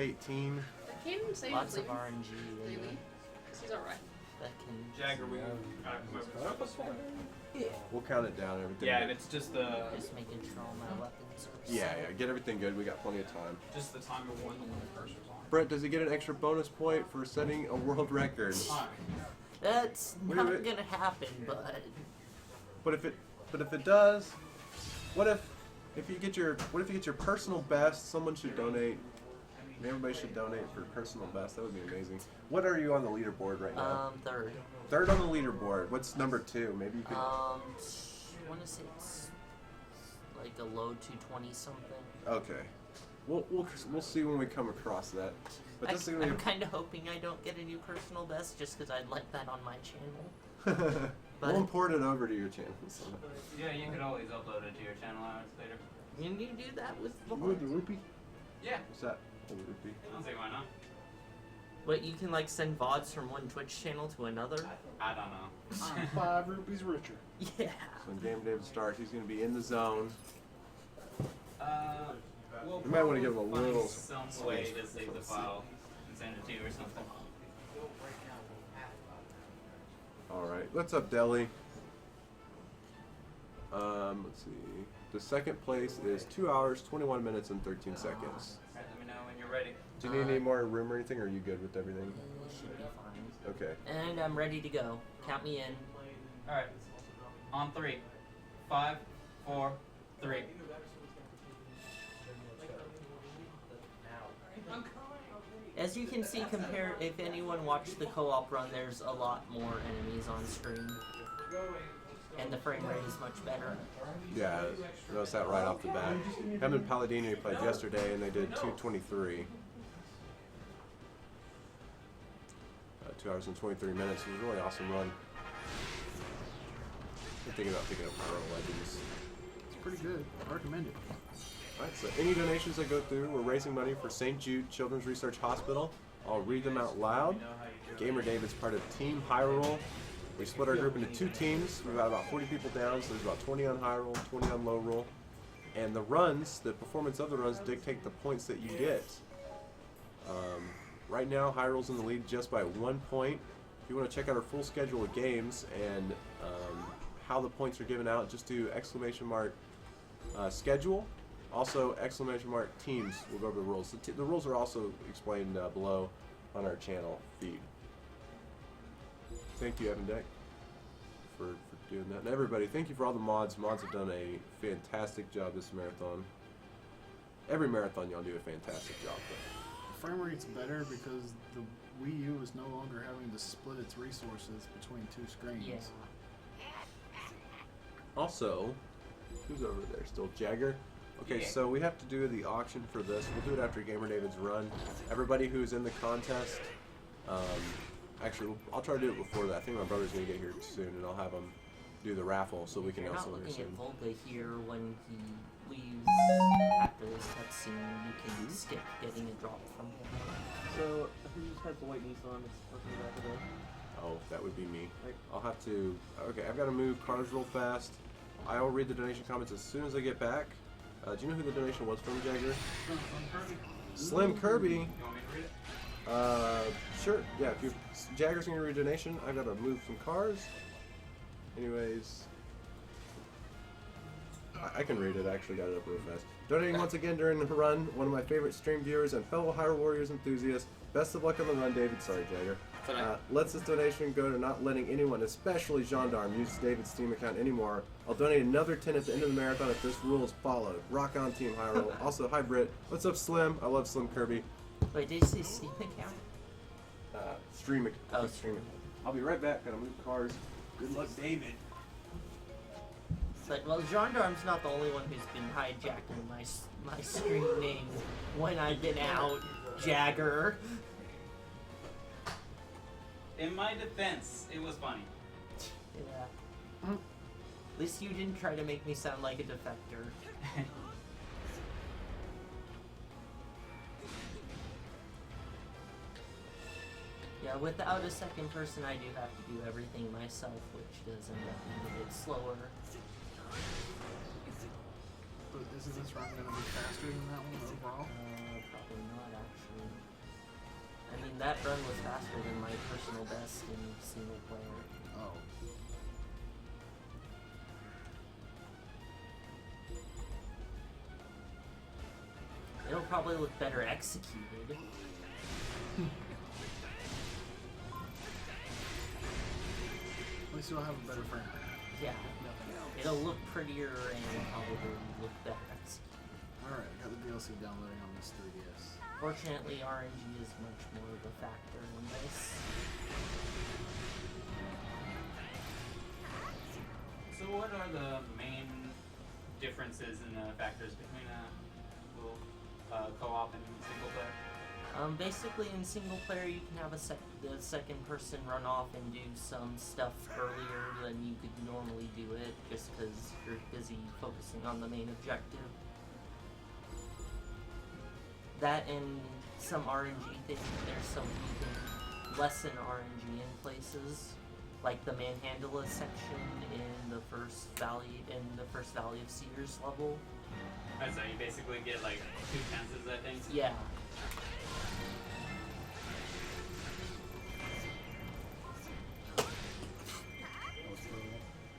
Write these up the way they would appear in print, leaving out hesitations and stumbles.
18. Can you say Lots of leave? RNG. Maybe. Because he's alright. That can. Jagger, we gotta come over to Yeah. We'll count it down and everything. Yeah, and it's just the Making sure all my weapons are Yeah, set. get everything good. We got plenty of time. just the time of when the cursor's on. Brett, does he get an extra bonus point for setting a world record? That's Wait a not minute. gonna happen, but But if it does, what if you get your personal best? Someone should donate. Everybody should donate for personal best. That would be amazing. What are you on the leaderboard right now? third. Third on the leaderboard. What's number 2? Maybe you could. I want to say it's like a low 220 something. Okay. We'll see when we come across that. But this is gonna I'm be kind of hoping I don't get a new personal best just because I'd like that on my channel. we'll import it over to your channel. So. Yeah, you could always upload it to your channel hours later. Can you do that with the With the rupee? Yeah, What's that? A rupee. I don't see why not. But you can like send VODs from one Twitch channel to another? I don't know. I'm 5 rupees richer. Yeah. So when Game David starts, he's going to be in the zone. We'll You might wanna give him a probably little find some way to save the file and send it to you or something. All right. What's up, Deli? Let's see. The second place is 2 hours, 21 minutes, and 13 seconds. Alright, let me know when you're ready. Do you need any more room or anything, or are you good with everything? It should be fine. Okay. And I'm ready to go. Count me in. Alright. On 3. 5, 4, 3. As you can see, if anyone watched the co-op run, there's a lot more enemies on screen. And the frame rate is much better. Yeah, I noticed that right off the bat. Him and Palladini played yesterday, and they did 2:23. 2 hours and 23 minutes. It was a really awesome run. I'm thinking about picking up Pyro Legends. It's pretty good. I recommend it. Alright, so any donations that go through, we're raising money for St. Jude Children's Research Hospital. I'll read them out loud. Gamer David's part of Team Hyrule. We split our group into 2 teams. We've got about 40 people down, so there's about 20 on high roll, 20 on low roll. And the runs, the performance of the runs dictate the points that you get. Right now, high roll's in the lead just by 1 point. If you want to check out our full schedule of games and how the points are given out, just do !schedule. Also, !teams. We'll go over the rules. The rules are also explained below on our channel feed. Thank you, Evan Deck, for doing that. And everybody, thank you for all the mods. Mods have done a fantastic job this marathon. Every marathon, y'all do a fantastic job. The frame rate's better because the Wii U is no longer having to split its resources between 2 screens. Yeah. Also, who's over there still? Jagger? Okay, Yeah. so we have to do the auction for this. We'll do it after Gamer David's run. Everybody who's in the contest, actually, I'll try to do it before that. I think my brother's going to get here soon, and I'll have him do the raffle so we can You're announce not it looking at soon. Volga here when he leaves after this cutscene. You can skip getting a drop from him. So, who just has the white Nissan that's looking back at it? Oh, that would be me. Right. I'll have to... Okay, I've got to move cars real fast. I'll read the donation comments as soon as I get back. Do you know who the donation was from, Jagger? Slim Kirby. You want me to read it? Sure. Yeah, if Jagger's going to read a donation, I've got to move some cars. Anyways... I can read it. I actually got it up real fast. Donating once again during the run, one of my favorite stream viewers and fellow Hyrule Warriors enthusiasts. Best of luck on the run, David. Sorry, Jagger. Let's this donation go to not letting anyone, especially Gendarme, use David's Steam account anymore. I'll donate another 10 at the end of the marathon if this rule is followed. Rock on, Team Hyrule. Also, hi, Britt. What's up, Slim? I love Slim Kirby. Wait, did you say Steam account? Stream it. Oh, Stream it. I'll be right back. Gotta move cars. Good luck, David. But, well, Gendarme's not the only one who's been hijacking my stream name when I've been out. Jagger. In my defense, it was funny. Yeah. At least you didn't try to make me sound like a defector. Yeah, without a second person, I do have to do everything myself, which does end up being a bit slower. But isn't this run going to be faster than that one overall? Probably not, actually. that run was faster than my personal best in single player. Oh. It'll probably look better executed. At least you'll have a better frame rate. Yeah. Nothing else. It'll look prettier and probably look better executed. Alright, I got the DLC downloading on this 3DS. Fortunately, RNG is much more of a factor in this. So what are the main differences in the factors between co-op and single player? Basically, in single player, you can have the second person run off and do some stuff earlier than you could normally do it, just because you're busy focusing on the main objective. That and some RNG thing. There's some you can lessen RNG in places, like the Manhandla section in the first Valley of Cedars level. So you basically get like 2 chances, I think. Yeah.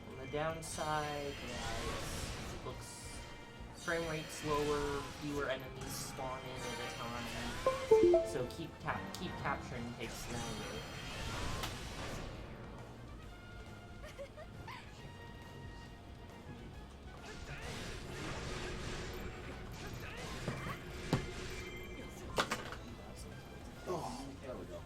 On the downside, it looks frame rate slower, fewer enemies spawn in at a time, so keep capturing takes longer. Oh, there we go.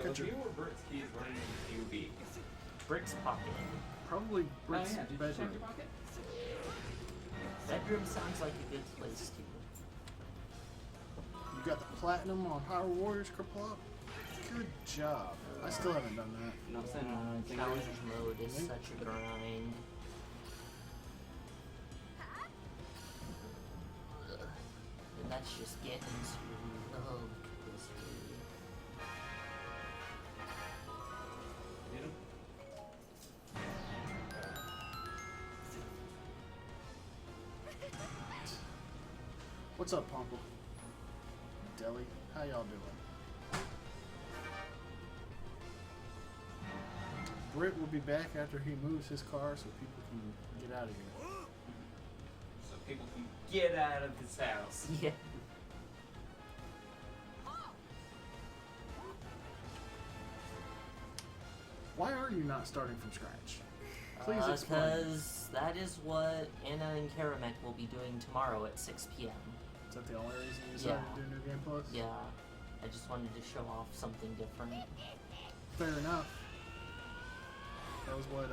So if you were Bert's keys, where do you be? Brick's pocket. Probably Brick's Did you check bedroom. your pocket? Bedroom sounds like a good place to. You got the platinum on Hyrule Warriors Kerplop? Good job. I still haven't done that. Challenge mode is such a grind. And that's just getting to this food. What's up, Pomple? Deli, how y'all doing? Britt will be back after he moves his car so people can get out of here. So people can get out of his house. Yeah. Why are you not starting from scratch? Please explain. Because that is what Anna and Karamek will be doing tomorrow at 6 p.m. Is that the only reason you decided to do New Game Plus? Yeah. I just wanted to show off something different. Fair enough. That was what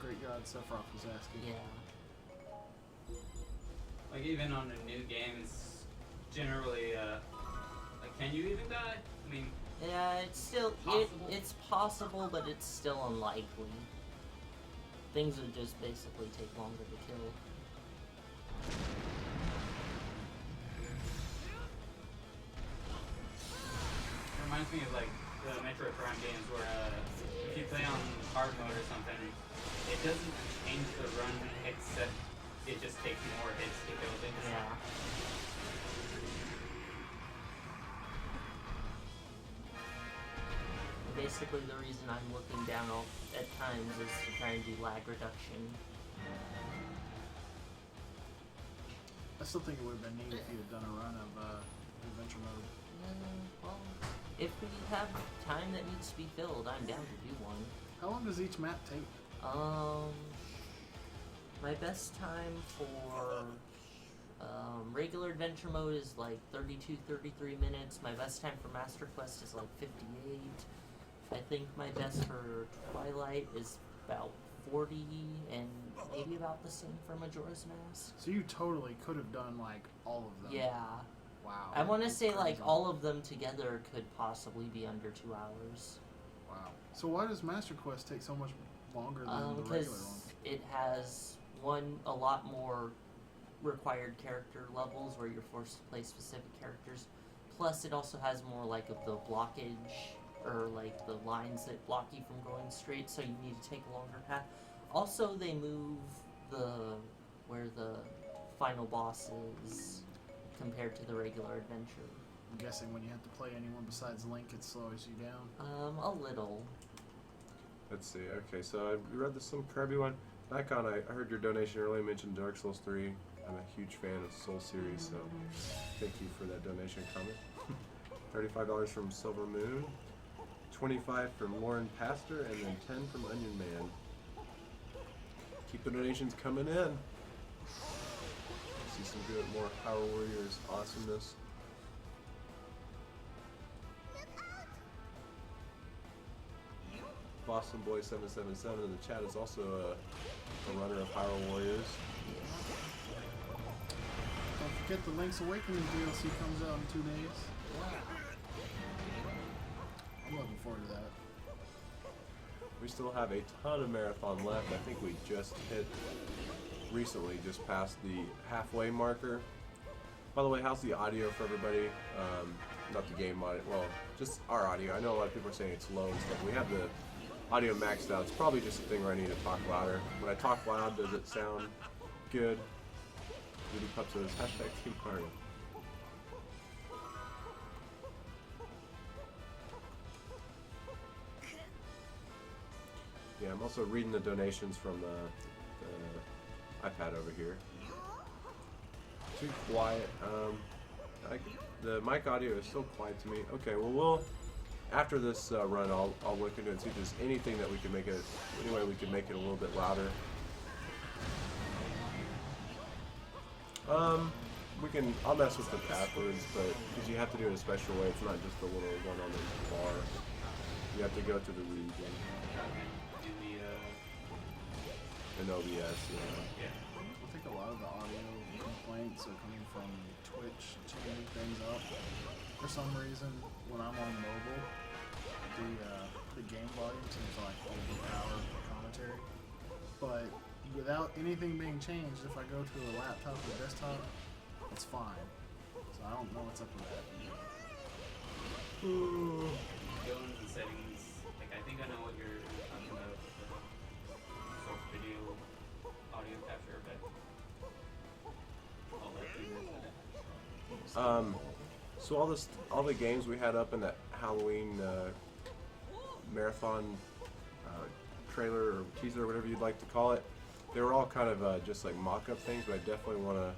Great God Sephiroth was asking. Yeah. Like even on the new games, generally, like can you even die? I mean, Yeah, it's still it's possible, but it's still unlikely. Things would just basically take longer to kill. it reminds me of like the Metroid Prime games where if you play on hard mode or something, it doesn't change the run except it just takes more hits to kill things. Yeah. Basically, the reason I'm looking down at times is to try and do lag reduction. I still think it would have been neat if you had done a run of Adventure Mode. Well, if we have time that needs to be filled, I'm down to do one. How long does each map take? My best time for regular adventure mode is like 32, 33 minutes. My best time for Master Quest is like 58. I think my best for Twilight is about 40, and maybe about the same for Majora's Mask. So you totally could have done like all of them. Yeah. Wow. I want to that's say like crazy. all of them together could possibly be under 2 hours. Wow. So why does Master Quest take so much longer than the regular Because one? it has a lot more required character levels where you're forced to play specific characters. Plus, it also has more like of the blockage or like the lines that block you from going straight, so you need to take a longer path. Also, they move where the final boss is compared to the regular adventure. I'm guessing when you have to play anyone besides Link, it slows you down. A little. Let's see. Okay, so I read some Kirby one. Nikon, I heard your donation earlier mentioned Dark Souls 3. I'm a huge fan of Soul series, so thank you for that donation comment. $35 from Silver Moon, 25 from Lauren Pastor, and then 10 from Onion Man. Keep the donations coming in. See some good, more Power Warriors awesomeness. Boston Boy 777 in the chat is also a runner of Power Warriors. Don't forget the Link's Awakening DLC comes out in 2 days. I'm looking forward to that. We still have a ton of marathon left. I think we just recently just passed the halfway marker. By the way, how's the audio for everybody? Not the game audio, well, just our audio. I know a lot of people are saying it's low and stuff. We have the audio maxed out. It's probably just a thing where I need to talk louder. When I talk loud, does it sound good? Rudy Pup says, hashtag Team Party. Yeah, I'm also reading the donations from the iPad over here. Too quiet. The mic audio is still quiet to me. Okay, well, after this run, I'll look into it and see if there's anything that we can make it, any way we can make it a little bit louder. I'll mess with it afterwards, but because you have to do it a special way, it's not just the little one on the bar. You have to go to the region. In OBS, yeah. I think a lot of the audio complaints are coming from Twitch tuning things up. For some reason, when I'm on mobile, the game volume seems to like overpower the commentary. But without anything being changed, if I go to a laptop or desktop, it's fine. So I don't know what's up with that. Go into the settings. Like, I think I know what you're talking about. Source video audio capture, but I'll let you know. So all the games we had up in that Halloween marathon trailer or teaser or whatever you'd like to call it, they were all kind of just like mock-up things, but I definitely want to,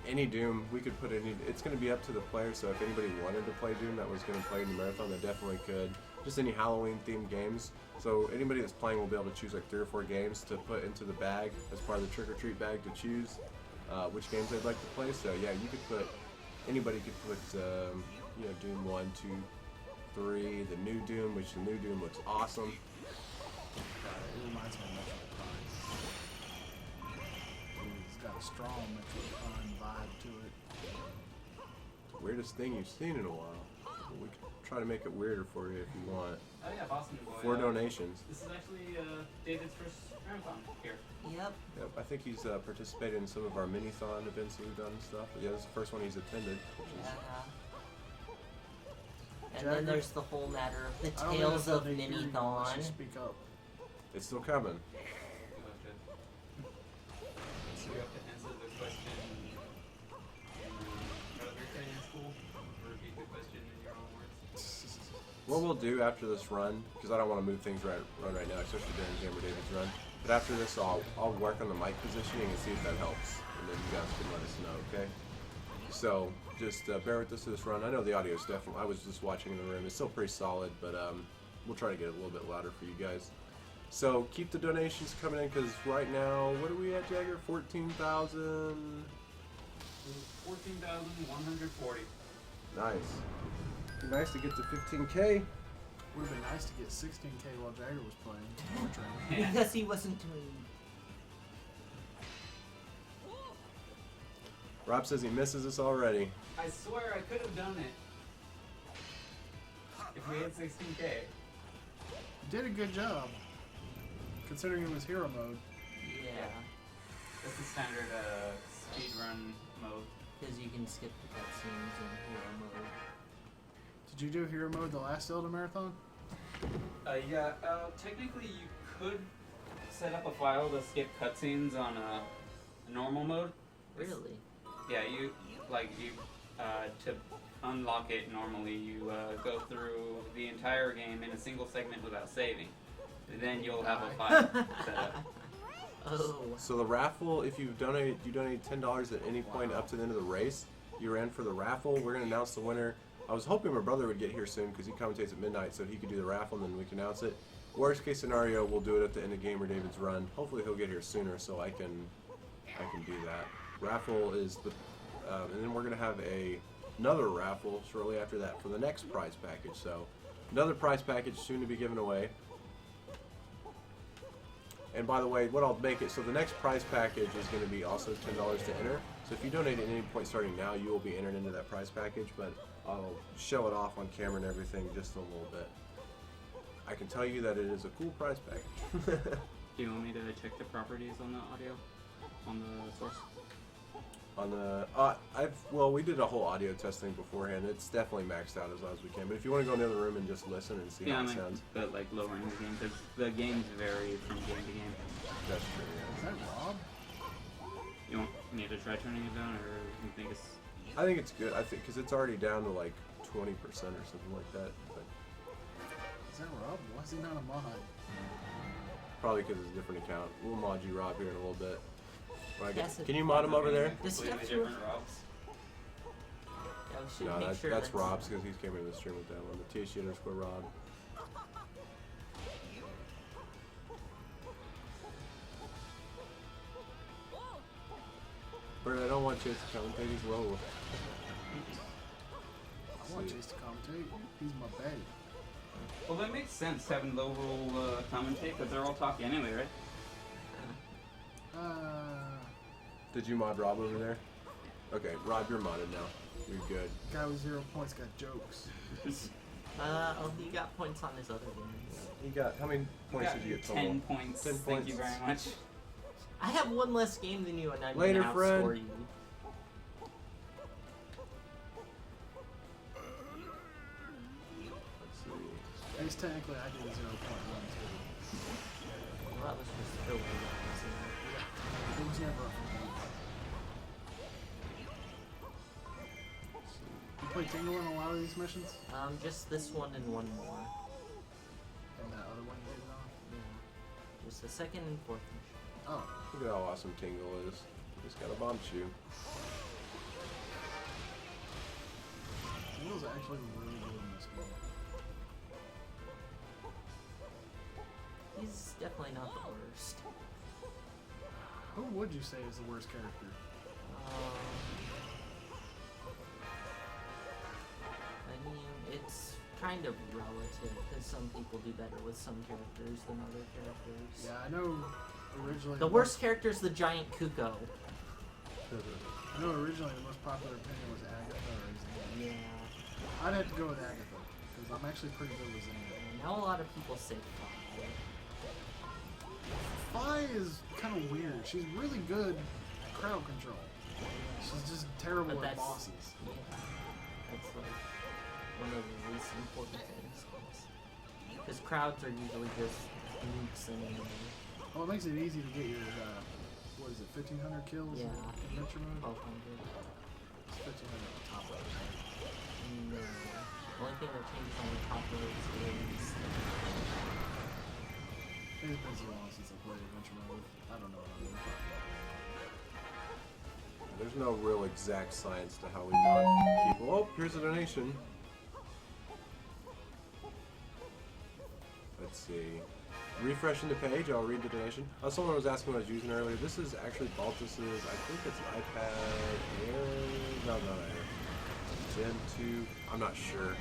any Doom, we could put it's going to be up to the player, so if anybody wanted to play Doom that was going to play in the marathon, they definitely could. Just any Halloween themed games. So anybody that's playing will be able to choose like 3 or 4 games to put into the bag as part of the trick-or-treat bag to choose which games they'd like to play. So yeah, you could put, anybody could put Doom 1, 2, 3, the new Doom, which the new Doom looks awesome. It reminds me of Metroid Prime. It's got a strong Metroid Prime vibe to it. Weirdest thing you've seen in a while. We can try to make it weirder for you if you want. Oh yeah, Boston Boy. 4 donations. This is actually David's first marathon here. Yep. Yep, I think he's participated in some of our mini-thon events that we've done and stuff. But yeah, this is the first one he's attended. Which is And then there's the whole matter of the I don't Tales know if of they hear you Mini-thon. unless you speak up. It's still coming. So you have to answer the question in your training school, or repeat the question in your own words. What we'll do after this run, because I don't want to move things right now, especially during Jammer David's run. But after this, I'll work on the mic positioning and see if that helps, and then you guys can let us know, okay? So just bear with us this run. I know the audio is definitely. I was just watching in the room. It's still pretty solid, but we'll try to get it a little bit louder for you guys. So keep the donations coming in, because right now, what are we at, Jagger? 14,000. 14,140. Nice. Be nice to get to 15K. Would have been nice to get 16K while Jagger was playing. More training. Because he wasn't doing. Rob says he misses us already. I swear I could have done it if we had 16K. You did a good job, considering it was hero mode. Yeah. That's the standard speedrun mode. Because you can skip the cutscenes in hero mode. Did you do hero mode the last Zelda marathon? Yeah, technically you could set up a file to skip cutscenes on a normal mode. Really? Yeah, you to unlock it normally you go through the entire game in a single segment without saving. Then you'll have a file set up. Oh. So the raffle, if you donate $10 at any point up to the end of the race, you're in for the raffle. We're gonna announce the winner. I was hoping my brother would get here soon because he commentates at midnight, so he could do the raffle and then we can announce it. Worst case scenario, we'll do it at the end of Gamer David's run. Hopefully he'll get here sooner so I can do that. Raffle is the, and then we're gonna have another raffle shortly after that for the next prize package. So another prize package soon to be given away. And by the way, what I'll make it, so the next prize package is going to be also $10 to enter. So if you donate at any point starting now, you will be entered into that prize package, but I'll show it off on camera and everything just a little bit. I can tell you that it is a cool prize package. Do you want me to check the properties on the audio? On the source? On the, we did a whole audio testing beforehand. It's definitely maxed out as loud as we can. But if you want to go in the other room and just listen and see how it sounds. But like lowering the game, because the games vary from game to game. That's true, yeah. Is that Rob? You want me to try turning it down, or you think it's... I think it's good. I think, because it's already down to like 20% or something like that. But Is that Rob? Why is he not a mod? probably because it's a different account. We'll mod you Rob here in a little bit. Yes, Can you mod him over there? This Completely stuff's different Robs. Yeah, we should No, make sure that's Rob's because he's came into the stream with that one. The THC_Rob. Bert, I don't want Chase to commentate. He's low. I want Chase to commentate. He's my baby. Well, that makes sense having low roll commentate, because they're all talking anyway, right? Did you mod Rob over there? Okay, Rob, you're modded now. You're good. Guy with 0 points got jokes. He got points on his other games. You got, how many points did you get total? 10 points. 10 Thank you points. very much. I have one less game than you, and I Later, didn't Fred. outscore you. Let's see. I guess technically I did 0.1 too. Well, that was just filler. It was never a point. You play Tingle in a lot of these missions? Just this one and one more. And that other one you did on? Yeah. Just the second and fourth mission. Oh. Look at how awesome Tingle is. He's got a bomb shoe. Tingle's actually really good in this game. He's definitely not the worst. Who would you say is the worst character? I mean, it's kind of relative, because some people do better with some characters than other characters. Yeah, I know originally... The worst character is the giant Kuko. I know originally the most popular opinion was Agatha or Xena. Yeah. I'd have to go with Agatha, because I'm actually pretty good with Xena. And now a lot of people say Fi. Fi is kind of weird. She's really good at crowd control. She's just terrible But at that's- bosses. Yeah. That's like one of the least important things. Because crowds are usually just nukes anyway. Well, it makes it easy to get your, what is it, 1,500 kills Yeah. in adventure mode? 1200. It's 1,500 on the top level. No. The only thing that changes on the top roads is It's been so long since I played adventure mode. I don't know what I'm doing. There's no real exact science to how we mod people. Oh, here's a donation. Let's see. Refreshing the page, I'll read the donation. Someone was asking what I was using earlier. This is actually Baltus's, I think it's iPad Air. No, not Air. Gen 2. I'm not sure.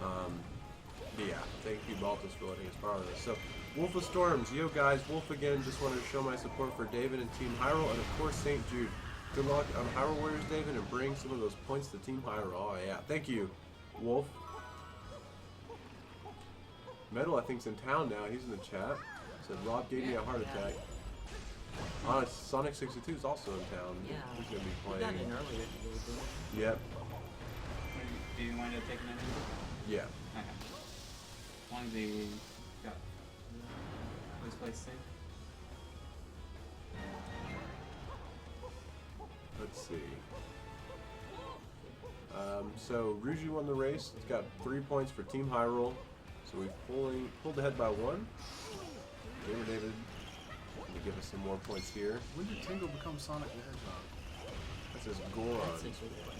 But yeah, thank you, Baltus, for letting us borrow this. So, Wolf of Storms. Yo, guys. Wolf again. Just wanted to show my support for David and Team Hyrule, and of course, St. Jude. Good luck on Hyrule Warriors, David, and bring some of those points to Team Hyrule. Oh, yeah. Thank you, Wolf. Metal, I think, is in town now. He's in the chat. Said Rob gave me a heart attack. Sonic 62 is also in town. Yeah. He's gonna be we got playing. in earlier today, didn't we? Yep. Do you want to take an interview? Yeah. Okay. As long as they got this place safe. Let's see. So Ruji won the race. It's got 3 points for Team Hyrule. So we pulled ahead by 1. Gamer David to give us some more points here. When did Tingle become Sonic the Hedgehog? That says Goron. That's a good one.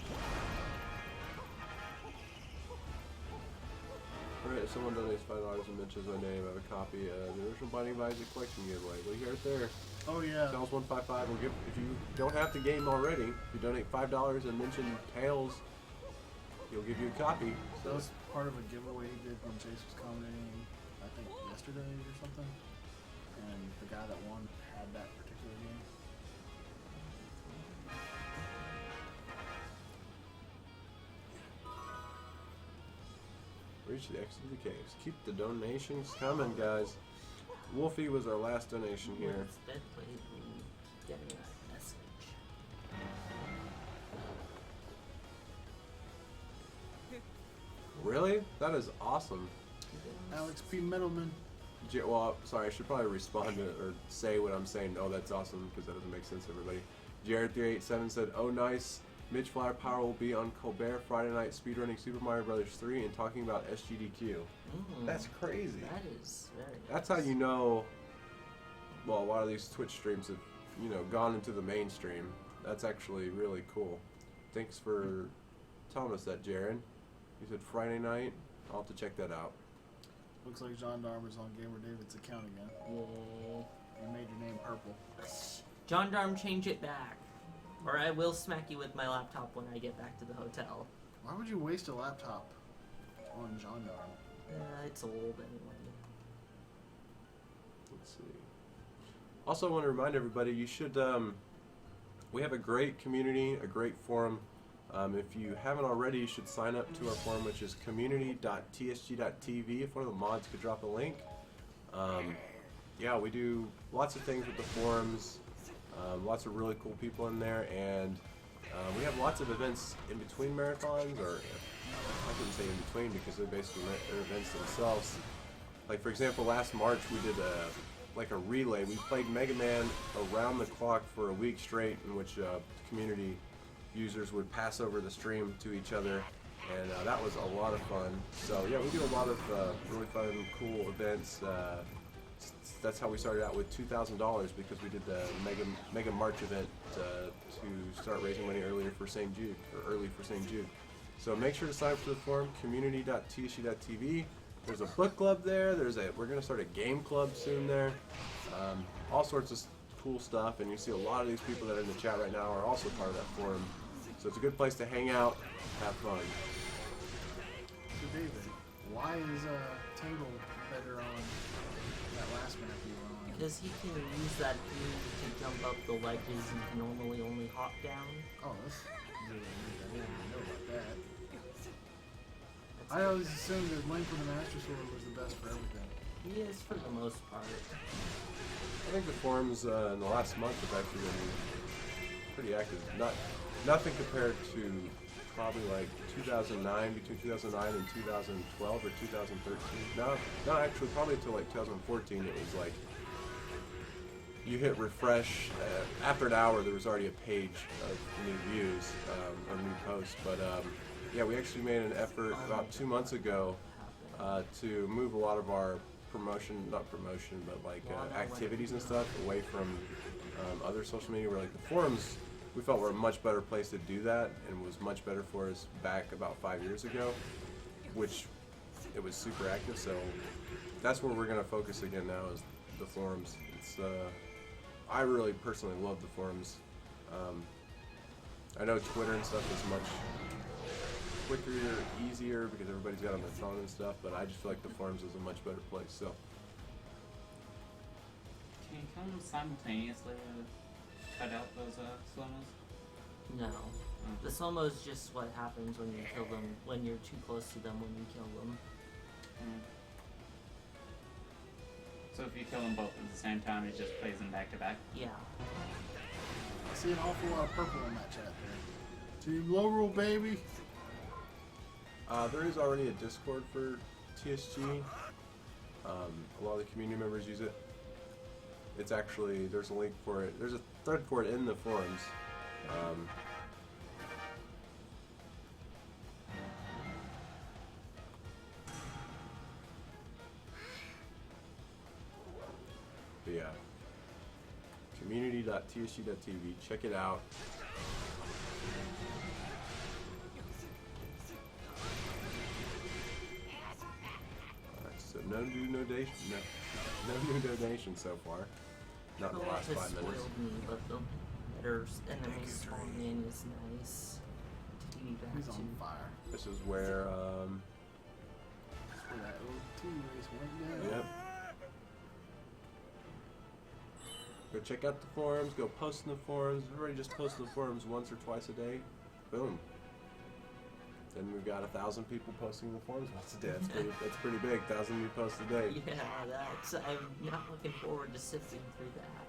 Alright, if someone donates $5 and mentions my name, I have a copy of the original Binding of Isaac collection giveaway. Look right there. Oh yeah. Tails155 will give, if you don't have the game already, if you donate $5 and mention Tails, he'll give you a copy. That was part of a giveaway he did when Chase was commenting, I think yesterday or something. And the guy that won had that particular game. Reach the exit of the caves. Keep the donations coming, guys. Wolfie was our last donation here. It's definitely getting that message. Really? That is awesome. Alex P. Middleman. Well, sorry, I should probably respond to or say what I'm saying. Oh, that's awesome, because that doesn't make sense to everybody. Jared387 said, oh, nice. Mitch Flower Power will be on Colbert Friday night speedrunning Super Mario Bros. 3 and talking about SGDQ. That's crazy. That is very nice. That's how you know, well, a lot of these Twitch streams have, you know, gone into the mainstream. That's actually really cool. Thanks for telling us that, Jared. You said Friday night. I'll have to check that out. Looks like John Darmer's on Gamer David's account again. Yay. You made your name purple. John Darm, change it back. Or I will smack you with my laptop when I get back to the hotel. Why would you waste a laptop on John Darm? It's old anyway. Let's see. Also, I want to remind everybody, you should, we have a great community, a great forum. If you haven't already, you should sign up to our forum, which is community.tsg.tv. If one of the mods could drop a link. Yeah, we do lots of things with the forums, lots of really cool people in there, and we have lots of events in between marathons, or I couldn't say in between because they're basically events themselves. Like, for example, last March we did a relay. We played Mega Man around the clock for a week straight, in which community users would pass over the stream to each other, and that was a lot of fun. So yeah, we do a lot of really fun, cool events. That's how we started out with $2,000, because we did the Mega March event to start raising money early for St. Jude. So make sure to sign up for the forum, community.tsg.tv. There's a book club there. We're gonna start a game club soon there. All sorts of cool stuff, and you see a lot of these people that are in the chat right now are also part of that forum. So it's a good place to hang out, have fun. So David, why is Tingle better on that last map you were on? Because he can use that move to jump up the ledges and can only hop down. Oh, that's really neat. I didn't even know about that. I always assumed that Link with the Master Sword was the best for everything. He is for the most part. I think the forums in the last month have actually been pretty active. Nothing compared to probably like 2009, between 2009 and 2012 or 2013. No, actually probably until like 2014 it was like you hit refresh. After an hour there was already a page of new views or new posts. But yeah, we actually made an effort about 2 months ago to move a lot of our not promotion, but like activities and stuff away from other social media, where like the forums we felt were a much better place to do that, and was much better for us back about 5 years ago, which it was super active. So that's where we're going to focus again now, is the forums. It's I really personally love the forums. I know Twitter and stuff is much quicker, easier, because everybody's got on their phone and stuff, but I just feel like the forums is a much better place. So Can you kill them simultaneously cut out those slow-mos? No. The slow-mo is just what happens when you kill them, when you're too close to them when you kill them. So if you kill them both at the same time, it just plays them back to back? Yeah. I see an awful lot of purple in that chat there. Team Low Rule, baby! There is already a Discord for TSG. A lot of the community members use it. It's actually, there's a link for it. There's a thread for it in the forums. But yeah. Community.tsg.tv. Check it out. So no new donation, no new donation so far. Not in the last 5 minutes. Spoiled me, but the better enemy spawning is nice to be back He's to. on fire. This is where That's where that O2 race went down. yep. Go check out the forums, go post in the forums. Everybody just post in the forums once or twice a day. Boom. Then we've got 1,000 people posting in the forums once a day. That's pretty big. 1,000 new posts a day. Yeah, that's. I'm not looking forward to sifting through that.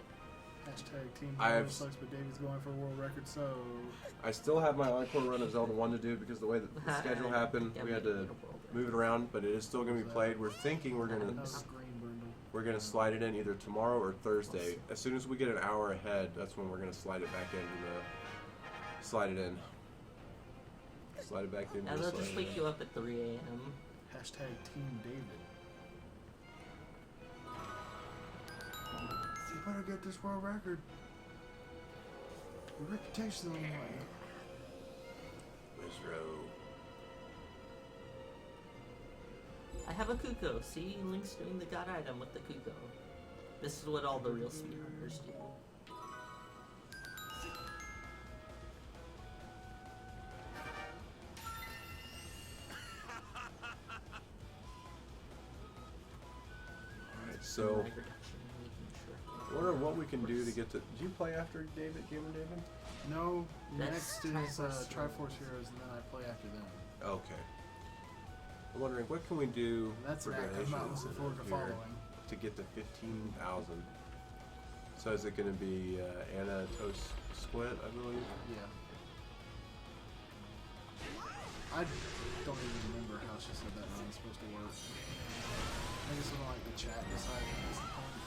Hashtag Team I Hero have- sucks, but David's going for a world record, so... I still have my encore run of Zelda 1 to do because the way that the schedule happened, we had to move it around, but it is still going to be played. We're thinking we're going That to was green, Brindle. We're gonna slide it in either tomorrow or Thursday. As soon as we get an hour ahead, that's when we're gonna slide it back in. Slide it in. Slide it back in. Now they'll just wake you up at 3 a.m. Hashtag Team David. You better get this world record. Your reputation's on the way. Wizro. I have a Kuko. See, Link's doing the god item with the Kuko. This is what all the real speedrunners do. Alright, so I wonder what we can do to get to. Do you play after David, Gamer David? No, That's next is Triforce Triforce Heroes, and then I play after them. Okay. I'm wondering what can we do And that's for an act I'm not donations looking forward to here following. to get to 15,000. So is it going to be Anna Toast Squint, I believe? Yeah. I don't even remember how she said that run was supposed to work. I guess it's like the chat decided that's the point.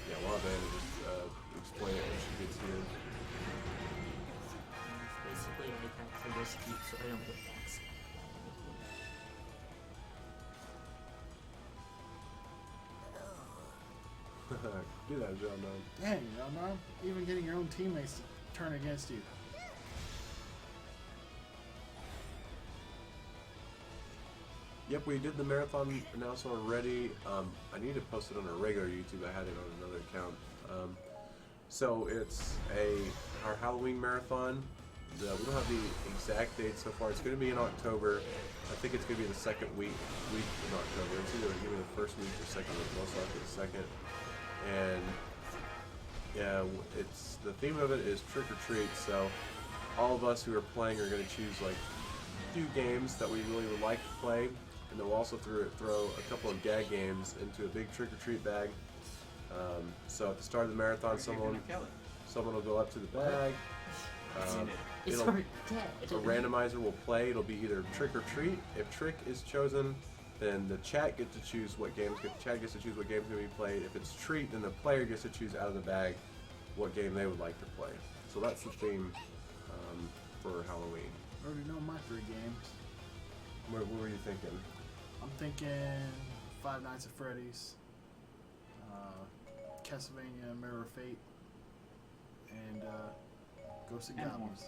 Yeah, we'll have Anna just explain it when she gets here. Basically, I capture this keep so I don't get back. Do that, John. Dang, Ron, even getting your own teammates to turn against you. Yep, we did the marathon announcement already. I need to post it on our regular YouTube. I had it on another account. So it's our Halloween marathon. We don't have the exact date so far. It's going to be in October. I think it's going to be the second week in October. It's either going to be the first week or second week. Most likely the second. And yeah, it's the theme of it is trick or treat. So all of us who are playing are going to choose like 2 games that we really would like to play, and then we'll also throw a couple of gag games into a big trick or treat bag. So at the start of the marathon, someone will go up to the bag. It's it'll- already dead. A randomizer will play. It'll be either trick or treat. If trick is chosen, then the chat gets to choose what games. The chat gets to choose what games are going to be played. If it's treat, then the player gets to choose out of the bag what game they would like to play. So that's the theme for Halloween. I already know my 3 games. What were you thinking? I'm thinking Five Nights at Freddy's, Castlevania Mirror of Fate, and Ghosts and Goblins.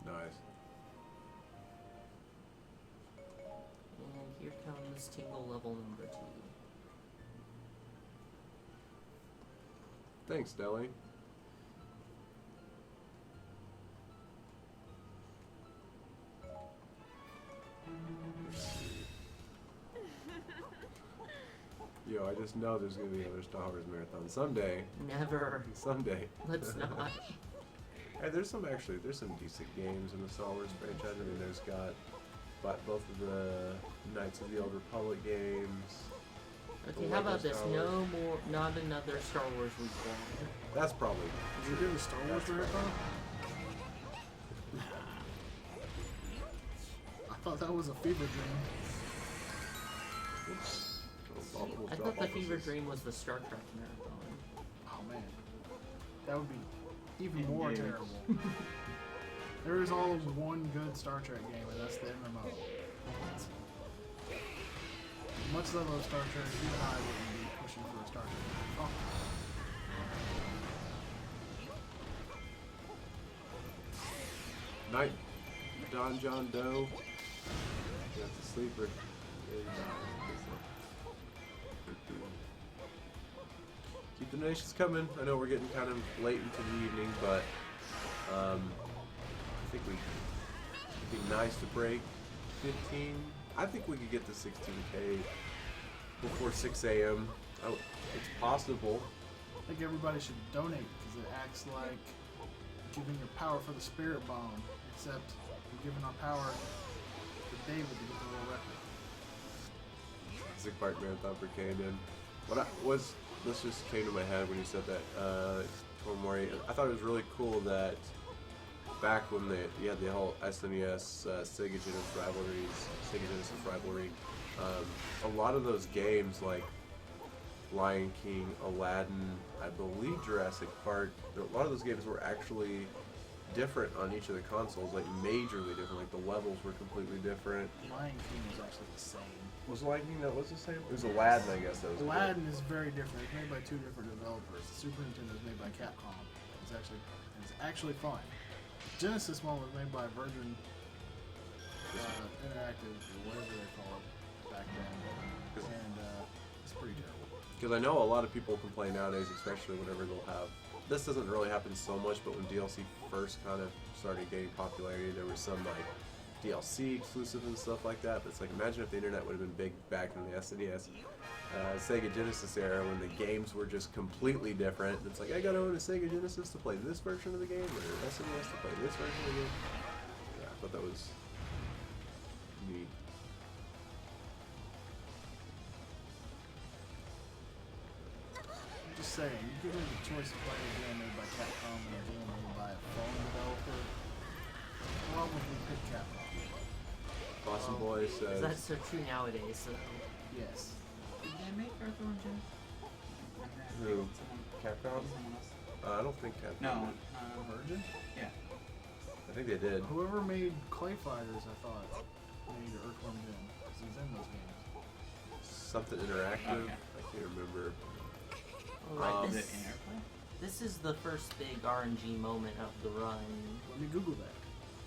Nice. And here comes Tingle level number 2. Thanks, Deli. Yo, I just know there's gonna be another Star Wars marathon someday. Never. Someday. Let's not. Hey, there's some decent games in the Star Wars franchise. I mean, there's got both of the Knights of the Old Republic games. Okay, The how Lego about this? Star Wars. No more, not another Star Wars weekend. That's probably Did you do a Star Wars marathon? thought that was a fever dream. Oops. All the- we'll I drop thought the all Fever this. Dream was the Star Trek marathon. Oh man, that would be even more Indeed. terrible. There is all one good Star Trek game, and that's the MMO. As much as I love Star Trek, even I wouldn't be pushing for a Star Trek game. Oh. Night. Don John Doe. That's a sleeper. Yeah, he died. Keep the donations coming. I know we're getting kind of late into the evening, but I think it'd be nice to break 15. I think we could get to 16K before 6 a.m. Oh, it's possible. I think everybody should donate because it acts like giving your power for the spirit bomb, except we're giving our power to David to get the world record. Sick Park Marathon for Camden. This just came to my head when you said that, Tomori. I thought it was really cool that back when you had the whole SNES Sega Genesis rivalry, a lot of those games like Lion King, Aladdin, I believe Jurassic Park, a lot of those games were actually different on each of the consoles, like majorly different. Like the levels were completely different. Lion King was actually the same. Was Lion King that was the same? It was Aladdin, I guess. That was Aladdin is very different. It's made by two different developers. The Super Nintendo is made by Capcom. It's actually fun. Genesis one was made by Virgin Interactive, or whatever they call it back then, and it's pretty terrible. Because I know a lot of people complain nowadays, especially whenever they'll have. This doesn't really happen so much, but when DLC first kind of started getting popularity, there was some like DLC exclusive and stuff like that. But it's like, imagine if the internet would have been big back in the SNES, Sega Genesis era, when the games were just completely different. It's like, I gotta own a Sega Genesis to play this version of the game, or SNES to play this version of the game. Yeah, I thought that was neat. I'm just saying, you give me the choice of playing a game made by Capcom and a game made by a phone developer. Probably pick Capcom. Boston Boy says. That's so true nowadays. So. Yes. Did they make Earthworm Jim? Who? Capcom? Someone else. I don't think Capcom. No. did. Virgin? Yeah. I think they did. Whoever made Clay Fighters, I thought, made Earthworm Jim, because he's in those games. Something interactive. Okay. I can't remember. Alright, Is this, it Interplay? this is the first big RNG moment of the run. Let me Google that.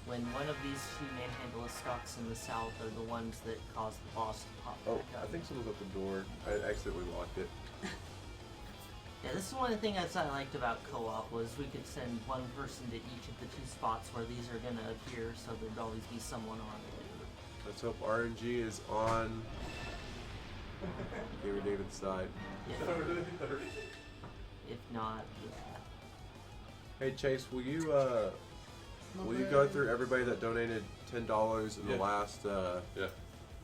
When one of these two manhandle stocks in the south are the ones that cause the boss to pop Oh, back up. I think someone's at the door. I accidentally locked it. Yeah, this is one of the things I liked about co-op was we could send one person to each of the two spots where these are gonna appear, so there'd always be someone on it. Let's hope RNG is on Gamer David's side. If not, Hey Chase, will you go through everybody that donated $10 in the last Yeah.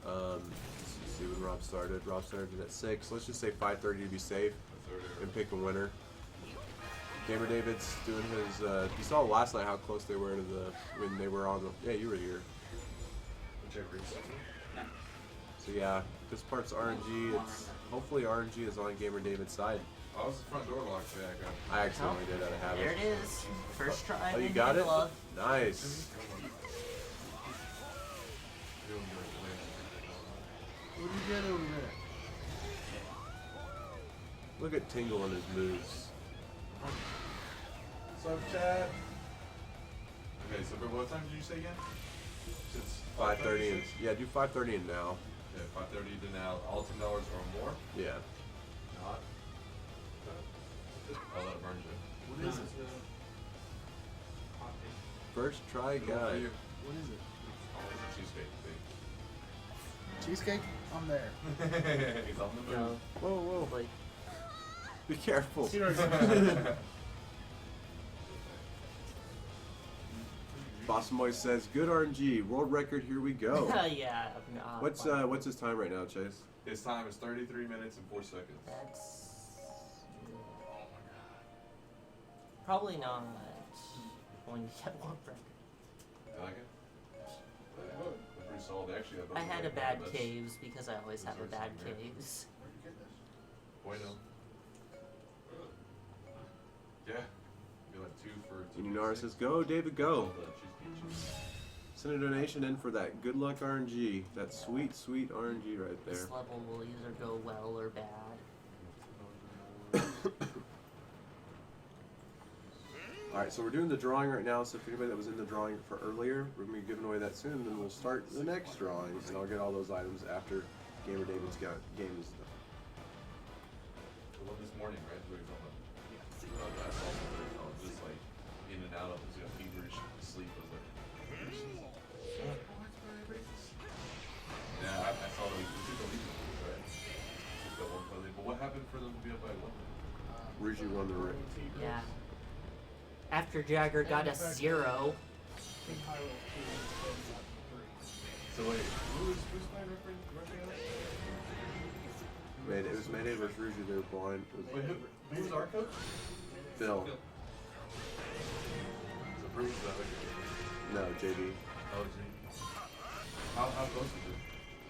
let's see when Rob started. Rob started at 6. Let's just say 5:30 to be safe and pick a winner. Gamer David's doing his you saw last night how close they were to when they were on the you were here. No. So yeah, this part's RNG. It's hopefully RNG is on Gamer David's side. Oh, was the front door locked? Yeah, I got it. I accidentally did out of habit. there it is. First try. Oh, you into got the it? glove. Nice. What do you get over there? Look at Tingle and his moves. What's up, Chad? Okay, so what time did you say again? It's 5:30 and yeah, do 5:30 and now. Yeah, 5:30 to now. All $10 or more. Yeah. Not. I'll let it burn you. What is it? First try Good for guy. you. What is it? Oh, it's a cheesecake Cheesecake? I'm there. thing. He's on the move. No, Whoa, whoa. like Be careful. Boston Boy says, "Good RNG, world record. Here we go." yeah. What's his time right now, Chase? His time is 33 minutes and 4 seconds. That's probably not going to get world record. You like it? Yeah, look, pretty Soul. They actually have those I had a available. bad That's caves because I always have a Reserves bad in there. caves. Bueno. Yeah. Be like 2 for 2. Unionara says, "Go, David, go." The cheesecake cheese. Send a donation in for that good luck RNG. That sweet, sweet RNG right there. This level will either go well or bad. Alright, so we're doing the drawing right now, so if anybody that was in the drawing for earlier, we're going to be giving away that soon, then we'll start the next drawings, and I'll get all those items after Gamer David's got game is done. The one this morning, right? We were talking about. I saw something. I was just like in and out of this feverish sleep. I was like, yeah, I saw them. We took the lead, right? Took that one play. But what happened for them to be up by 1? Ruji won the ring. Yeah. After Jagger got a 0. So wait, who's playing referee? It was Mayday versus Ruji, they were blind. It Wait, was who was our coach? Phil. So Bruce is that like, No, JD. oh, gee. How close is it?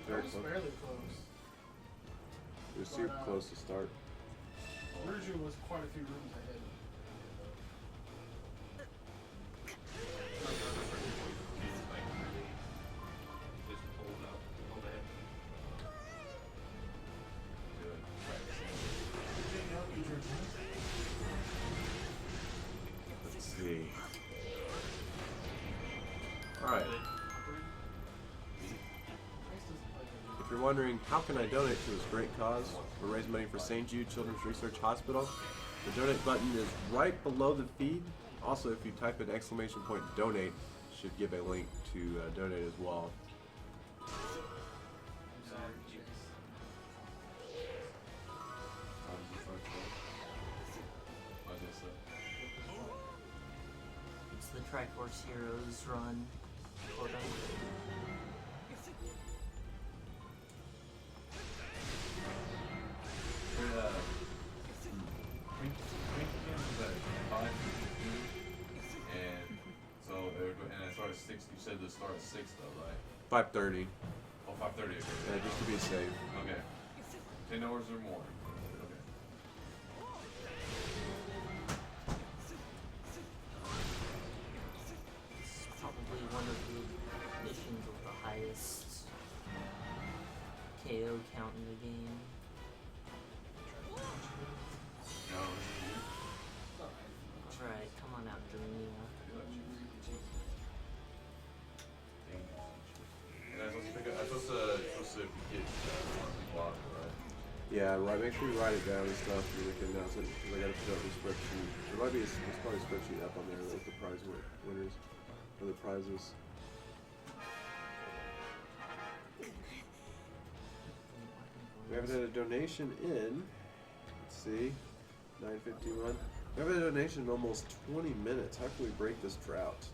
Very It was close. fairly close. It was super close to start. Ruju was quite a few rooms ahead. Just pulled up, pulled ahead. Let's see. Alright. If you're wondering, how can I donate to this great cause? We're raising money for St. Jude Children's Research Hospital. The donate button is right below the feed. Also, if you type in !donate, it should give a link to donate as well. It's the Triforce Heroes run. Quote unquote. And so and I started 6. You said the start at 6 though, right? 5:30. Oh, 5:30. Okay. Yeah, just to be safe. Okay. 10 hours or more. Okay. It's probably one of the missions with the highest KO count in the game. No. That's right, come on out, Dreamia. And I'm supposed to get block, right? Yeah, right. Make sure you write it down and stuff so we can announce it. Because I got to put up the spreadsheet. There might be there's probably a spreadsheet up on there with the prize winners or the prizes. We haven't had a donation in. Let's see, 9:51. We haven't had a donation in almost 20 minutes. How can we break this drought?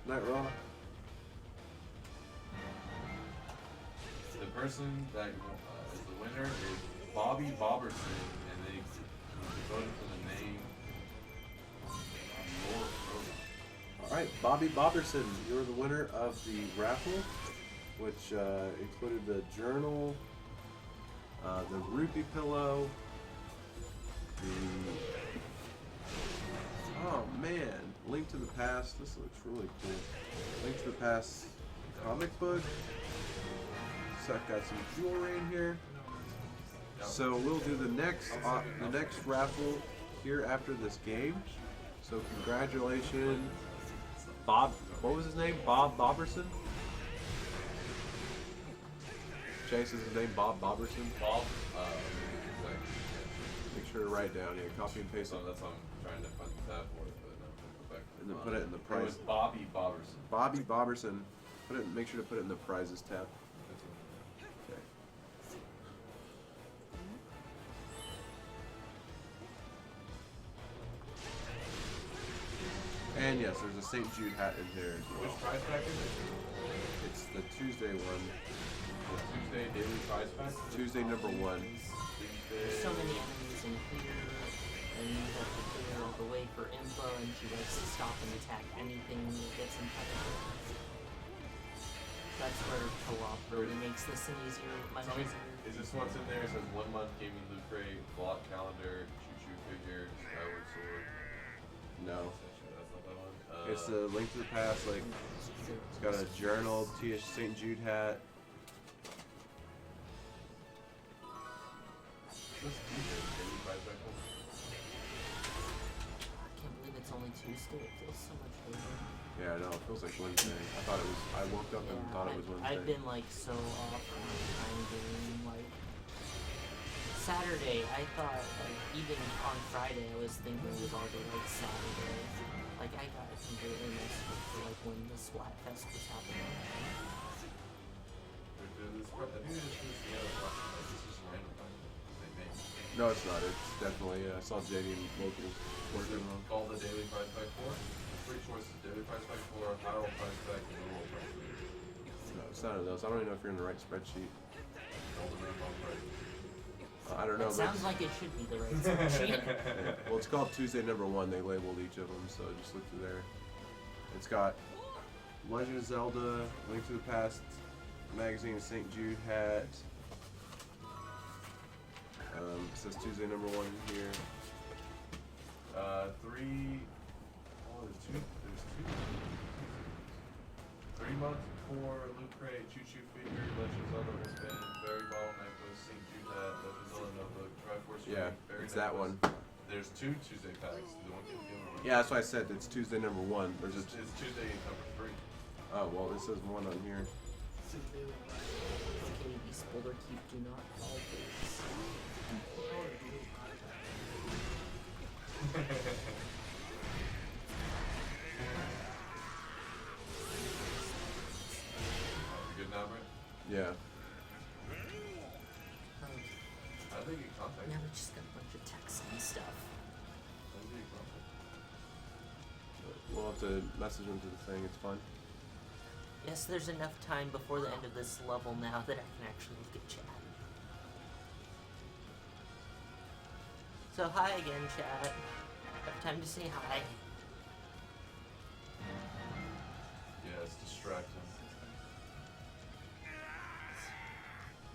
Night Raw. The person that is the winner is Bobby Boberson, and they voted for the name Lord Rosa. All right, Bobby Boberson, you're the winner of the raffle, which included the journal, the rupee pillow, oh man, Link to the Past. This looks really cool. Link to the Past comic book. So I've got some jewelry in here. So we'll do the next raffle here after this game. So congratulations, Bob. What was his name? Bob Boberson. Chase is his name. Bob Boberson. Bob, Make sure to write down. Yeah, copy and paste so it, that's why I'm trying to find the tab for it, but no, go back. and then put it in the It prize. was Bobby Boberson. Bobby Boberson. Put it. Make sure to put it in the prizes tab. Okay. And yes, there's a St. Jude hat in here as Which well. prize pack is it? It's the Tuesday one. The Tuesday daily prize pack? Tuesday number 1. There's so many enemies in here. and you have to clear all the way for Impa, and she likes to stop and attack anything that gets in touch with her. That's where co-op really makes this an easier, much Tell me, easier. is this what's in there? It says 1 month gaming loot crate, block calendar, choo-choo figure, skyward sword. No. That's not that one. It's the Link to the Past, like, it's got a journal, Tia St. Jude hat. What's daily prize back home? I can't believe it's only Tuesday. It feels so much later. Yeah, I know, it feels like Wednesday. I woke up and thought it was Wednesday. I've been like so off on my time game. Like Saturday, I thought like even on Friday, I was thinking it was all day like Saturday. Like I got completely messed up for like when the Splatfest was happening. I think it's just the other one. Like, this is random. They make. No, it's not. It's definitely, I saw JD and Local working on. Call the daily prize pack 4. 3 choices: daily prize pack 4, viral prize pack, and normal prize pack. No, it's none of those. I don't even know if you're in the right spreadsheet. All the minimum price. I don't know. It sounds like it should be the right spreadsheet. Yeah. Well, it's called Tuesday number 1. They labeled each of them, so just look through there. It's got Legend of Zelda, Link to the Past magazine, St. Jude hat. It says Tuesday number 1 here. 3. Oh, there's two. 3 months for loot crate, choo-choo figure, Legend of Zelda wristband, berry bottle necklace, St. Jude hat, Legend of Zelda notebook, Triforce ring, Yeah, berry it's that one. necklace. There's 2 Tuesday packs. The one you Yeah, that's why I said it's Tuesday number 1. There's It's Tuesday number 3. oh, well, it says 1 on here. Okay, East Boulder Keep, do not fall, please. You good now, Brent? Yeah. How did they get contact? Now we just got a bunch of texts and stuff. How did they get contact? We'll have to message them to the thing. It's fine. Yes, there's enough time before the end of this level now that I can actually look at chat. So hi again, chat. Have time to say hi. Yeah, it's distracting.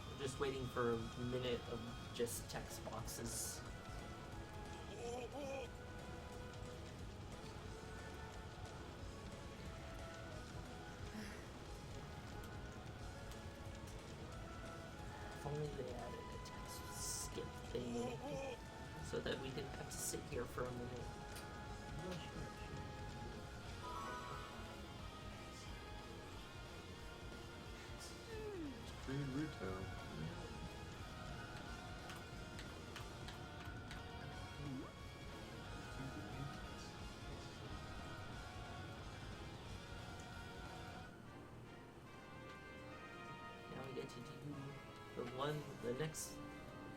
I'm just waiting for a minute of just text boxes. If only they added a text skip thing so that we didn't have to sit here for a minute. Free Ruto. Now we get to do the next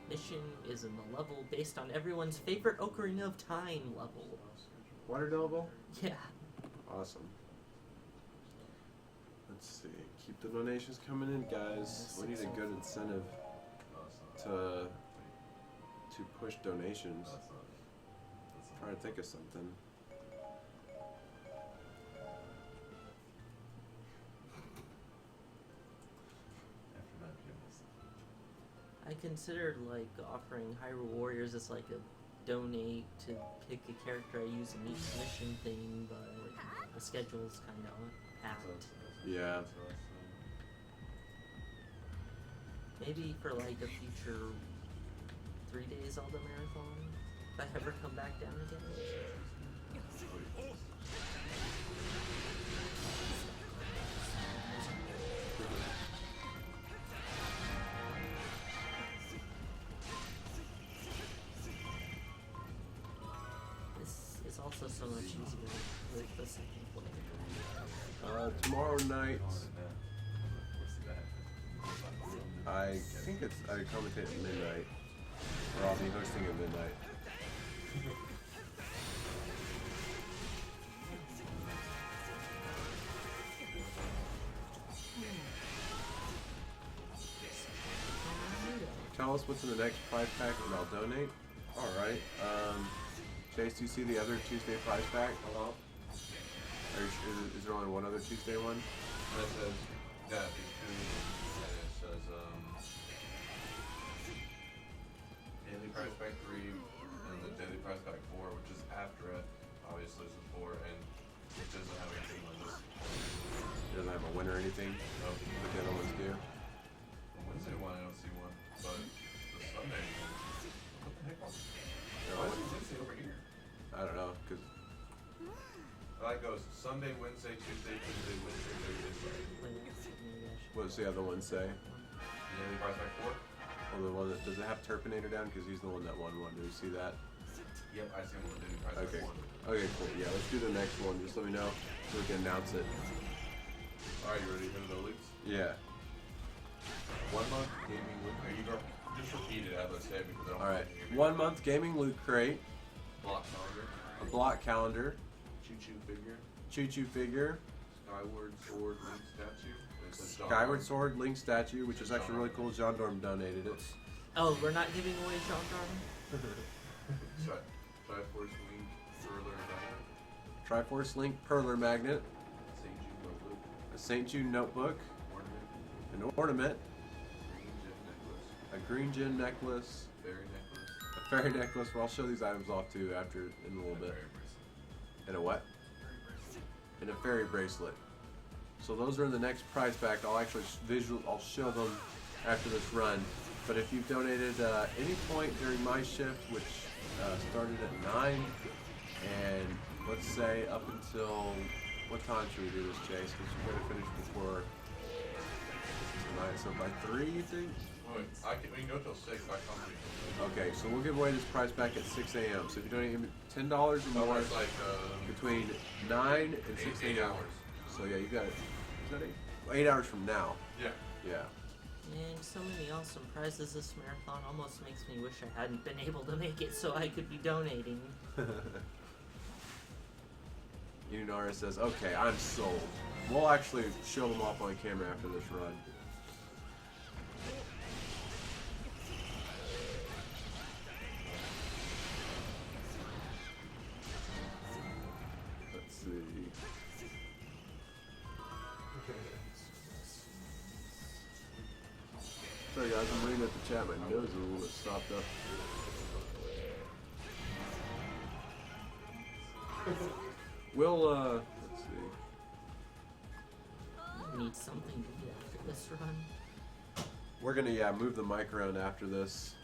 mission is in the level based on everyone's favorite Ocarina of Time level. Water Delval? Yeah. Awesome. Let's see. Keep the donations coming in, guys. We need a good incentive to push donations. Trying to think of something. I considered like offering Hyrule Warriors as like a donate to pick a character I use in each mission thing, but the schedule's kind of packed. Yeah. Maybe for like a future 3 days Zelda marathon, if I ever come back down again. This is also so much easier with the second player. Tomorrow night, I think I commentate at midnight, or I'll be hosting at midnight. Tell us what's in the next 5-pack and I'll donate. Alright, Chase, do you see the other Tuesday prize pack? Hello? Is there only one other Tuesday one? That says, yeah, these two, and it says, Daily Prize Pack 3 and the Daily Prize Pack 4, which is after it, obviously it's the 4, and it doesn't have anything on this. It doesn't have a win or anything? Nope. But the other ones do? The Wednesday one, I don't see one, but the Sunday one, what the heck? Yeah, Why is what- it Wednesday over here? I don't know, because That goes Sunday, Wednesday, Tuesday, Wednesday, Thursday. Maybe I should- what does the other one say? Daily Prize Pack 4? Or the one that, does it have Turpinator down? Because he's the one that won one. Do you see that? Yep, I see him on the Daily Prize Okay. Pack 1. Okay, cool. Yeah, let's do the next one. Just let me know so we can announce it. Alright, you ready to hit the leads? Yeah. 1 month gaming loot. You go, just repeat it as I say because I don't Alright. think you 1 month gaming loot crate, block calendar, a block calendar, choo-choo figure, choo-choo figure, Skyward Sword Link statue. and it says John Skyward Arm. Sword Link statue, which is actually really cool. John Dorm donated it. Oh, we're not giving away John Darn? Triforce Link Furler Diamond. Triforce Link Perler Magnet, St. Jude Notebook. a St. Jude notebook, Ornament. an ornament, Green Gem Necklace. a green gem necklace, Fairy Necklace. a fairy necklace. Well, I'll show these items off too after in a little and bit. Fairy Bracelet. And a what? And a fairy bracelet. So those are in the next prize pack. I'll actually I'll show them after this run. But if you've donated any point during my shift, which started at 9, and let's say up until what time should we do this, Chase? Because we're gonna finish before tonight. So by 3, you think? Oh, wait, we can go till 6. I come Okay, so we'll give away this prize pack at 6 a.m. So if you donate $10 or more, it's like between 9 and 6 8 a.m. hours. So yeah, you got it. Is that 8? Well, 8 hours from now. Yeah. Yeah. And so many awesome prizes this marathon almost makes me wish I hadn't been able to make it so I could be donating. Unara says, okay, I'm sold. We'll actually show them off on camera after this run. Let's see. Sorry guys, I'm reading at the chat. My nose is a little bit stopped up. We'll, let's see. I need something to do after this run. We're gonna, move the mic around after this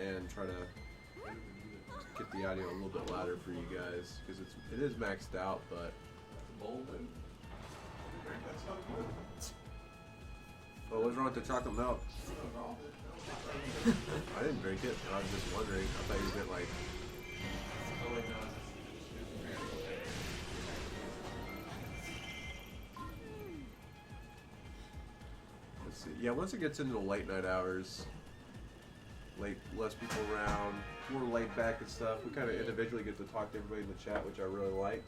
and try to get the audio a little bit louder for you guys because it is maxed out, but Bolden. That's not good. oh, what's wrong with the chocolate milk? I didn't drink it. I was just wondering. I thought you meant like. Oh, wait, no. Let's see. Yeah, once it gets into the late night hours, less people around, more laid back and stuff. We kind of individually get to talk to everybody in the chat, which I really like.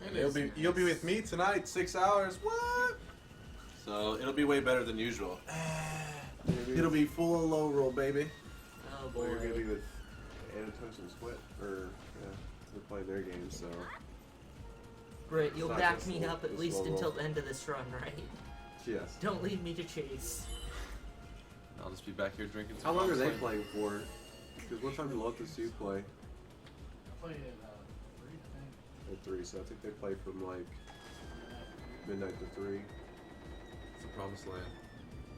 That And is you'll be nice. with me tonight, 6 hours. What? So it'll be way better than usual. It'll be full low roll, baby. Oh Well, boy. you're gonna be with Anatones and Split, or they're playing their game, so. Great, you'll It's not back just me slow- up at just least slow roll. until the end of this run, right? Yes. Don't leave me to chase. I'll just be back here drinking some How long are they Monster. playing for? Because what time do Lotus you play? I played at 3, I think. At 3, so I think they play from like midnight to 3. It's the promised land.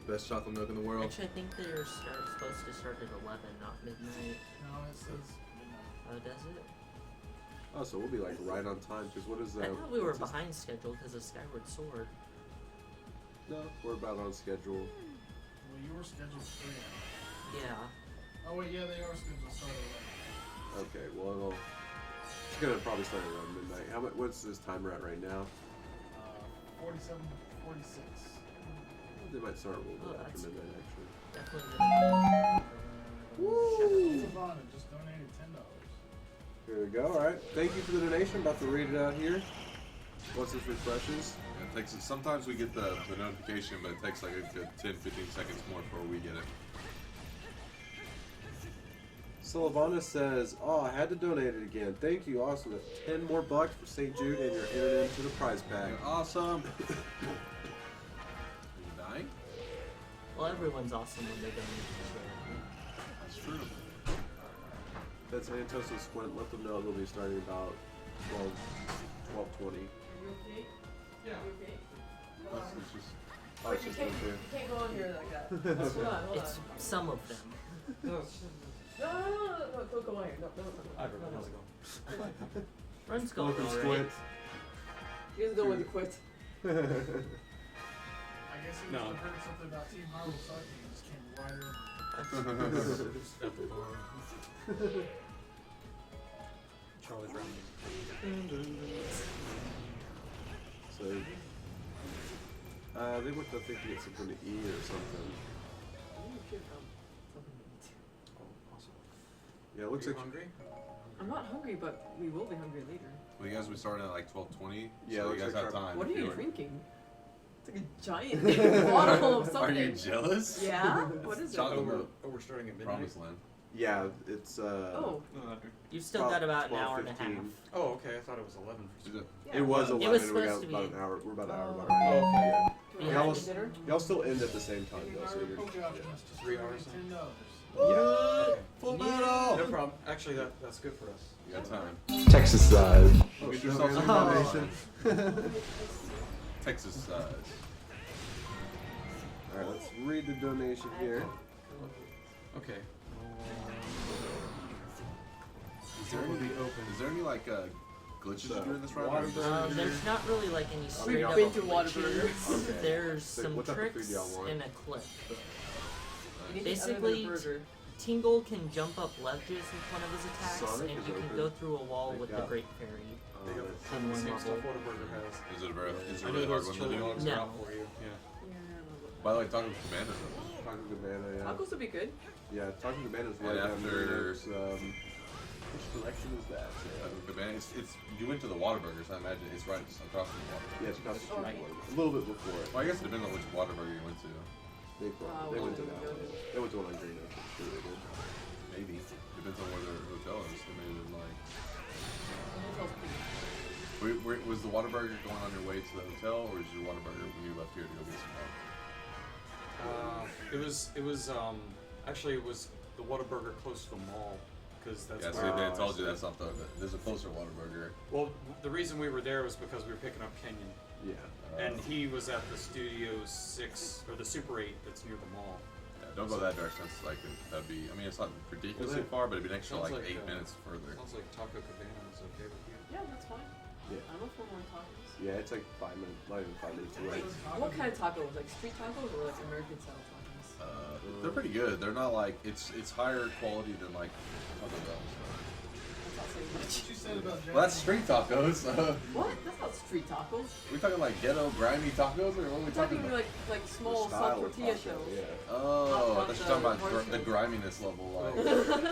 Best chocolate milk in the world. Actually, I think they're supposed to start at 11, not midnight. No, it says midnight. Oh, does it? Oh, so we'll be like right on time. Because what is I that? thought we were what's this- behind schedule because of Skyward Sword. No, we're about on schedule. Well, you were scheduled 3 hours. Yeah. Oh wait, yeah, they are scheduled to start at Okay, well, it's gonna probably start around midnight. How much? What's this timer at right now? 47, 46. They might start a little bit Oh, after that's midnight, actually. Definitely good. Woo! Savannah just donated $10. Here we go. All right. Thank you for the donation. About to read it out here. Once this refreshes. Yeah, it takes. Sometimes we get the notification, but it takes like a good 10-15 seconds more before we get it. Sylvana says, "Oh, I had to donate it again. Thank you. Awesome. That's 10 more bucks for St. Jude, and you're entered into the prize pack." You're awesome. Are you dying? Well, everyone's awesome when they donate to charity. That's true. That's Santos and Squint. Let them know they'll be starting about 12:20. Are you okay? Yeah. You okay? It's just. Wait, it's you just can't, one you can't go on here like that. Hold on, hold It's on. some of them. No, don't go on here. No. How's it going? Run's going Welcome, alright. Squint. He doesn't know when to quit. I guess he No. must have heard something about Team Marvel sucking and just came right in. Charlie's running. So, they went to think to get something to eat or something. Oh, awesome. Yeah, it looks Are you like. hungry? I'm not hungry, but we will be hungry later. Well, you guys will be starting at like 12:20. Yeah, so looks you guys like have time. What are if you were- drinking? It's like a giant bottle of Are something. you jealous? Yeah? What is it? Chocolate milk. We're starting at midnight. Promised Land. Yeah, it's Oh, No, not drink. You've still got about an hour and a half. 12:15. Oh, okay. I thought it was 11. Is it? yeah. It was It 11. was We supposed got to about be. an hour. We're about an hour Oh. behind. Oh, okay. Yeah. Do we Yeah. have Y'all, any dinner? y'all still end at the same time Team though, so Marvel you're. Polka option is just 3 hours. $10. Full Yeah. metal! No problem. Actually, that's good for us. You got time. Texas side. Oh, get yourself some donation. Texas size. All right, let's read the donation here. Okay. Is there any like glitches during this round? There's not really like any straight up been to glitches. Whataburger. Okay. There's So some what type of food tricks do y'all want? and a clip. Anything Basically, other than a burger. Tingle can jump up ledges with one of his attacks, Sonic and is you can open. go through a wall Like with the that. Great Fairy. They got That's- on one same level. stuff Whataburger has. Is it a very, is it I a know really hard those one to chili do? dogs No. are out for you. Yeah. Yeah, I don't know. By the way, Taco Cabana. Taco Cabana, yeah. Tacos would be good. Yeah, Taco Cabana's And right down after- there. It's, which direction is that? Taco Cabana. It's you went to the Whataburgers. I imagine it's right just across from the Whataburger. Yeah, it's across the street. Right. A little bit before it. Well, I guess it depends on which Whataburger you went to. They, they went to that well, one. They went to one on Green Oak. I'm sure they did. Maybe depends on where their hotel is. They may have like. Was the Whataburger going on your way to the hotel, or was your Whataburger when you left here to go get some help? It was actually it was the Whataburger close to the mall because that's Yeah, see, where they told you that's not the. There's a closer Whataburger. Well, the reason we were there was because we were picking up Kenyon, Yeah. and he was at the Studio 6 or the Super 8 that's near the mall. Yeah, don't go that direction. It's like that'd be. I mean, it's not ridiculously Well, far, but it'd be an extra sounds like like, 8 minutes further. Sounds like Taco Cabana is okay with you. Yeah, that's fine. Yeah. I don't want more tacos. Yeah, it's like 5 minutes, not even 5 minutes away. What kind of tacos? Like street tacos or like American style tacos? They're pretty good. They're not like it's higher quality than like Taco Bell. That's not saying much. What you said about Well, that's street tacos. What? That's not street tacos. We talking like ghetto grimy tacos, or what are we We're talking talking about? like small The style soft of tortilla taco, shells. Yeah. Oh, I Not thought you were talking about hard the shells. griminess level. Like,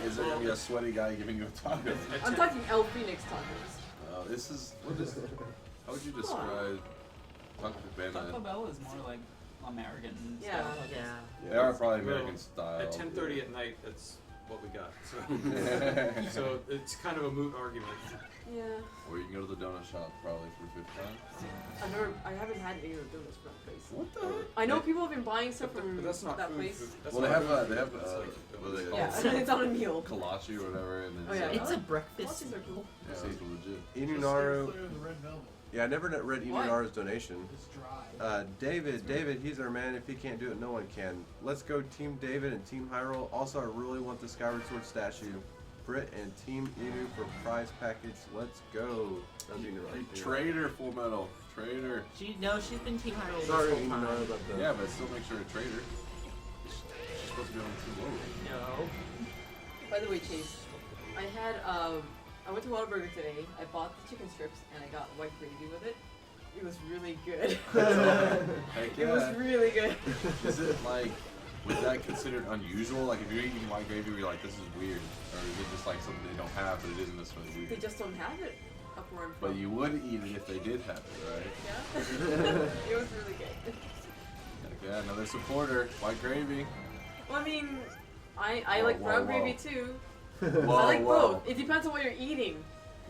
is there gonna be a sweaty guy giving you a taco? I'm talking El Phoenix tacos. This is what is? How would you describe Taco Taco Cabana? Bell is more like American Yeah. style. Yeah. They are probably Well, American style. At 10:30 at night, that's what we got. So, so it's kind of a moot argument. Yeah. Or you can go to the donut shop probably for 50 I haven't had any of the donuts from that place. What the heck? I know people have been buying stuff from But that's not that food. place. That's Well, they not have food. they have That's like- what are they Yeah, called? it's on a meal. Kolache or whatever, and Oh, it's, yeah. It's a breakfast. Kolaches are cool. yeah, it's legit. Inunaru. Clear the red velvet. Yeah, I never read What? Inunaru's donation. It's dry. David, he's our man. If he can't do it, no one can. Let's go, Team David and Team Hyrule. Also, I really want the Skyward Sword statue. Brit and Team Inu for prize package. Let's go. That was Inunaru. Trader, Full Metal. Trader. She's been Team Hyrule Sorry, this whole time. Inunaru, about that. Yeah, but still make sure a trader. She's supposed to be on Team Lower. No. By the way, Chase, I had I went to Whataburger today. I bought the chicken strips and I got white gravy with it. It was really good. Heck It was yeah. really good. Is it like, was that considered unusual? Like, if you're eating white gravy, you're like, this is weird. Or is it just like something they don't have, but it isn't necessarily They weird? just don't have it up where I'm But from. you would eat it if they did have it, right? Yeah. It was really good. Heck yeah, another supporter. White gravy. Well, I mean, I Whoa, like whoa, brown whoa. gravy too. Whoa, I like whoa. both. It depends on what you're eating.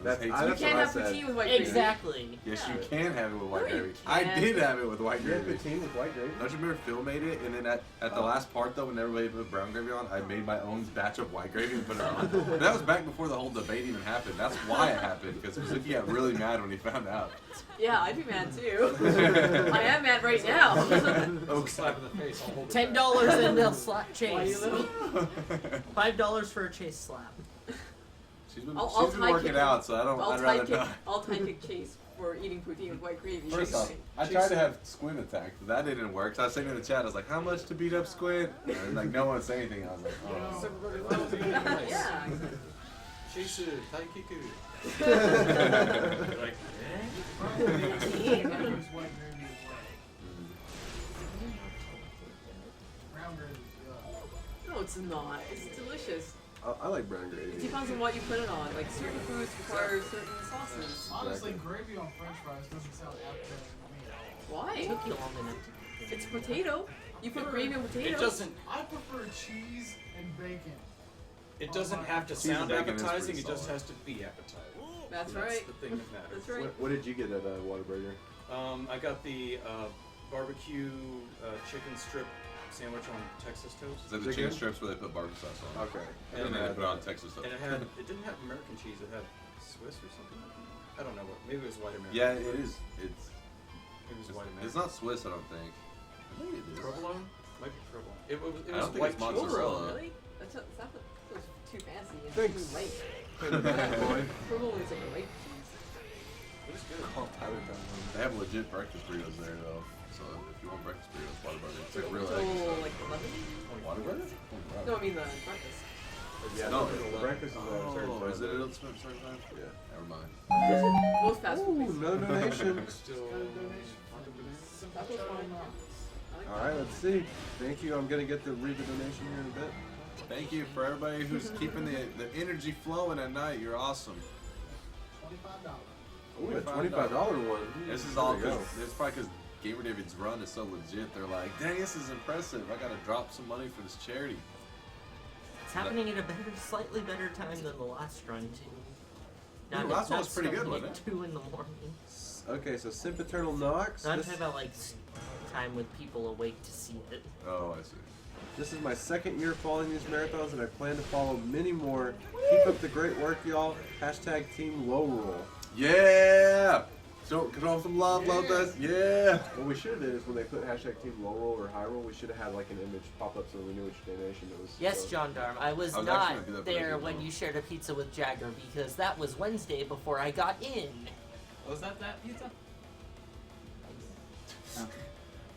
That's, You that's what can't I have said. poutine with white gravy. Exactly. Yes, Yeah. you can have it with white No, you gravy. I can't. did have it with white You had gravy. poutine with white gravy? Don't you remember Phil made it, and then at the last part though, when everybody put brown gravy on, I made my own batch of white gravy and put it on. But that was back before the whole debate even happened. That's why it happened, because Suzuki got really mad when he found out. Yeah, I'd be mad too. I am mad right now. Oh, slap in the face. I'll hold it $10 and they'll slap Why you Chase. little? $5 for a Chase slap. She's been I'll tie working kick out, so I'd rather not. I'll tie kick Chase for eating poutine with white gravy. First off, I tried to have Squint attack, but that didn't work. So I was saying in the chat, I was like, "How much to beat up Squint?" And like no one would say anything. I was like, "Oh." Yeah. Chase Tai Kiku. I Like, use white gravy as well. Brown gravy, yeah. No, it's not. It's delicious. I like brown It gravy. depends on what you put it on. Like certain foods require certain sauces. Honestly, gravy on French fries doesn't sound appetizing to me. Why? It took you long enough to get It's potato. You put gravy on potatoes. It doesn't. I prefer cheese and bacon. It doesn't have to Cheese and sound bacon is appetizing. pretty It just solid. has to be appetizing. That's And right. That's the thing that matters. That's right. What did you get at Whataburger? I got the barbecue chicken strip sandwich on Texas toast. Is that the chicken strips where they put barbecue sauce on? Okay. And then they put it on Texas toast. And it didn't have American cheese. It had Swiss or something. I don't know what. Maybe it was white American. Yeah, it is. It's Maybe it was white American. it's not Swiss, I don't think. I think it is. Provolone? Might be provolone. It was I don't think white it's cheese. mozzarella. Really? That's not, that was too fancy and Thanks. too light. Boy. Provolone is like a white cheese. It was good. Call Tyler down home. They have legit breakfast burritos there though. So if you want breakfast burritos, Whataburger. It's like real So egg. like 11? Whataburger? No, I mean the breakfast. Yeah, No, the breakfast is at a certain Oh, time. is it at a certain time? Yeah. Never mind. Most fast food Ooh, places. another donation. Still. That was fine. I like All right, let's see. Thank you. I'm gonna get to read the donation here in a bit. Thank you for everybody who's keeping the energy flowing at night. You're awesome. $25. Ooh, a $25 one. This is There all we go. because it's probably because Gamer David's run is so legit. They're like, dang, this is impressive. I gotta drop some money for this charity. It's happening at a slightly better time than the last run too. The last one was pretty good, starting wasn't at 2 in the morning. Okay, so Simp Eternal Nox. I'm This, talking about like time with people awake to see it. Oh, I see. this is my second year following these marathons, and I plan to follow many more. Keep up the great work, y'all. Hashtag Team Low Roll. Yeah! So, can I have some love, Lopez? Yeah! What we should have did is when they put hashtag Team Low Roll or High Roll, we should have had like an image pop up so we knew which donation it was. Yes, John Darm, I was I was not actually gonna do that, but I there didn't when know. you shared a pizza with Jagger because that was Wednesday before I got in. Was that pizza?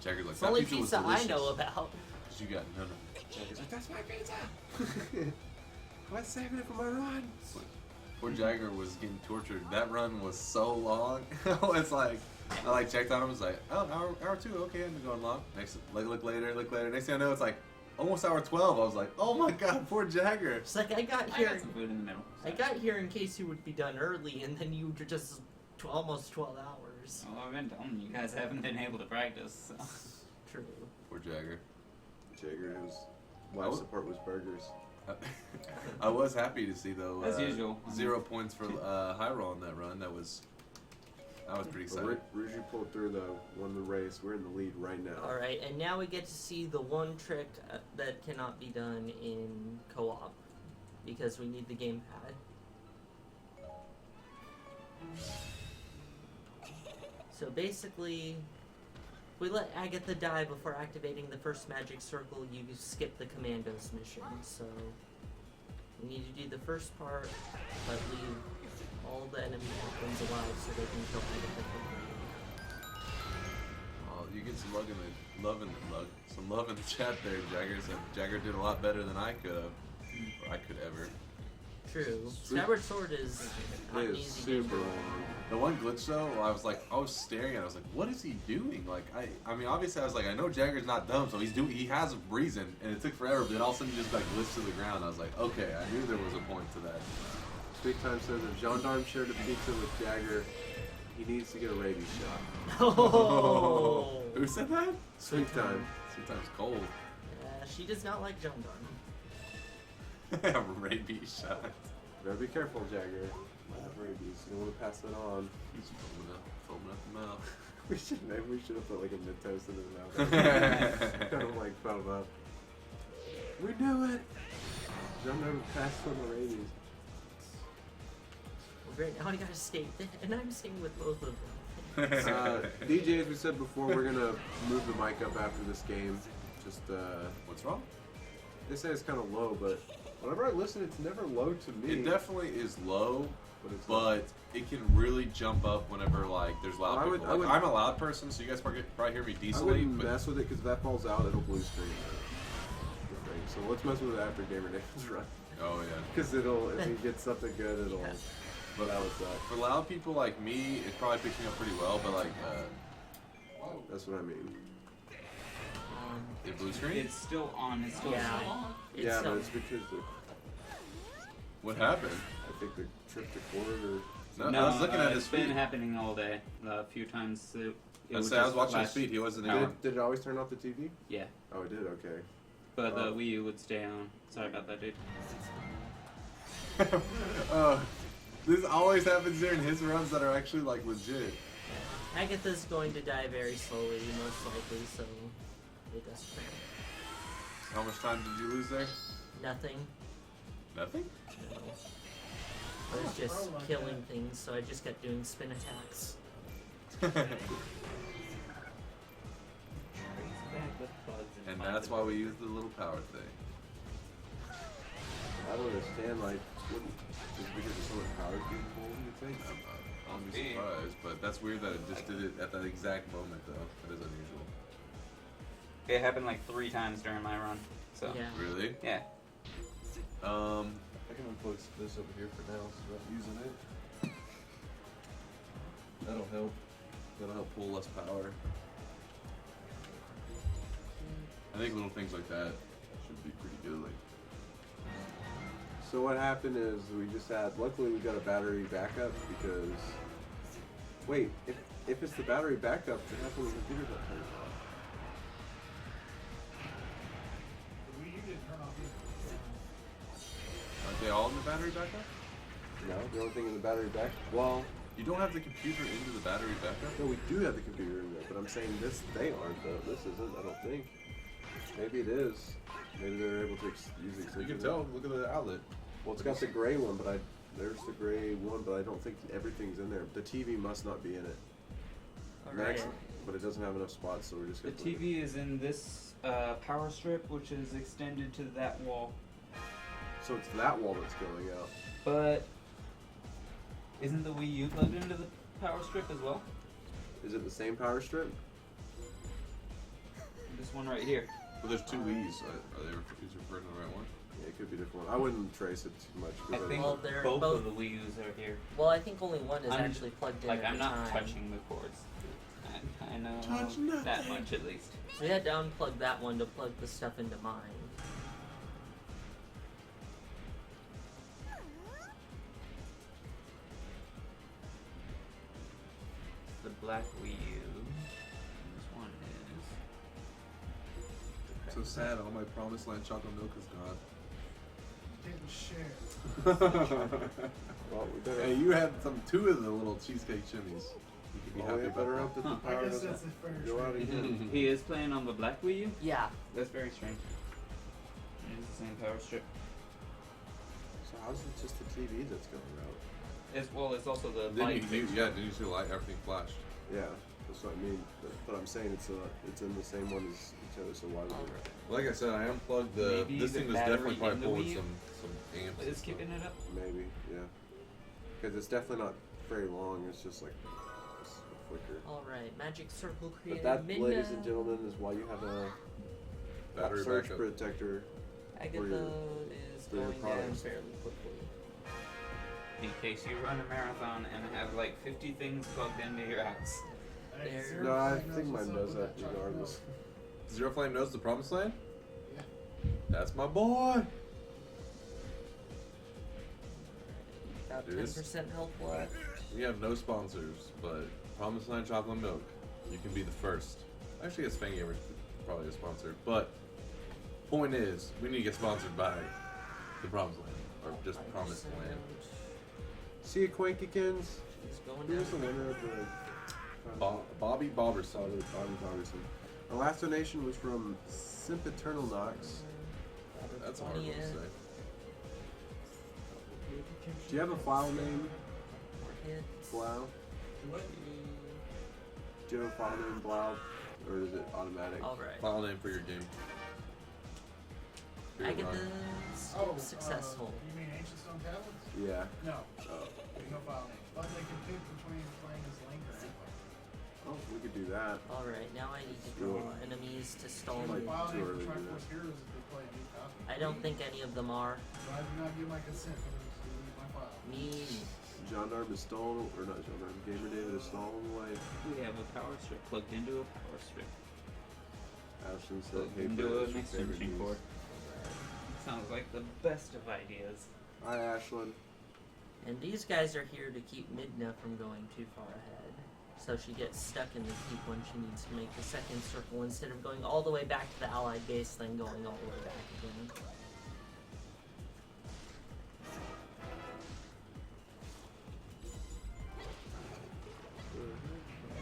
Jagger's like, It's the that only pizza was pizza I delicious. know about. 'Cause you got none of it. Jagger's like, that's my pizza! What's saving it for my run? Poor Jagger was getting tortured. That run was so long. It's like, I like checked on him. It's like, oh, hour 2. Okay, I'm going long. Next, look later. Next thing I know, it's like almost hour 12. I was like, oh my god, poor Jagger. It's like I got I here. got some food in the middle. I got here in case you would be done early, and then you were just almost 12 hours. Well, I've been telling you guys haven't been able to practice. So. True. Poor Jagger. Jagger, his Oh. life support was burgers. I was happy to see though. As usual. 0 points for high roll on that run. That was pretty So exciting. Rouge pulled through though, won the race. We're in the lead right now. Alright, and now we get to see the one trick that cannot be done in co-op because we need the gamepad. So basically, if we let Agatha die before activating the first magic circle, you skip the Commandos mission. So we need to do the first part, but leave all the enemy captains alive so they can kill Agatha completely. Oh, you get some some love in the chat there. Jagger said Jagger did a lot better than I could have, or I could ever. True. Skyward Sword is not It an is easy game. super long. The one glitch though, I was staring at it, I was like, what is he doing? Like, I mean, obviously I was like, I know Jagger's not dumb, so he has a reason, and it took forever, but then all of a sudden he just like glitched to the ground. I was like, okay, I knew there was a point to that. Sweet Time says if Gendarme shared a pizza with Jagger, he needs to get a rabies shot. Oh! Who said that? Sweet Time. Sometimes cold. She does not like John Rabies shot. Better be careful, Jagger. I have rabies. You don't want to pass that on. He's foaming up the mouth. Maybe we should have put like a mid toast in his mouth. Kind of like foam up. We do it! Jump over past on the rabies. Well, great, now I gotta stay, and I'm staying with both of them. DJ, as we said before, we're gonna move the mic up after this game. Just, What's wrong? they say it's kind of low, but whenever I listen, it's never low to me. It definitely is low, it's but it can really jump up whenever like there's loud I would- people. I would- I'm a loud person, so you guys probably hear me I decently. wouldn't But mess with it because if that falls out, it'll blue screen the thing. So let's mess with it after Gamer Nation's run. oh yeah. Because if he gets something good, it'll. Yeah. But that would suck. for loud people like me, it probably picks me up pretty well. But like, That's what I mean. the blue screen. It's still on. It's still Yeah. on. It's Yeah, but so- it's because What happened? I think the trip to cord or. No, I was looking at his it's been feed. happening all day. A few times. It I was was just watching his flash feed. He wasn't power. in. Did it always turn off the TV? Yeah, Oh, it did. Okay. but the Oh. Wii U would stay on. Sorry about that, dude. This always happens during his runs that are actually like legit. Agatha's going to die very slowly, most likely, so it doesn't matter. How much time did you lose there? Nothing. Nothing. No. I was just killing things, so I just kept doing spin attacks. And that's why we use the little power thing. I don't understand. Like, wouldn't just because there's so much power being pulled, you think? I'll be surprised, but that's weird that it just did it at that exact moment, though. That is unusual. It happened like 3 times during my run. So Yeah. Really? yeah. I can unplug this over here for now, so I'm not using it. That'll help. That'll help pull less power. I think little things like that should be pretty good. Like, So what happened is we just had. Luckily, we got a battery backup because. Wait, if it's the battery backup, then how come the computer's not turning off? aren't they all in the battery backup? No, the only thing in the battery back. Well, You don't have the computer into the battery backup? no, we do have the computer in there, but I'm saying they aren't though. This isn't. I don't think. Maybe it is. Maybe they're able to use the You extension. can tell. Look at the outlet. Well, it's got the gray one, but there's the gray one, but I don't think everything's in there. The TV must not be in it. Alright. Next, but it doesn't have enough spots, so we're just The gonna. put it- TV is in this power strip, which is extended to that wall. So it's that wall that's going out. But isn't the Wii U plugged into the power strip as well? Is it the same power strip? This one right here. Well, there's two Wii's. Are they referring to the right one? Yeah, it could be a different one. I wouldn't trace it too much. I 'cause think Well, they're both both- of the Wii U's are here. Well, I think only one is I'm actually plugged in Like at I'm the not time. touching the cords. I know Touch that nothing. much at least. So we had to unplug that one to plug the stuff into mine. The black Wii U. This one is. So sad. All my promised land chocolate milk is gone. Didn't share. Well, we better. Hey, you had two of the little cheesecake chimneys. You could be Well, we happy better about hope that Huh. the I power guess doesn't that's the fair go out trade. again. He is playing on the black Wii U? Yeah. That's very strange. It's the same power strip. So how's it just the TV that's going out? It's also the Then light you, fixture. yeah, did you see the light? Everything flashed. Yeah, that's what I mean. But I'm saying it's in the same one as each other. So why would it? Like I said, I unplugged Maybe this the thing was battery definitely probably in the pulling Wii U some amps. and It's stuff. keeping it up. Maybe, yeah. Because it's definitely not very long. It's just like it's a flicker. Alright, Magic Circle But created that, midnight. ladies and gentlemen, is why you have a Battery surge backup. protector. Agatha is for your going down products. fairly quickly. In case you run a marathon and have like 50 things plugged into your house. Hey, There. Zero No, I Flame knows think what's mine up does with that chocolate regardless. Zero Flame knows the promised land? Yeah. That's my boy! About Dude, it's- 10% health left. We have no sponsors, but Promised Land Chocolate Milk, you can be the first. Actually, it's Fangamer probably a sponsor, but point is, we need to get sponsored by The Promised Land, or just Promised Land. See you, Quankykins. He's going Who was the down. winner of the Bobby Boberson. Bobby Robertson? Our last donation was from Sempiternal Knox. That's a hard one to say. Do you have a file name, Blau? Do you have a file name, Blau? Or is it automatic? Alright. File name for your game. For I your get run. this. Oh, Successful. You mean Ancient Stone Tablets? Yeah. No, Oh. there's no file name. But they can pick between playing as Link or Empire. Oh, we could do that. Alright, now I need to Cool. draw enemies to stall Like, me. File too name early for to do Triforce Heroes if they play a new copy. I don't think any of them are. So I do not give my consent for them to delete my file. Me. John Darb is stolen, or not John Darb, Gamer David is stolen away. We have a power strip plugged into a power strip. Ashton said, Plugged hey, into Brad, a that's your mixer favorite machine news. cord. Sounds like the best of ideas. Hi, Ashlyn. And these guys are here to keep Midna from going too far ahead. So she gets stuck in the keep when she needs to make the second circle instead of going all the way back to the allied base, then going all the way back again.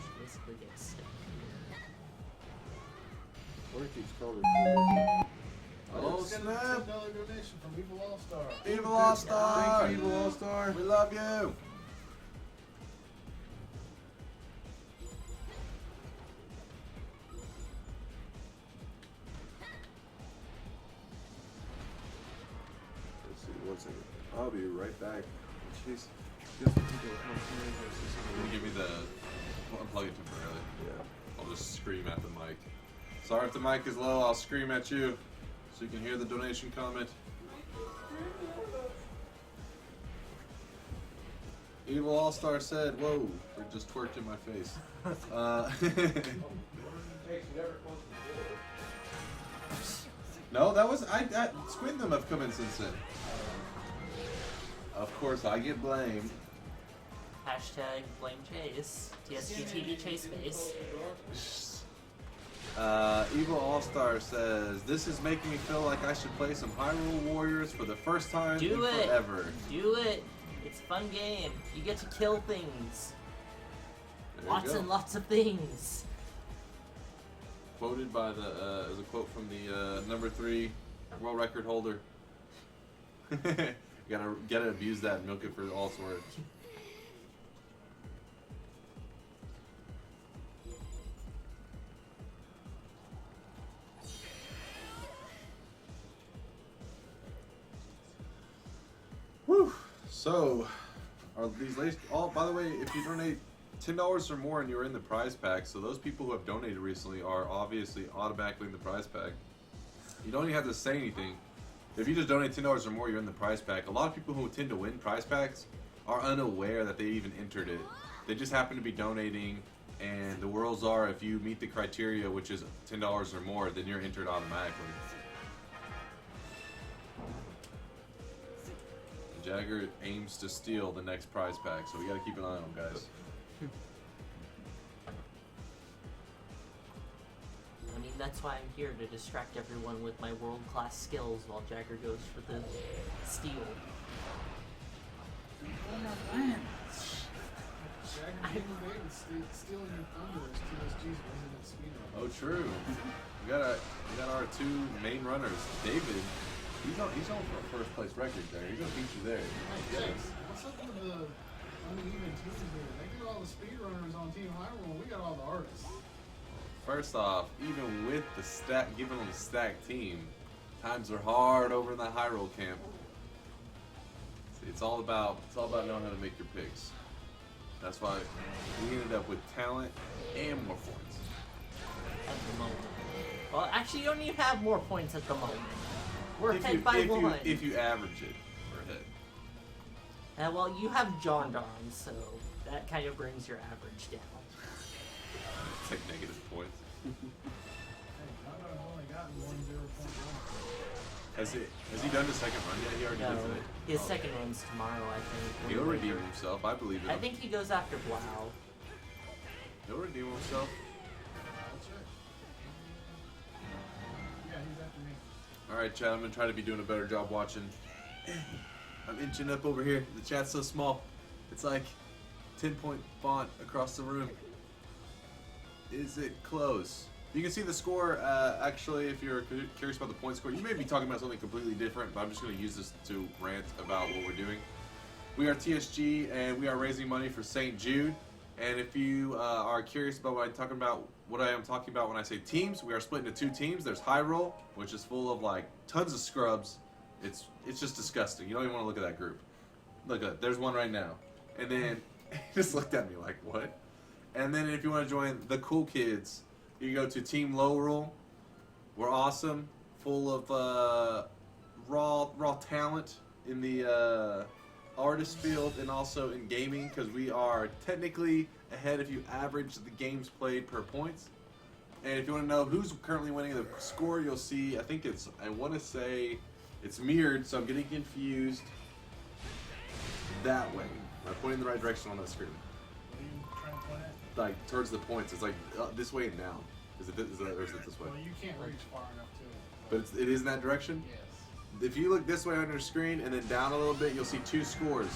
She basically gets stuck here. What keeps calling? Oh, Oh, snap! snap! $10 donation from Evil All Star. Evil All Star! Thank you, Evil All Star. We love you! Let's see, 1 second. I'll be right back. Jeez. Just people with more feelings versus Can you give me the... Unplug it temporarily. Yeah. I'll just scream at the mic. Sorry if the mic is low, I'll scream at you so you can hear the donation comment. Evil All Star said, "Whoa!" Or just twerked in my face. No, that was I. Squid and them have come in since then. Of course, I get blamed. Hashtag blame Chase. TSGTV Chase base. Evil All Star says, "This is making me feel like I should play some Hyrule Warriors for the first time Do in it! forever." Do it! It's a fun game. You get to kill things. There you Lots go. and lots of things. Quoted by the, is a quote from the number 3 world record holder. gotta abuse that and milk it for all sorts. Whew. So, are these ladies? Oh, by the way, if you donate $10 or more and you're in the prize pack, so those people who have donated recently are obviously automatically in the prize pack. You don't even have to say anything. If you just donate $10 or more, you're in the prize pack. A lot of people who tend to win prize packs are unaware that they even entered it. They just happen to be donating, and the rules are if you meet the criteria, which is $10 or more, then you're entered automatically. Jagger aims to steal the next prize pack, so we gotta keep an eye on him, guys. I mean, that's why I'm here to distract everyone with my world-class skills while Jagger goes for the steal. Stealing your thunder is TSG's resident speedrun. Oh, true. We got our 2 main runners. David, he's on for a first place record there. He's gonna beat you there. What's up with the uneven teams here? They get all the speedrunners on Team Hyrule, we got all the artists. First off, even with the giving them a stacked team, times are hard over in the Hyrule camp. See, it's all about knowing how to make your picks. That's why we ended up with talent and more points. At the moment. Well, actually, you don't even have more points at the moment. We're If ahead you, by if 1. You, if you average it, we're ahead. Well, you have John Darn, so that kind of brings your average down. Take negative points. Hey, I've only gotten 1 0.1. Has he done his second run yet? He already No, did today. his Oh. second run's tomorrow, I think. He'll redeem himself. I believe in him. I think he goes after Blau. He'll redeem himself. I'll check. Yeah, he's after me. All right, Chad. I'm gonna try to be doing a better job watching. I'm inching up over here. The chat's so small. It's like 10-point font across the room. Is it close? You can see the score, actually, if you're curious about the point score. You may be talking about something completely different, but I'm just going to use this to rant about what we're doing. We are TSG, and we are raising money for St. Jude. And if you are curious about what I am talking about when I say teams, we are split into 2 teams. There's High Roll, which is full of like tons of scrubs. It's just disgusting. You don't even want to look at that group. Look at it. There's one right now. And then he just looked at me like, what? And then if you want to join the cool kids, you go to Team Low Roll. We're awesome, full of raw talent in the artist field and also in gaming, because we are technically ahead if you average the games played per points. And if you want to know who's currently winning the score, you'll see, I want to say it's mirrored, so I'm getting confused. That way. I'm pointing in the right direction on the screen. What are you trying to point at? Like towards the points. It's like this way and down. Is it this way? Well, you can't reach far enough to it. But it is in that direction? Yes. If you look this way on your screen and then down a little bit, you'll see 2 scores.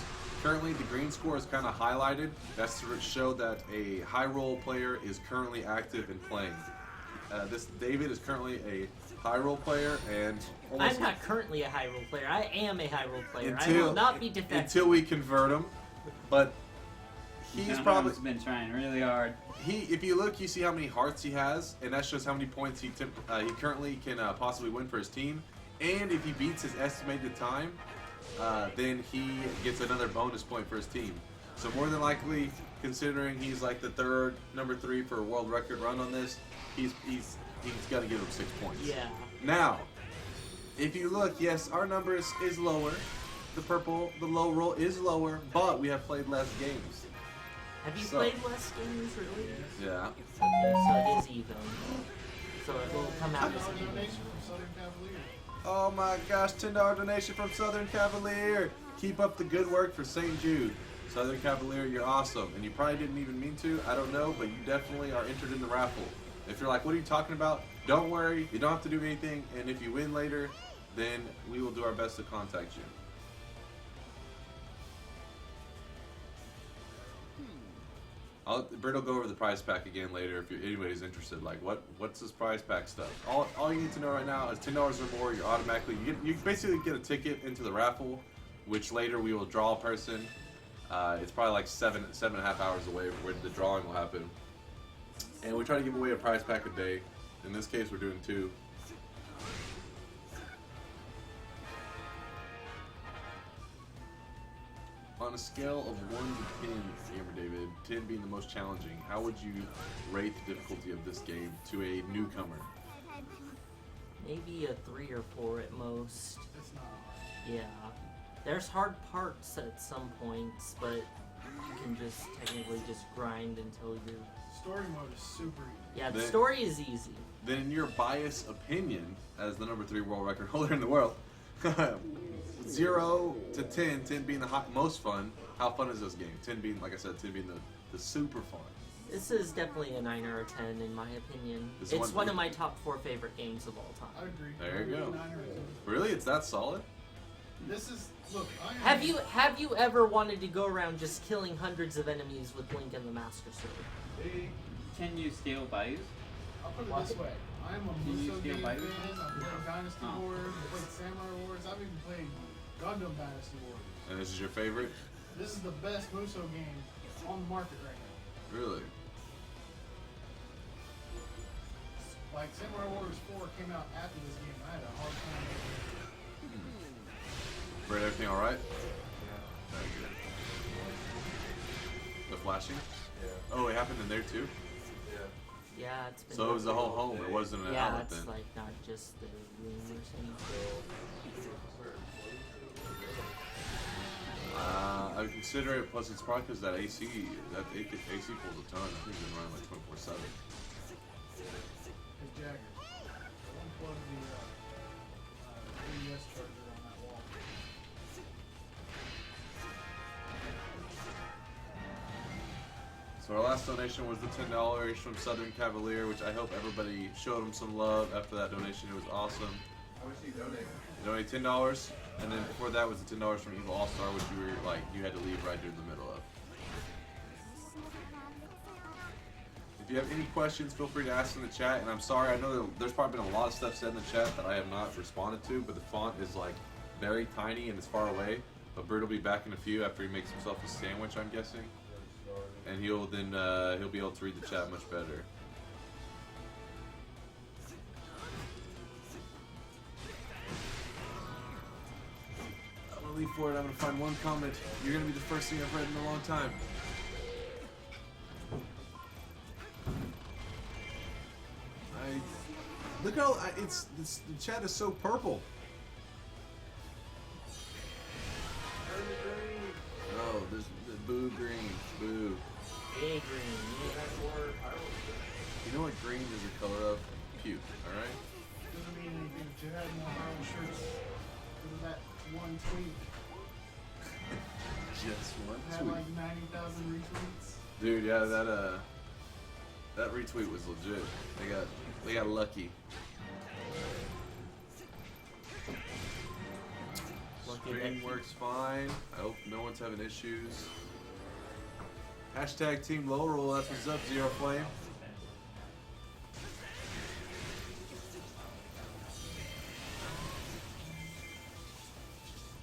Currently, the green score is kind of highlighted. That's to show that a high roll player is currently active and playing. This David is currently a high roll player, and I'm not currently a high roll player. I am a high roll player. I Until- will not be defective. until we convert him. But he's probably been trying really hard. if you look, you see how many hearts he has, and that shows how many points he currently can possibly win for his team. And if he beats his estimated time, then he gets another bonus point for his team. So more than likely, considering he's like the number 3 for a world record run on this, he's got to give him 6 points. Yeah. Now, if you look, yes, our number is lower. The low roll is lower, but we have played less games. Have you played less games, really? Yeah. Okay, so it is even. So it will come out as $10 even. donation from Southern Cavalier. Oh my gosh, $10 donation from Southern Cavalier. Keep up the good work for St. Jude. Southern Cavalier, you're awesome. And you probably didn't even mean to, I don't know, but you definitely are entered in the raffle. If you're like, what are you talking about? Don't worry, you don't have to do anything. And if you win later, then we will do our best to contact you. Britt will go over the prize pack again later if anybody's interested. Like, what's this prize pack stuff? All you need to know right now is $10 or more. You're automatically you basically get a ticket into the raffle, which later we will draw a person. It's probably like 7.5 hours away where the drawing will happen, and we try to give away a prize pack a day. In this case, we're doing 2. On a scale of 1 to 10, Gamer David, 10 being the most challenging, how would you rate the difficulty of this game to a newcomer? Maybe a 3 or 4 at most. It's not hard. Yeah. There's hard parts at some points, but you can just technically just grind until you're... Story mode is super easy. Yeah, the story is easy. Then in your biased opinion, as the number 3 world record holder in the world, 0 to 10, 10 being the most fun, how fun is this game? 10 being, like I said, 10 being the super fun. This is definitely a 9 or a 10 in my opinion. It's one of my top 4 favorite games of all time. I agree. There you go. 9 or 10. Really? It's that solid? This is, look, Have you ever wanted to go around just killing hundreds of enemies with Link and the Master Sword? Can you steal Bayous? I'll put it this way. I'm a Can you Muso steal game Bayous? fan. I've played Dynasty Oh. Wars, I've played Samurai Wars, I've even played Gundam Dynasty Wars. And this is your favorite? This is the best Muso game on the market right now. Really? Like, Samurai Warriors 4 came out after this game, and I had a hard time making it. Brett, everything alright? Very good. The flashing? Yeah. Oh, it happened in there too? Yeah, it's been... So it was the whole home, it wasn't an yeah, outlet it's then? like not just the room or something. I would consider it, plus it's probably because that AC pulls a ton. I think it's been running like 24/7. Hey, Jagger, unplug the AES charger on that wall. So our last donation was the $10 from Southern Cavalier, which I hope everybody showed him some love after that donation. It was awesome. How much do you donate? donate $10, and then before that was the $10 from Evil All Star, which you had to leave right during the middle of. If you have any questions, feel free to ask in the chat. And I'm sorry, I know that there's probably been a lot of stuff said in the chat that I have not responded to, but the font is like very tiny and it's far away. But Bert will be back in a few after he makes himself a sandwich, I'm guessing, and he'll be able to read the chat much better. I'm gonna leave for it. I'm gonna find one comment. You're gonna be the first thing I've read in a long time. Look how the chat is so purple. Oh, there's the boo green, boo. Hey green, You know what green is the color of? Puke, alright? Doesn't mean anything. If you had more Harlem shirts, because of that one tweet. Just one Had tweet. like 90,000 retweets. Dude, yeah, that retweet was legit. They got lucky. Stream works fine. I hope no one's having issues. Hashtag Team Low Roll, that's what's up, Zero Flame.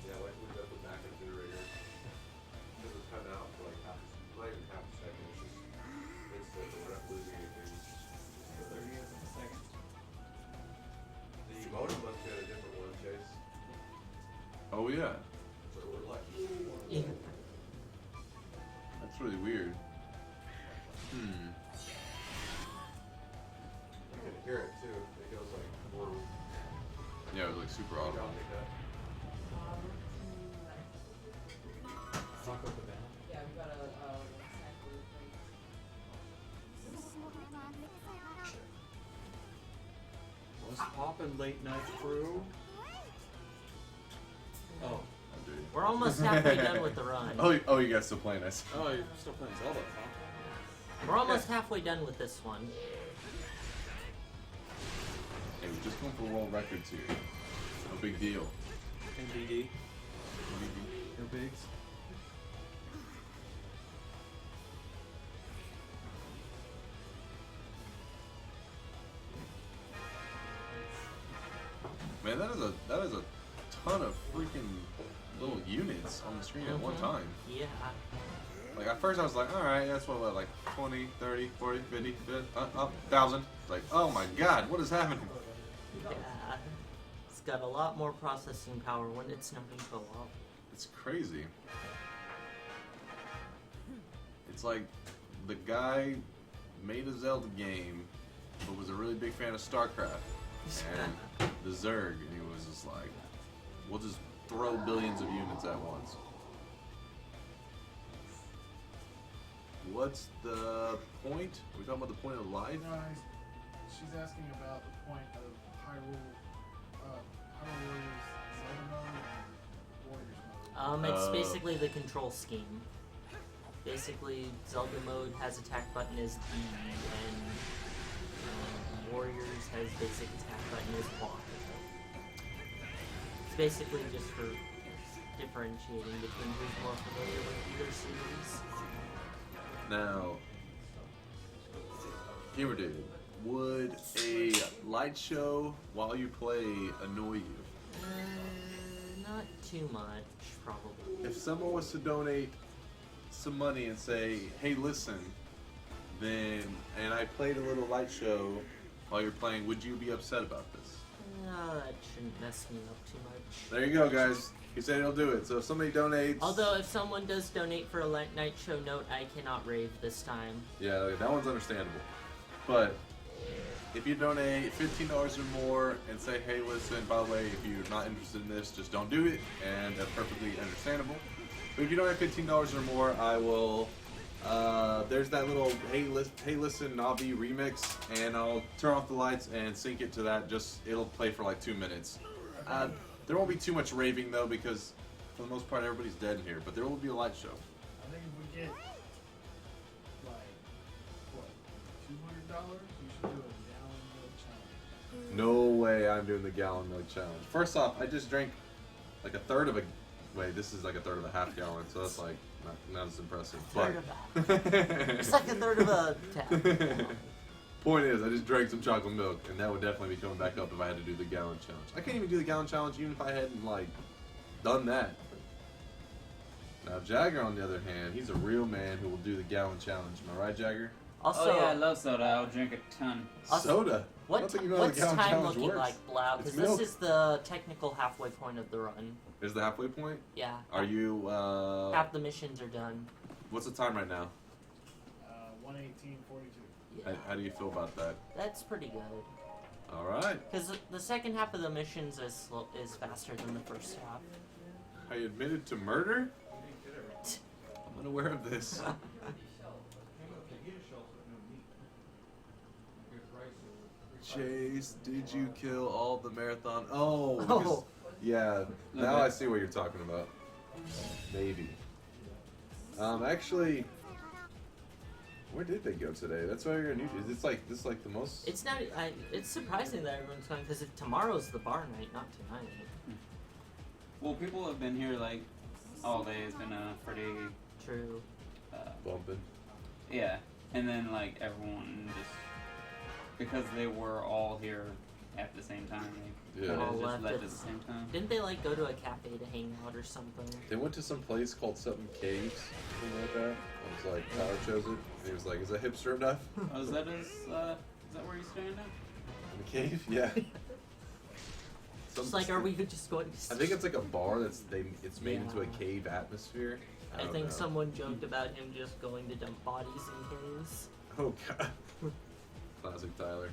Yeah, like we got the backup generator. It was cut out for like not even half a second. It's just we're not losing anything. For 30th of a second. The modem must be on a different one, Chase. Oh yeah. So we're lucky. Yeah. That's really weird. You can hear it too. It goes like more. Yeah, it was like super audible. Fuck with the band. Yeah, we got a sample thing. What's poppin', late night crew? Oh. We're almost halfway done with the run. Oh, you guys still playing this? Oh, you're still playing Zelda, huh? We're almost halfway done with this one. Hey, we're just going for world records here. No big deal. NBD. No bigs. Man, that is a ton of freaking little units on the screen at one time. Yeah. Like at first I was like, alright, that's what, like 20, 30, 40, 50, 1,000. It's like, oh my god, what is happening? Yeah. It's got a lot more processing power when it's numbing co-op. It's crazy. It's like the guy made a Zelda game, but was a really big fan of StarCraft and the Zerg, and he was just like, we'll just throw billions of units at once. What's the point? Are we talking about the point of life? No, she's asking about the point of Hyrule Warriors Zelda mode and Warriors mode. It's basically the control scheme. Basically, Zelda mode has attack button as B, and Warriors has basic attack button as Y. It's basically just for differentiating between who's more familiar with either series. Now, Gamer Dude, would a light show while you play annoy you? Not too much, probably. If someone was to donate some money and say, hey, listen, and I played a little light show while you're playing, would you be upset about this? No, that shouldn't mess me up too much. There you go, guys. He said he'll do it. So if somebody donates... Although, if someone does donate for a night show note, I cannot rave this time. Yeah, that one's understandable. But if you donate $15 or more and say, hey, listen, by the way, if you're not interested in this, just don't do it, and that's perfectly understandable. But if you donate $15 or more, I will... there's that little hey listen Navi remix, and I'll turn off the lights and sync it to that. It'll play for like 2 minutes. There won't be too much raving though, because for the most part everybody's dead in here. But there will be a light show. I think if we get like what, $200, we should do a download challenge. No way I'm doing the gallon milk challenge. First off, I just drank like a third of a. Wait, this is like a third of a half gallon, so that's like not as impressive. Third of that. It's like a third of a tap. Point is, I just drank some chocolate milk, and that would definitely be coming back up if I had to do the gallon challenge. I can't even do the gallon challenge even if I hadn't like done that. Now Jagger, on the other hand, he's a real man who will do the gallon challenge. Am I right, Jagger? Also, oh yeah, I love soda. I'll drink a ton. Soda. I don't think you know how the What's gallon time challenge looking works. like, Blau? It's Because milk. this is the technical halfway point of the run. Is the halfway point? Yeah. Are you? Half the missions are done. What's the time right now? 1:18:42. Yeah. How do you feel about that? That's pretty good. All right. Because the second half of the missions is faster than the first half. I admitted to murder? I'm unaware of this. Chase, did you kill all the marathon? Oh, because, yeah. Now I see what you're talking about. Maybe. Actually, where did they go today? That's why you're new. It's like this, like the most. It's not. It's surprising that everyone's going because tomorrow's the bar night, not tonight. Well, people have been here like all day. It's been a pretty true. Bumping. Yeah, and then like everyone just because they were all here at the same time. They Yeah. all All left left at the same time. Didn't they like go to a cafe to hang out or something? They went to some place called something Caves, something like that. I was like, Tyler chose it. And he was like, "Is that hipster enough?" Oh, is that where you're staying at? In the cave? Yeah. Just like, are we just going to I think it's like a bar it's made into a Yeah. cave atmosphere. I don't think know. someone joked about him just going to dump bodies in caves. Oh god. Classic Tyler.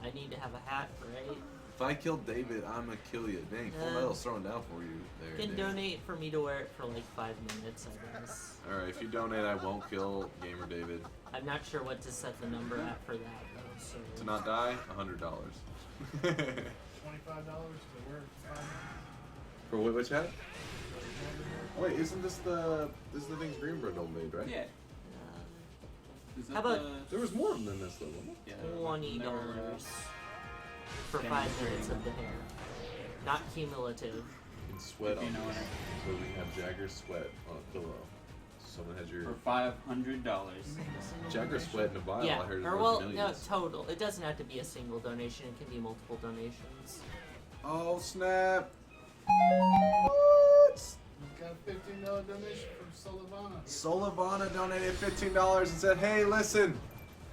I need to have a hat, right? If I kill David, I'm gonna kill you. Dang, full Yeah. metal's throwing down for you there. You can Dave. donate for me to wear it for like 5 minutes, I guess. Alright, if you donate, I won't kill Gamer David. I'm not sure what to set the number at for that though, so. To not die, $100. $25 to wear 5 For which hat? Wait, isn't this the things Greenbrook made, right? Yeah. Is that How about There was more than this though, wasn't Yeah, $20 for 5 minutes of the hair? Not cumulative. You can sweat If you on know this. what So we can have Jagger sweat on a pillow. Someone has your for $500. Jagger sweat in a vial. Yeah, I heard is or worth well, no, millions. total. It doesn't have to be a single donation. It can be multiple donations. Oh snap! Got a $15 donation from Solavana. Solavana donated $15 and said, "Hey, listen,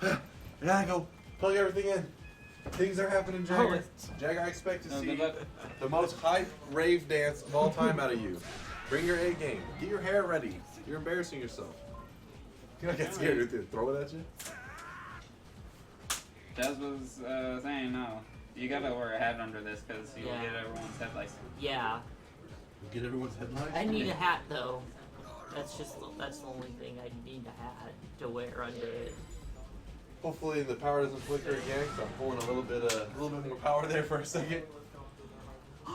I gotta go plug everything in. Things are happening, Jagger. Jagger, I expect to No, see good luck. the most hype rave dance of all time out of you. Bring your A game. Get your hair ready. You're embarrassing yourself. You don't get scared with it. Throw it at you. Jazz was saying no. You gotta wear a hat under this because you'll Yeah. get everyone's headlights. Yeah, Get everyone's headlights. I need a hat though. That's the only thing I need a hat to wear under it. Hopefully the power doesn't flicker again. Cause I'm pulling a little bit more power there for a second. You're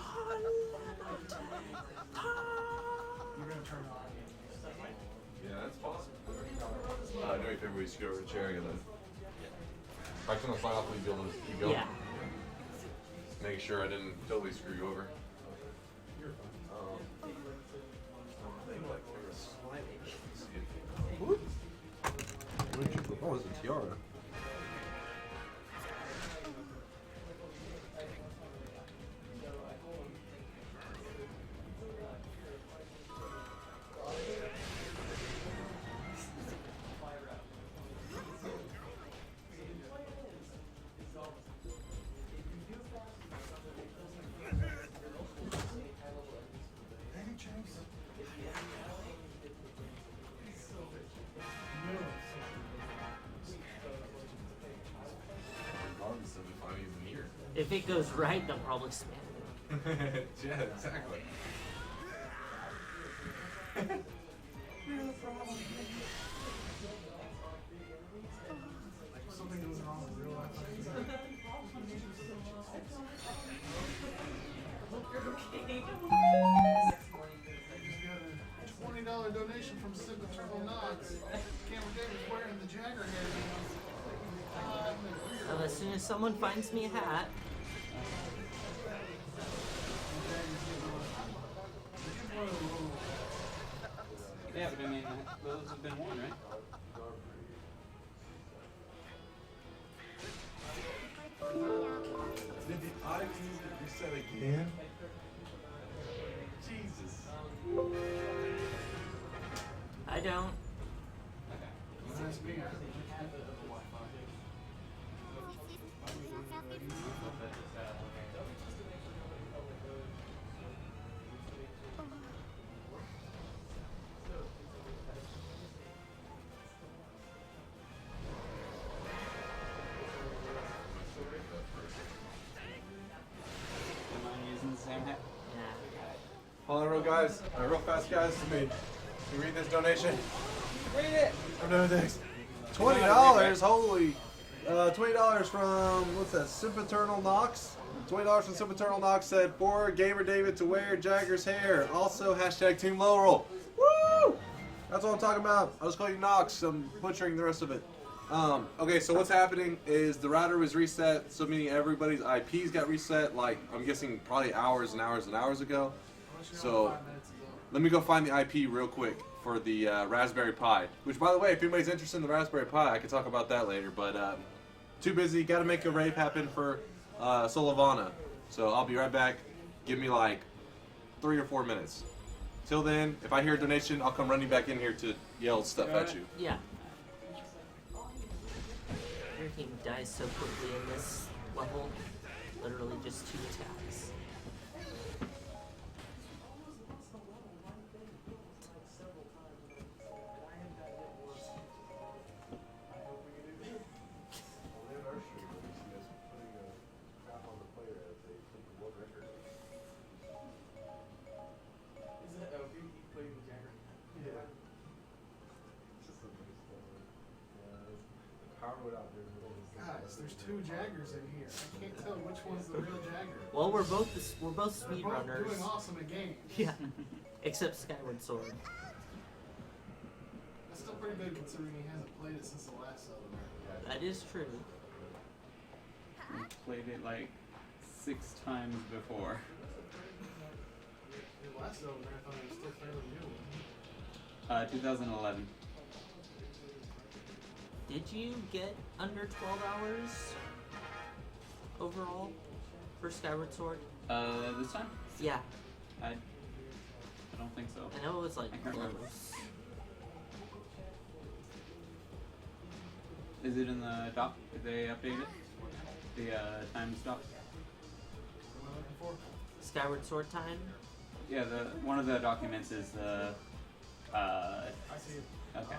gonna turn it on. Yeah, that's possible. I know your favorite way to scoot over the chair again then. If I couldn't slide off, we'd be able to keep going. Yeah. Make sure I didn't totally screw you over. Oh, it's a tiara. Regardless of if I'm even here. If it goes right, they'll probably spam it. Yeah, exactly. Something goes wrong with real life. Just got a $20 donation donation from Super Turtle Knox. Cameron Davis wearing the Jagger head. As soon as someone finds me a hat, Yeah, but I mean, those have been worn, right? Did the IPs get reset again? Jesus. I don't. That's me. Am I using the same hat? Hold on, real fast, guys. Let me read this donation. Read it. I'm doing things. $20. Holy. $20 from what's that? Super Eternal Knox. $20 from Super Eternal Knox said for Gamer David to wear Jagger's hair. Also hashtag Team Laurel. Woo! That's what I'm talking about. I'll just call you Knox. I'm butchering the rest of it. Okay, so what's happening is the router was reset, so meaning everybody's IPs got reset, like, I'm guessing probably hours and hours and hours ago. So, let me go find the IP real quick for the Raspberry Pi. Which, by the way, if anybody's interested in the Raspberry Pi, I can talk about that later, but too busy, gotta make a rave happen for Solovana. So, I'll be right back. Give me like 3 or 4 minutes. Till then, if I hear a donation, I'll come running back in here to yell stuff at you. Yeah. Everything dies so quickly in this level. Literally just 2 attacks. Guys, there's 2 Jaggers in here. I can't tell which one's the real Jagger. Well, we're both They're speedrunners. both doing awesome at games. Yeah. Except Skyward Sword. That's still pretty good considering he hasn't played it since the last Zelda. That is true. I played it like 6 times before. The last Zelda Marathon was still fairly new. 2011. Did you get under 12 hours overall for Skyward Sword? This time? Yeah. I don't think so. I know it was like I can't remember. close. Is it in the doc? Did they update it? The time doc? Skyward Sword time? Yeah, one of the documents is the. I see it. Okay.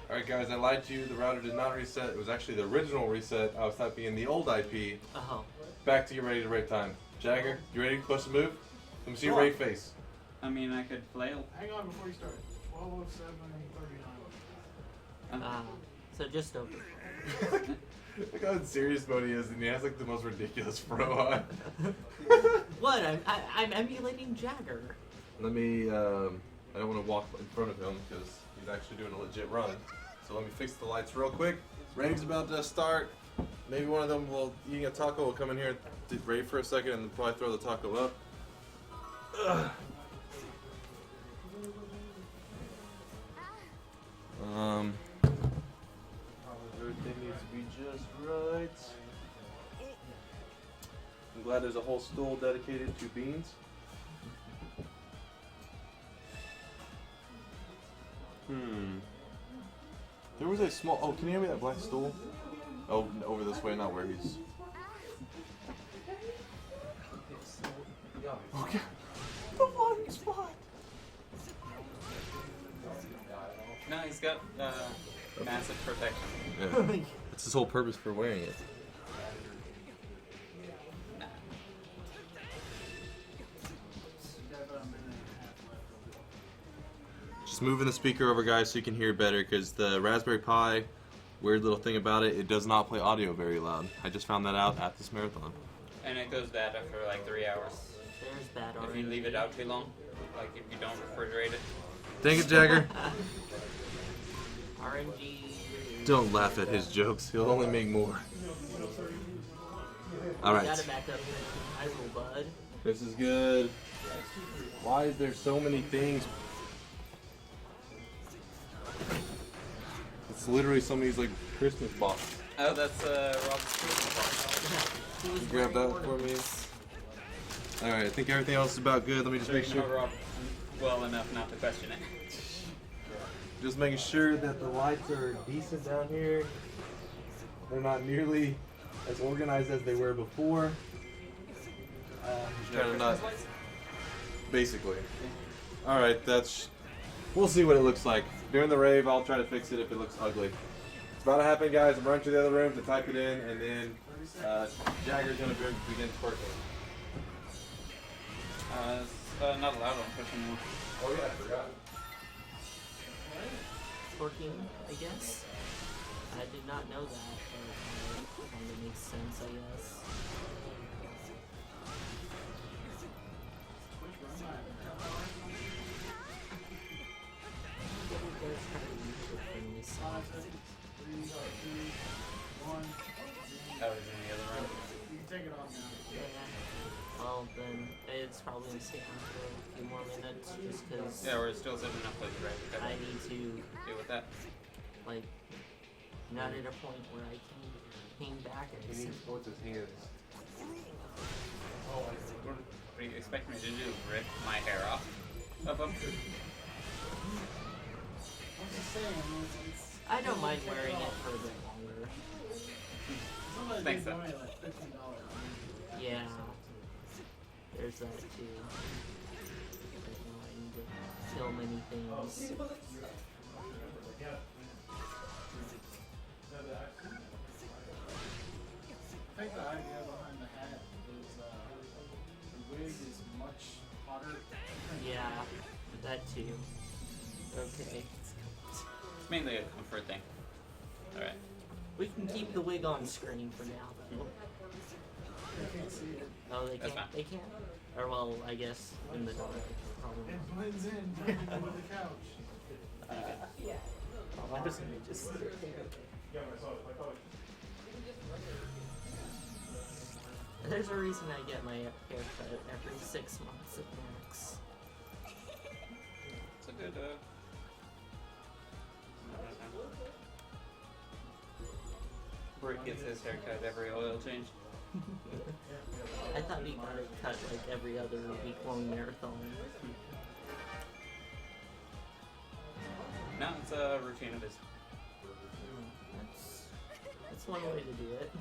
Alright guys, I lied to you, the router did not reset, it was actually the original reset, I was typing in the old IP. Oh. Back to you ready to rave time. Jagger, you ready? Supposed to move? Let me see your rave face. I mean, I could flail. Hang on before you start. 12:07:39. So just over. Look how in serious mode he is, and he has like the most ridiculous fro on. What? I'm emulating Jagger. Let me, I don't want to walk in front of him because he's actually doing a legit run. So let me fix the lights real quick. Rave's about to start. Maybe one of them eating a taco will come in here and rave for a second and then probably throw the taco up. Ugh. Everything needs to be just right. I'm glad there's a whole stool dedicated to beans. There was a small. Oh, can you hand me that black stool? Oh, over this way, not where he's. Okay. The one spot. No, he's got massive protection. Yeah. That's his whole purpose for wearing it. Just moving the speaker over, guys, so you can hear better, because the Raspberry Pi, weird little thing about it, it does not play audio very loud. I just found that out at this marathon. And it goes bad after like 3 hours. There's bad If already. you leave it out too long, like if you don't refrigerate it. Dang it, Jagger. RNG. Don't laugh at his jokes. He'll only make more. Alright. Gotta back up. I roll, bud. This is good. Why is there so many things? It's literally somebody's like Christmas box. Oh, that's Rob's Christmas box. Grab that for me. Alright, I think everything else is about good. Let me just make You know sure. Rob well enough not to question it. Just making sure that the lights are decent down here. They're not nearly as organized as they were before. Just trying to not. Basically. Alright, that's. We'll see what it looks like. During the rave, I'll try to fix it if it looks ugly. It's about to happen, guys. I'm running to the other room to type it in, and then Jagger's going to begin twerking. It's not allowed on push anymore. Oh, yeah, I forgot. Twerking, I guess. I did not know that, but kind of makes sense, I guess. Oh, he's in the other room. You can take it off now. Yeah. Well, then it's probably gonna stay on for a few more minutes, just because Yeah, we're still sitting up with the right. I need to, Deal with that. like, not at a point where I can hang back and He needs both his hands. What do you expect me to do? Rip my hair off of him? I'm just saying, I mean, it's I don't mind wearing it for a bit longer. somebody Thanks, did though. donate like $15. Yeah. There's that too. But no, I need to kill many things. I think the idea behind the hat is the wig is much hotter. Yeah, that too. Okay. It's mainly a comfort thing. Alright. We can keep the wig on screen for now, though. You can't see it. Oh, they That's can't. fine. They can't. Or well, I guess in the dark. Probably. It blends in with the couch. Oh, I'm just gonna just sit there. There's a reason I get my haircut every 6 months at max. It's a good, Brick gets his haircut every oil change. I thought we got it cut like every other week-long marathon. No, it's a routine of his. That's one way to do it.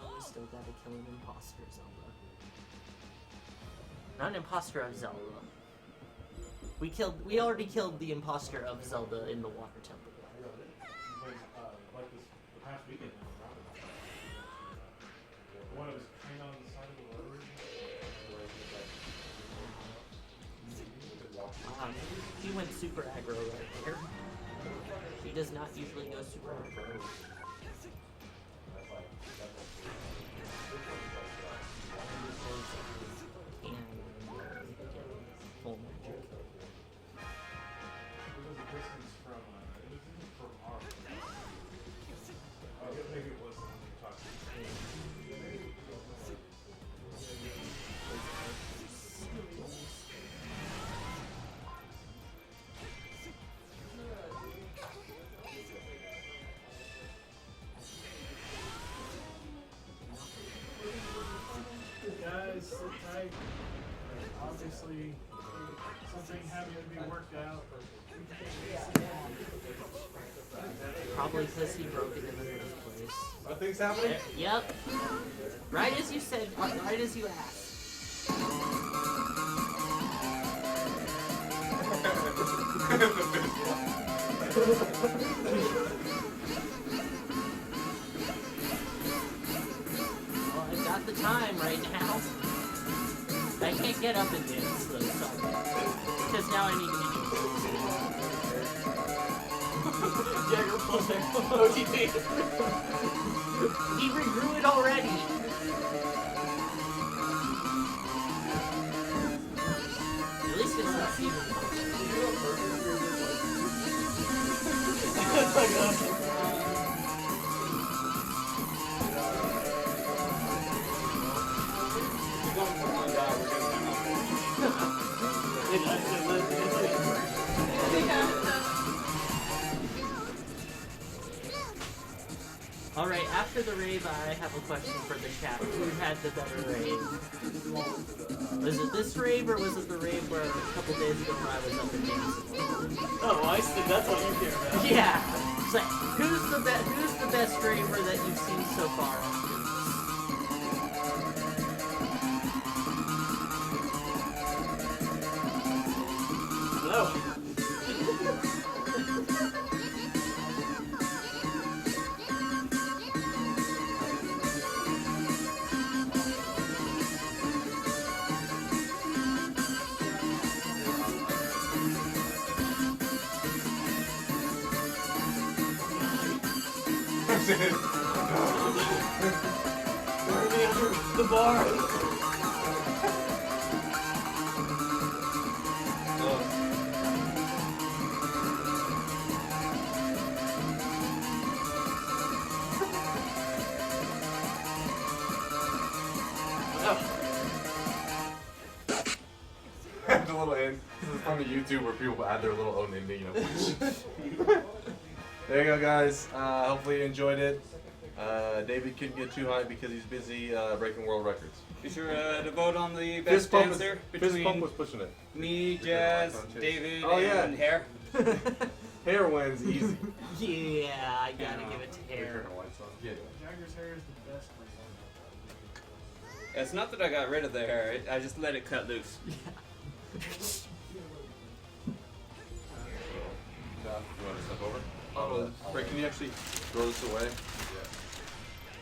Now we still gotta kill an imposter Zelda. Not an imposter of Zelda. We already killed the imposter of Zelda in the water temple. Like this, the past weekend. The one that was trained on the side of the road. He went super aggro right there. He does not usually go super aggro. Full magic. It was a distance from, it was even from our. Maybe it was the one you talked Guys, sit tight. Obviously, something having to be worked out. Probably because he broke it in the first place. Are things happening? Yep. Right as you said, right as you asked. Well, I've got the time right now. I can't get up and dance though, sorry. Because now I need to be Jagger OTP. He regrew it already. Alright, after the rave, I have a question for the chat. Who had the better rave? Was it this rave, or was it the rave where a couple days ago where I was up and dancing? Oh, I see. That's what you care about. Yeah! It's like, who's the best raver that you've seen so far? Hello. The bar. The little end. This is from the YouTube where people add their little own ending, you know. There you go, guys. Hopefully you enjoyed it. David couldn't get too high because he's busy breaking world records. Be sure to vote on the Fist best Pump dancer Fist Pump between was pushing it. me, Jazz, David, Oh, yeah. and Hair. Hair wins easy. Yeah, I gotta give it to Hair. Yeah. Jagger's hair is the best. It's not that I got rid of the hair, I just let it cut loose. You want to step over? Ray, can you actually throw this away?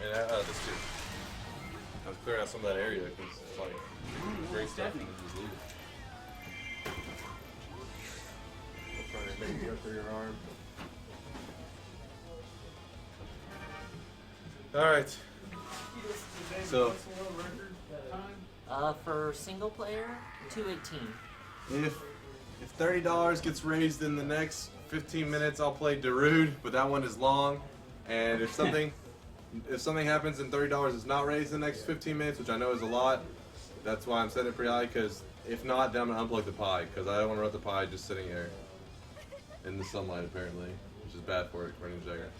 Yeah. And this too. I was clearing out some of that area because it's like great stuff. You can just leave it. I'm trying to make it go through your arm. Alright. So, For single player, 218. if $30 gets raised in the next 15 minutes, I'll play Darude, but that one is long. And if something happens and $30 is not raised in the next 15 minutes, which I know is a lot, that's why I'm setting it pretty high. Because if not, then I'm gonna unplug the Pi, because I don't want to run the Pi just sitting there in the sunlight apparently, which is bad for it, according to Jagger.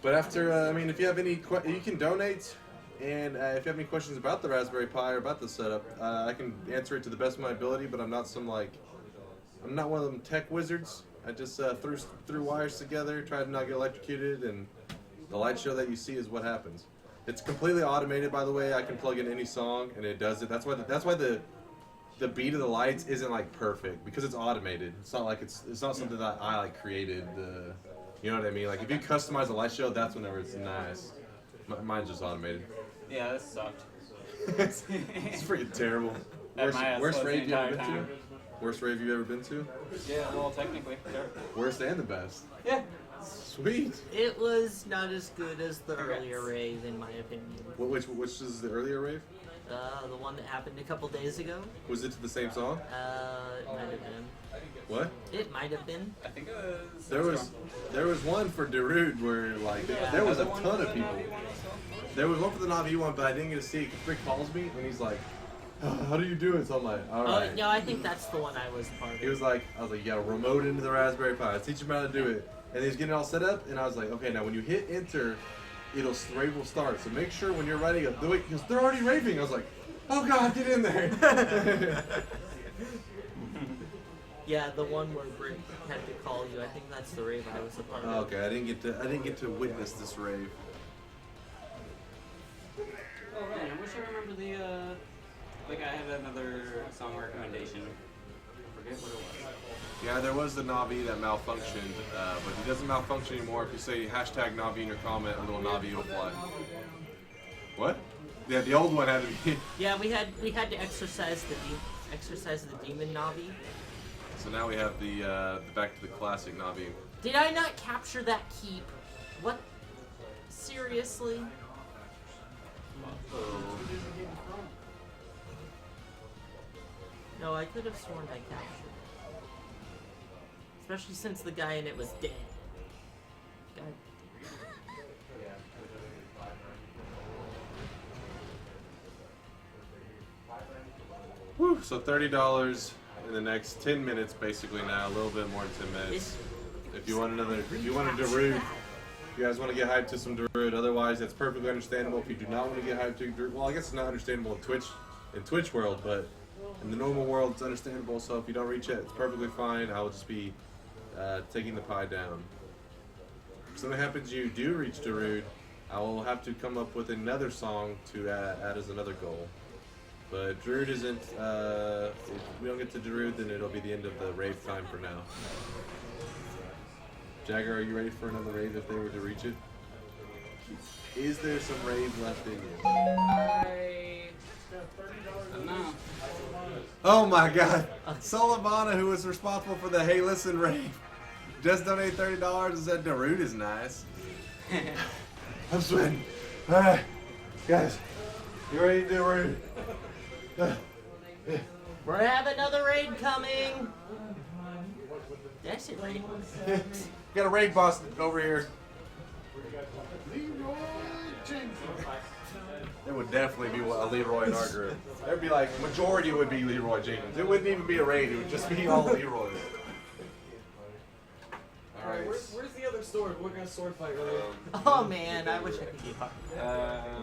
But after, I mean, if you have any, you can donate. And if you have any questions about the Raspberry Pi or about the setup, I can answer it to the best of my ability. But I'm not I'm not one of them tech wizards. I just threw wires together, tried to not get electrocuted, and the light show that you see is what happens. It's completely automated, by the way. I can plug in any song and it does it. That's why the beat of the lights isn't like perfect, because it's automated. It's not like it's not something that I like created. You know what I mean? Like if you customize a light show, that's whenever it's nice. Mine's just automated. Yeah, that sucked. It's freaking terrible. Worst rave you ever been to? Worst rave you've ever been to? Yeah, well, technically, sure. Worst and the best. Yeah. Sweet. It was not as good as the earlier rave, in my opinion. Which is the earlier rave? The one that happened a couple days ago. Was it to the same song? It might have been. What? It might have been. I think it was. There was one for Darude where like there was a ton of people. There was one for the Navi one, but I didn't get to see it. Rick calls me and he's like, "How do you do it?" So I'm like, "All right." Oh no, I think that's the one I was part of. He was like, I was like, "You gotta remote into the Raspberry Pi. Teach him how to do it." And he was getting it all set up, and I was like, "Okay, now when you hit enter, rave will start. So make sure when you're ready, do it because they're already raving." I was like, "Oh God, get in there!" Yeah, the one where Brick had to call you. I think that's the rave I was a part of. Okay, I didn't get to witness this rave. Oh man, I wish I remember the. Like I had another song recommendation. I forget what it was. Yeah, there was the Navi that malfunctioned, but it doesn't malfunction anymore. If you say hashtag Navi in your comment, a little Navi will fly. What? Yeah, the old one had to be. Yeah, we had to exercise the demon Navi. So now we have the back to the classic Navi. Did I not capture that keep? What? Seriously? No, I could have sworn I captured it. Especially since the guy in it was dead. God. Woo! So $30 in the next 10 minutes, basically now, a little bit more than 10 minutes. if you want a Darude, if you guys want to get hyped to some Darude. Otherwise, that's perfectly understandable. If you do not want to get hyped to Darude, well, I guess it's not understandable in Twitch world, but in the normal world, it's understandable. So if you don't reach it, it's perfectly fine. I will just be taking the pie down. If something happens, you do reach Darude, I will have to come up with another song to add as another goal. But Darude isn't, if we don't get to Darude, then it'll be the end of the rave time for now. Jagger, are you ready for another rave if they were to reach it? Is there some rave left in you? No. Oh my god! Solivana, who was responsible for the Hey Listen rave, just donated $30 and said Darude is nice. I'm sweating. Alright, guys, you ready to do Darude? We have another raid coming. Did I say raid? Got a raid boss over here. It would definitely be a Leroy in our group. There'd be like, majority would be Leroy Jenkins. It wouldn't even be a raid, it would just be all Leroys. Alright. Where's the other sword? We're gonna sword fight earlier. Oh man, I wish I could get hard.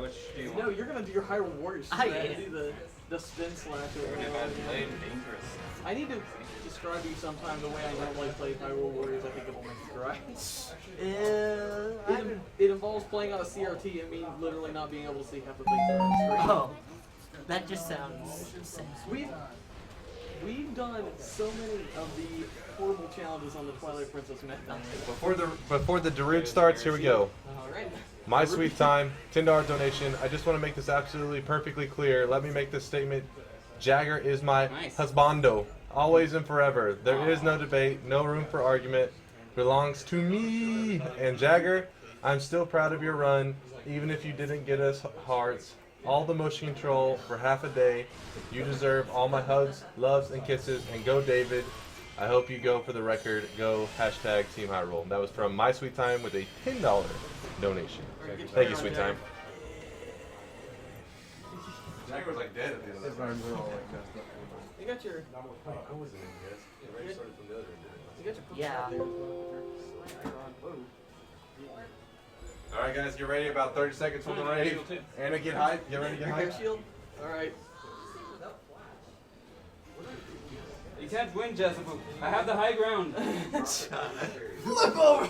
Which do you want? No, you're gonna do your Hyrule Warriors. I today. am. Do the spin slash or whatever. Dangerous. I need to describe to you sometime the way I normally play Hyrule Warriors. I think it will make you cry. It involves playing on a CRT and me literally not being able to see half the things that are on the screen. Oh, that just sounds sad. We've done so many of the horrible challenges on the Twilight Princess method. Before the Darude starts, here we go. Alright. My sweet time, $10 donation. I just want to make this absolutely perfectly clear. Let me make this statement. Jagger is my husbando, always and forever. There is no debate, no room for argument. Belongs to me. And Jagger, I'm still proud of your run, even if you didn't get us hearts. All the motion control for half a day. You deserve all my hugs, loves, and kisses. And go, David. I hope you go for the record. Go hashtag Team Hyrule. That was from My Sweet Time with a $10 donation. Thank you, Sweet Time. Jagger was like dead at the end of that. You got your. I wasn't in this. It already started from the other end. You got your. Yeah. Alright guys, get ready, about 30 seconds from the rave. Anna, get hyped. Get ready to get hyped. Shield? Alright. You can't win, Jessica. I have the high ground. Look over!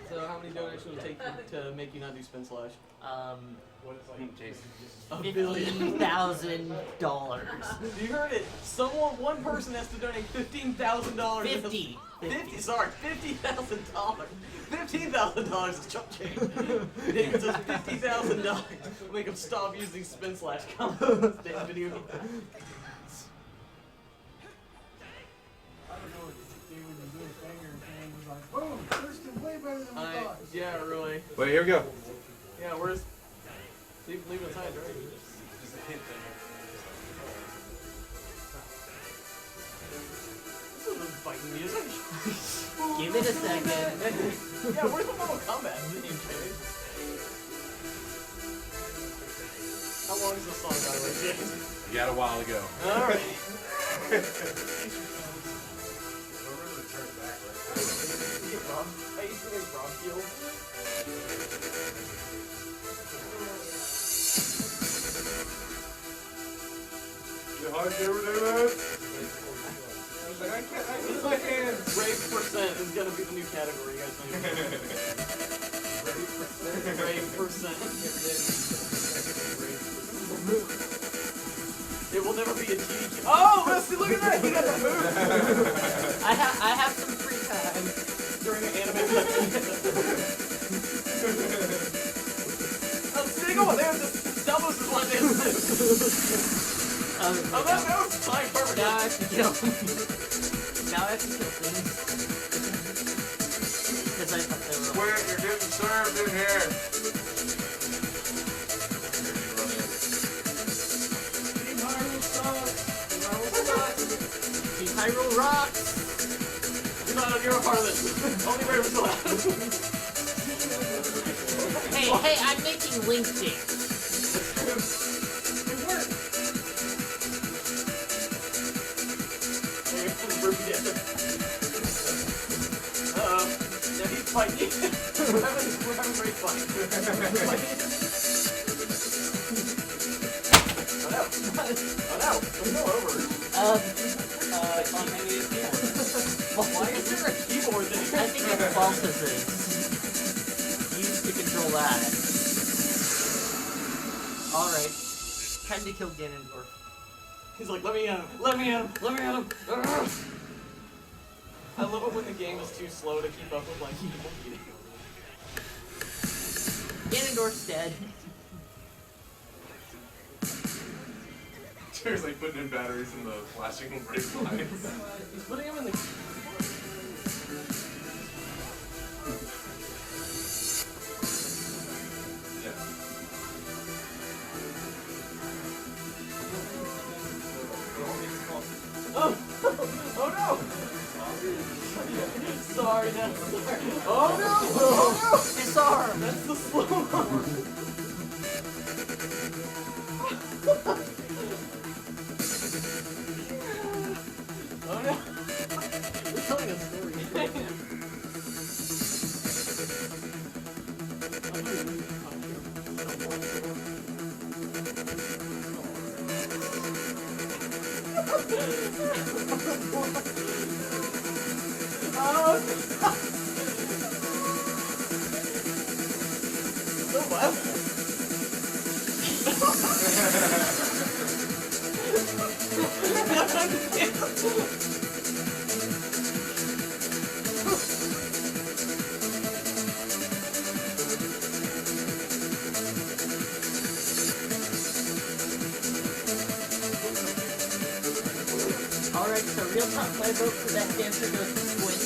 So how many donations would it take to make you not do spin slash? $15,000. You heard it. One person has to donate $15,000. 50. 50. Sorry, $50,000. $15,000 is chump change. David says $50,000. We'll make him stop using spin slash combos in this damn video game. Oh, Thurston way better than we thought. Yeah, really. Wait, here we go. Yeah, where's... Leave it aside, right? Just a hint there. This isn't fighting music. Give it a second. Yeah, where's the Mortal Kombat theme, Jerry? How long is this song, by the way, James? You got a while to go. Alright. You hard to ever do that? Rave percent is gonna be the new category, you guys know. Rave percent. It will never be a GDQ. Oh, let's see, look at that! He got the move! I have some free time. During an anime I'm sitting over there, just Stelmos is one day. Oh, that was fine, perfect. Now I have to kill Now I have to kill things. Because I thought they were... Quit, you're getting served in here. Team Hyrule sucks. Team Hyrule sucks. Team Hyrule rocks. you're a part of this. Only Ray was allowed. Hey, I'm making Link dance. It worked. Yeah, he's fighting. We're having great fight. Oh no, there's no over. Why is there a keyboard there? I think it's Balthus is used to control that. Alright. Time to kill Ganondorf. He's like, let me at him, let me at him, let me at him. Urgh. I love it when the game is too slow to keep up with like people beating. Ganondorf's dead. Jared's like putting in batteries in the flashing brake lines. He's putting him in the... Oh! Oh no! Sorry, that's sorry. Oh no! Oh no! Disarm! That's the slow-mo! Oh no! We're telling a story. So what? Alright, so real talk, my vote for that dancer goes to Squint.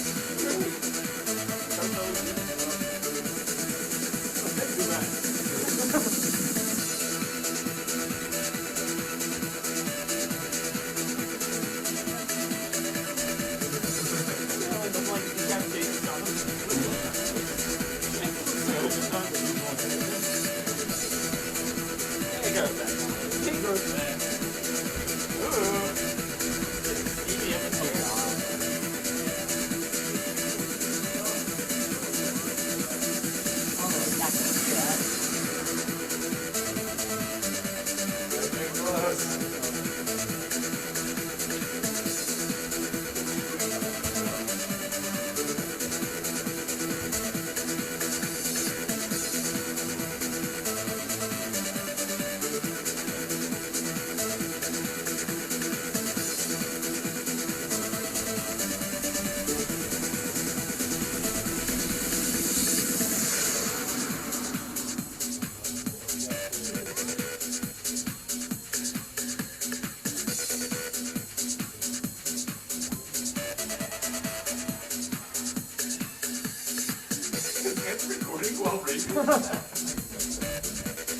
It's recording while racing.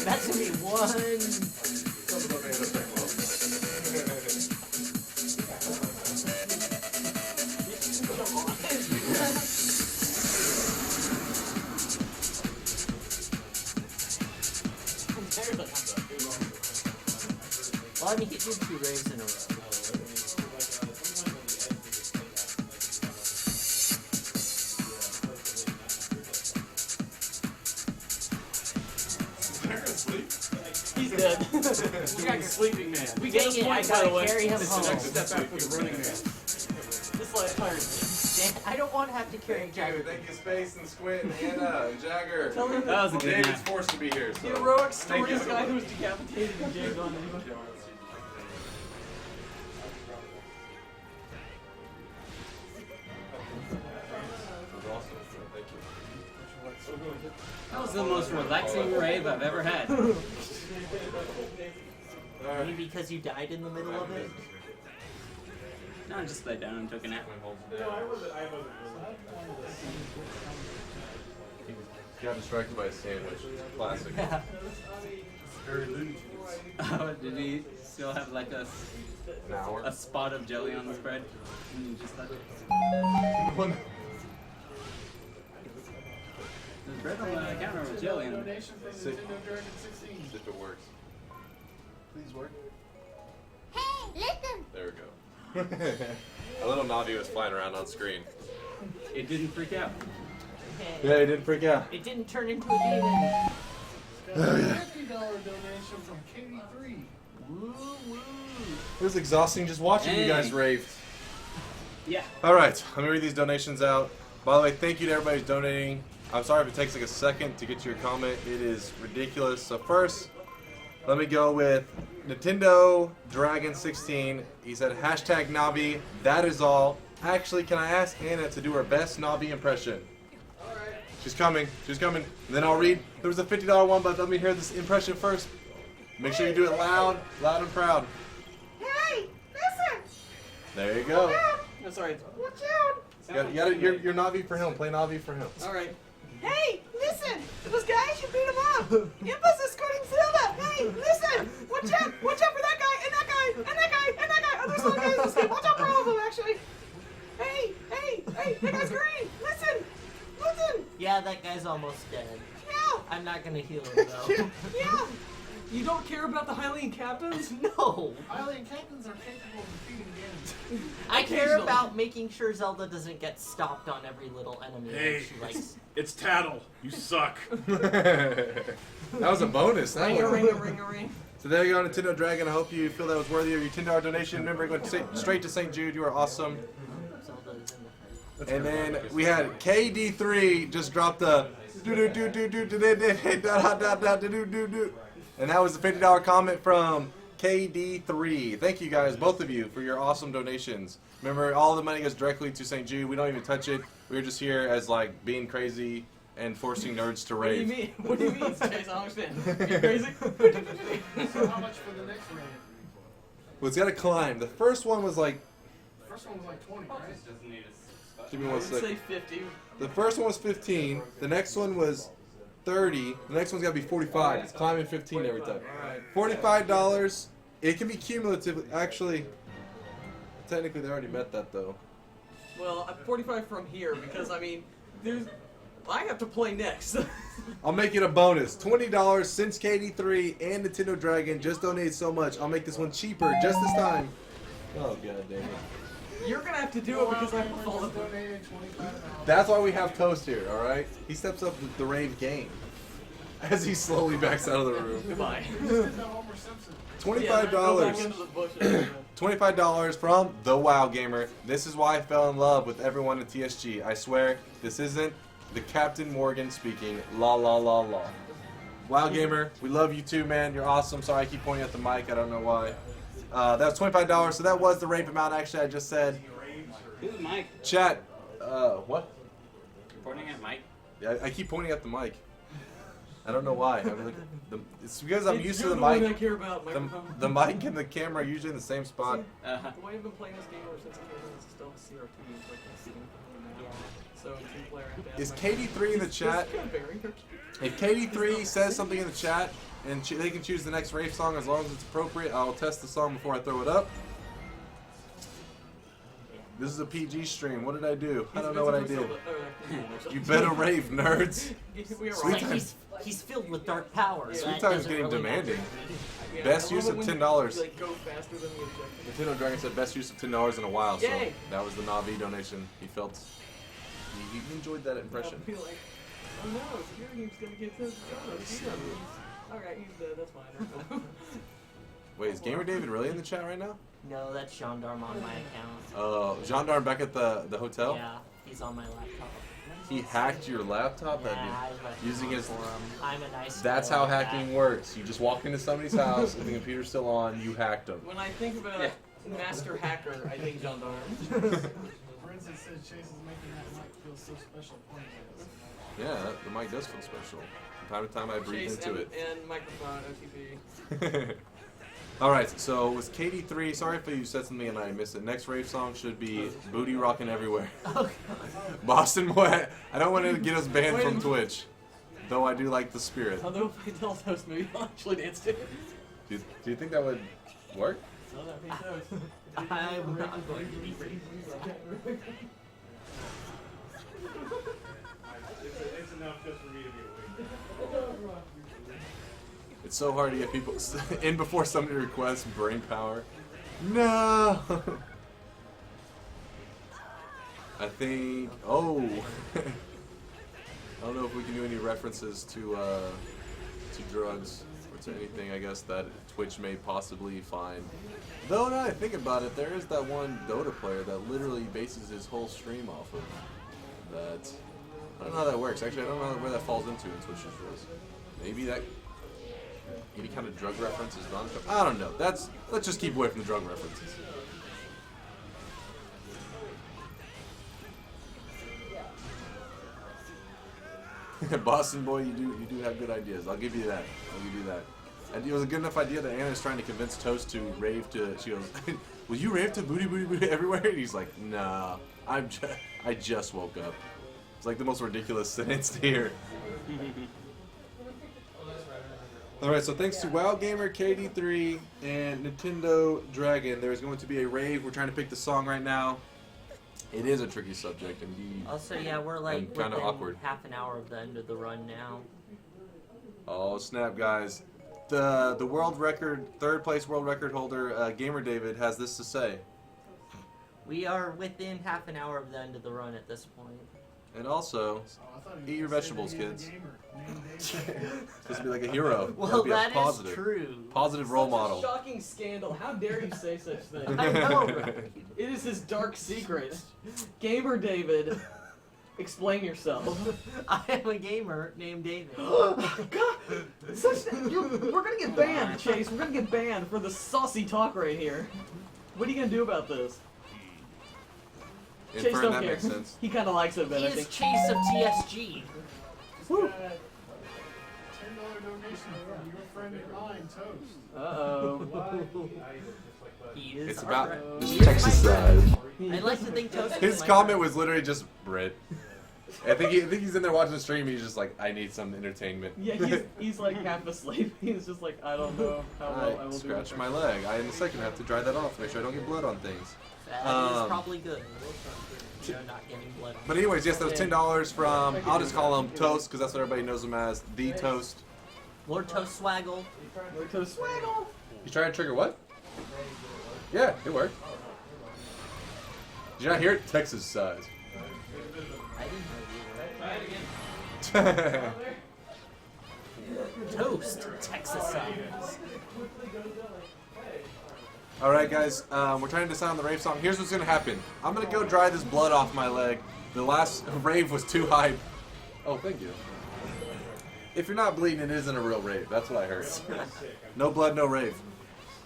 That's gonna be one. Well, I mean, he did 2 raves in a row. He's dead. We got a sleeping man. We get Dang a it, point, I by gotta the way. carry him It's home. the next step after the running man. Just like tired. I don't want to have to carry Jagger. Thank you, Space and Squint and Hannah and Jagger. Tell him That was a Well, good David's match. forced to be here. So. the heroic Thank story you of the so guy much. who was decapitated and jagged on him. That was the most relaxing rave I've ever had. Maybe because you died in the middle of it? No, I just laid down and took a nap. Got distracted by a sandwich. Classic. Very Looney Oh, did he still have like a An hour. spot of jelly on the bread? And you just let it. When Jillian. donation from Nintendo Dragon 16. If it works. Please work. Hey, listen! There we go. A little Navi was flying around on screen. It didn't freak out. Yeah, he didn't freak out. It didn't turn into a demon. Got a $50 donation from Katie3. Woo woo. It was exhausting just watching you guys rave. Yeah. All right, let me read these donations out. By the way, thank you to everybody who's donating. I'm sorry if it takes like a second to get to your comment. It is ridiculous. So first, let me go with Nintendo Dragon 16. He said hashtag Navi. That is all. Actually, can I ask Hannah to do her best Navi impression? Alright. She's coming. She's coming. And then I'll read. There was a $50 one, but let me hear this impression first. Make sure you do it loud, loud and proud. Hey, listen! There you go. That's alright. Watch out! You gotta, you're Navi for him. Play Navi for him. Alright. Hey, listen! Those guys, you beat them up! Imba's escorting Zelda! Hey, listen! Watch out for that guy, and that guy, and that guy, and that guy! Oh, there's a lot of guys in this game. Watch out for all of them, actually! Hey, that guy's green! Listen! Yeah, that guy's almost dead. Yeah! I'm not gonna heal him though. Yeah! You don't care about the Hylian captains? No! Hylian captains are capable of defeating Ganon. I care about making sure Zelda doesn't get stopped on every little enemy that she likes. It's Tattle. You suck. That was a bonus. That Ring. So there you go, Nintendo Dragon. I hope you feel that was worthy of your $10 donation. Remember, go straight to St. Jude. You are awesome. Zelda is in the And then we had KD3 just dropped the and that was the $50 comment from KD3. Thank you guys, both of you, for your awesome donations. Remember, all the money goes directly to St. Jude. We don't even touch it. We're just here as like being crazy and forcing nerds to rave. What do you mean, Chase? I don't understand. You crazy? So how much for the next raid? Well, it's got to climb. The first one was like. The first one was like 20, right? Give me I one would second. say 50. The first one was 15. The next one was 30. The next one's got to be 45. It's climbing 15 every time. $45. It can be cumulative. Actually, technically they already met that though. Well, I'm 45 from here because I mean, I have to play next. I'll make it a bonus. $20 since KD3 and Nintendo Dragon just donated so much. I'll make this one cheaper just this time. Oh god damn it. You're gonna have to do it because I have to follow. That's why we have Toast here, alright? He steps up the rave game as he slowly backs out of the room. Goodbye. $25. $25 from the WoW Gamer. This is why I fell in love with everyone at TSG. I swear, this isn't the Captain Morgan speaking. La la la la. WoW Gamer, we love you too, man. You're awesome. Sorry, I keep pointing at the mic. I don't know why. That was $25. So that was the rave amount. Actually, I just said. Who's Mike? Chat. What? You're pointing at Mike? Yeah, I keep pointing at the mic. I don't know why. I mean, like, it's because I'm It's used to you're the the one mic. I care about, microphone. The mic and the camera are usually in the same spot. The way I've been playing this game ever since it came out is still CR2, like a scene. So two player I have to Is add KD3 in the chat? It's kind of very If KD3 says something in the chat and they can choose the next rave song as long as it's appropriate, I'll test the song before I throw it up. This is a PG stream. What did I do? I don't know what I did. You better rave, nerds. Sweet times. He's filled with dark powers. Sweet That time's doesn't getting really demanding. Yeah, Best I use love of it when $10. you, like, go faster than the objective. Nintendo Dragon said best use of $10 in a while, so Yay. that was the Navi donation. He felt he enjoyed that impression. I'll be like, oh no, Security's gonna get this. Alright, he's dead, that's fine. Wait, is Gamer David really in the chat right now? No, that's Gendarme on my account. Gendarme back at the hotel? Yeah, he's on my laptop. He hacked your laptop? Yeah, using his. I'm a nice That's guy how like hacking works. You just walk into somebody's house, and the computer's still on, you hacked them. When I think about Master Hacker, I think Gendarme. For instance, says Chase is making that mic feel so special. Yeah, the mic does feel special. From time to time, I breathe Chase into it. and microphone, OTP. Alright, so it was KD3. Sorry if you said something and I missed it. Next rave song should be Booty Rockin' Everywhere. Boston Boy. I don't want to get us banned from Twitch. Though I do like the spirit. Although if I tell Toast, maybe I'll actually dance to it. Do you think that would work? No, that'd be Toast. I'm not going to be racist. It's enough just for me to be awake. It's so hard to get people in before somebody requests brain power. No. I think. Oh. I don't know if we can do any references to drugs or to anything. I guess that Twitch may possibly find. Though now I think about it, there is that one Dota player that literally bases his whole stream off of that. I don't know how that works. Actually, I don't know where that falls into in Twitch's rules. Maybe that. Any kind of drug reference is done. I don't know. Let's just keep away from the drug references. Boston boy, you do have good ideas. I'll give you that. I'll give you that. And it was a good enough idea that Anna's trying to convince Toast to rave to. She goes, "Will you rave to booty booty booty everywhere?" And he's like, "Nah, I just woke up." It's like the most ridiculous sentence to hear. Alright, so thanks to WoW Gamer, KD3, and Nintendo Dragon, there's going to be a rave. We're trying to pick the song right now. It is a tricky subject, indeed. Also, yeah, we're like kind of awkward. half an hour of the end of the run now. Oh snap, guys! The world record, third place world record holder, Gamer David, has this to say. We are within half an hour of the end of the run at this point. And also, eat your vegetables, kids. Supposed to be like a hero. Well, be a that positive, is true. Positive role model. Such a shocking scandal. How dare you say such things? I know, right? It is his dark secret. Gamer David, explain yourself. I am a gamer named David. God, we're gonna get banned, Chase. We're gonna get banned for the saucy talk right here. What are you gonna do about this? Chase Inferring don't that care. makes sense. He kind of likes it, but He I is think. Chase of TSG. Woo. $10 donation from your friend of mine, Toast. Uh-oh. He is It's our about friend. this He is my Texas friend. side. I like to think Toast is His my comment friend. was literally just Brit. I think he's in there watching the stream. He's just like, I need some entertainment. Yeah, he's like half asleep. He's just like, I don't know how well I will do. Scratch my leg. I in a second have to dry that off. Make sure I don't get blood on things. That is probably good. You're not getting blood. But anyways, yes, that was $10 from. I'll just call him Toast because that's what everybody knows him as. The Toast. Lord Toast Swaggle. Lord Toast Swaggle. You trying to trigger what? Yeah, it worked. Did you not hear it? Texas size. I didn't Try it again. Toast, Texas size. Alright guys, we're trying to decide on the rave song. Here's what's gonna happen. I'm gonna go dry this blood off my leg. The last rave was too hype. Oh, thank you. If you're not bleeding, it isn't a real rave. That's what I heard. No blood, no rave.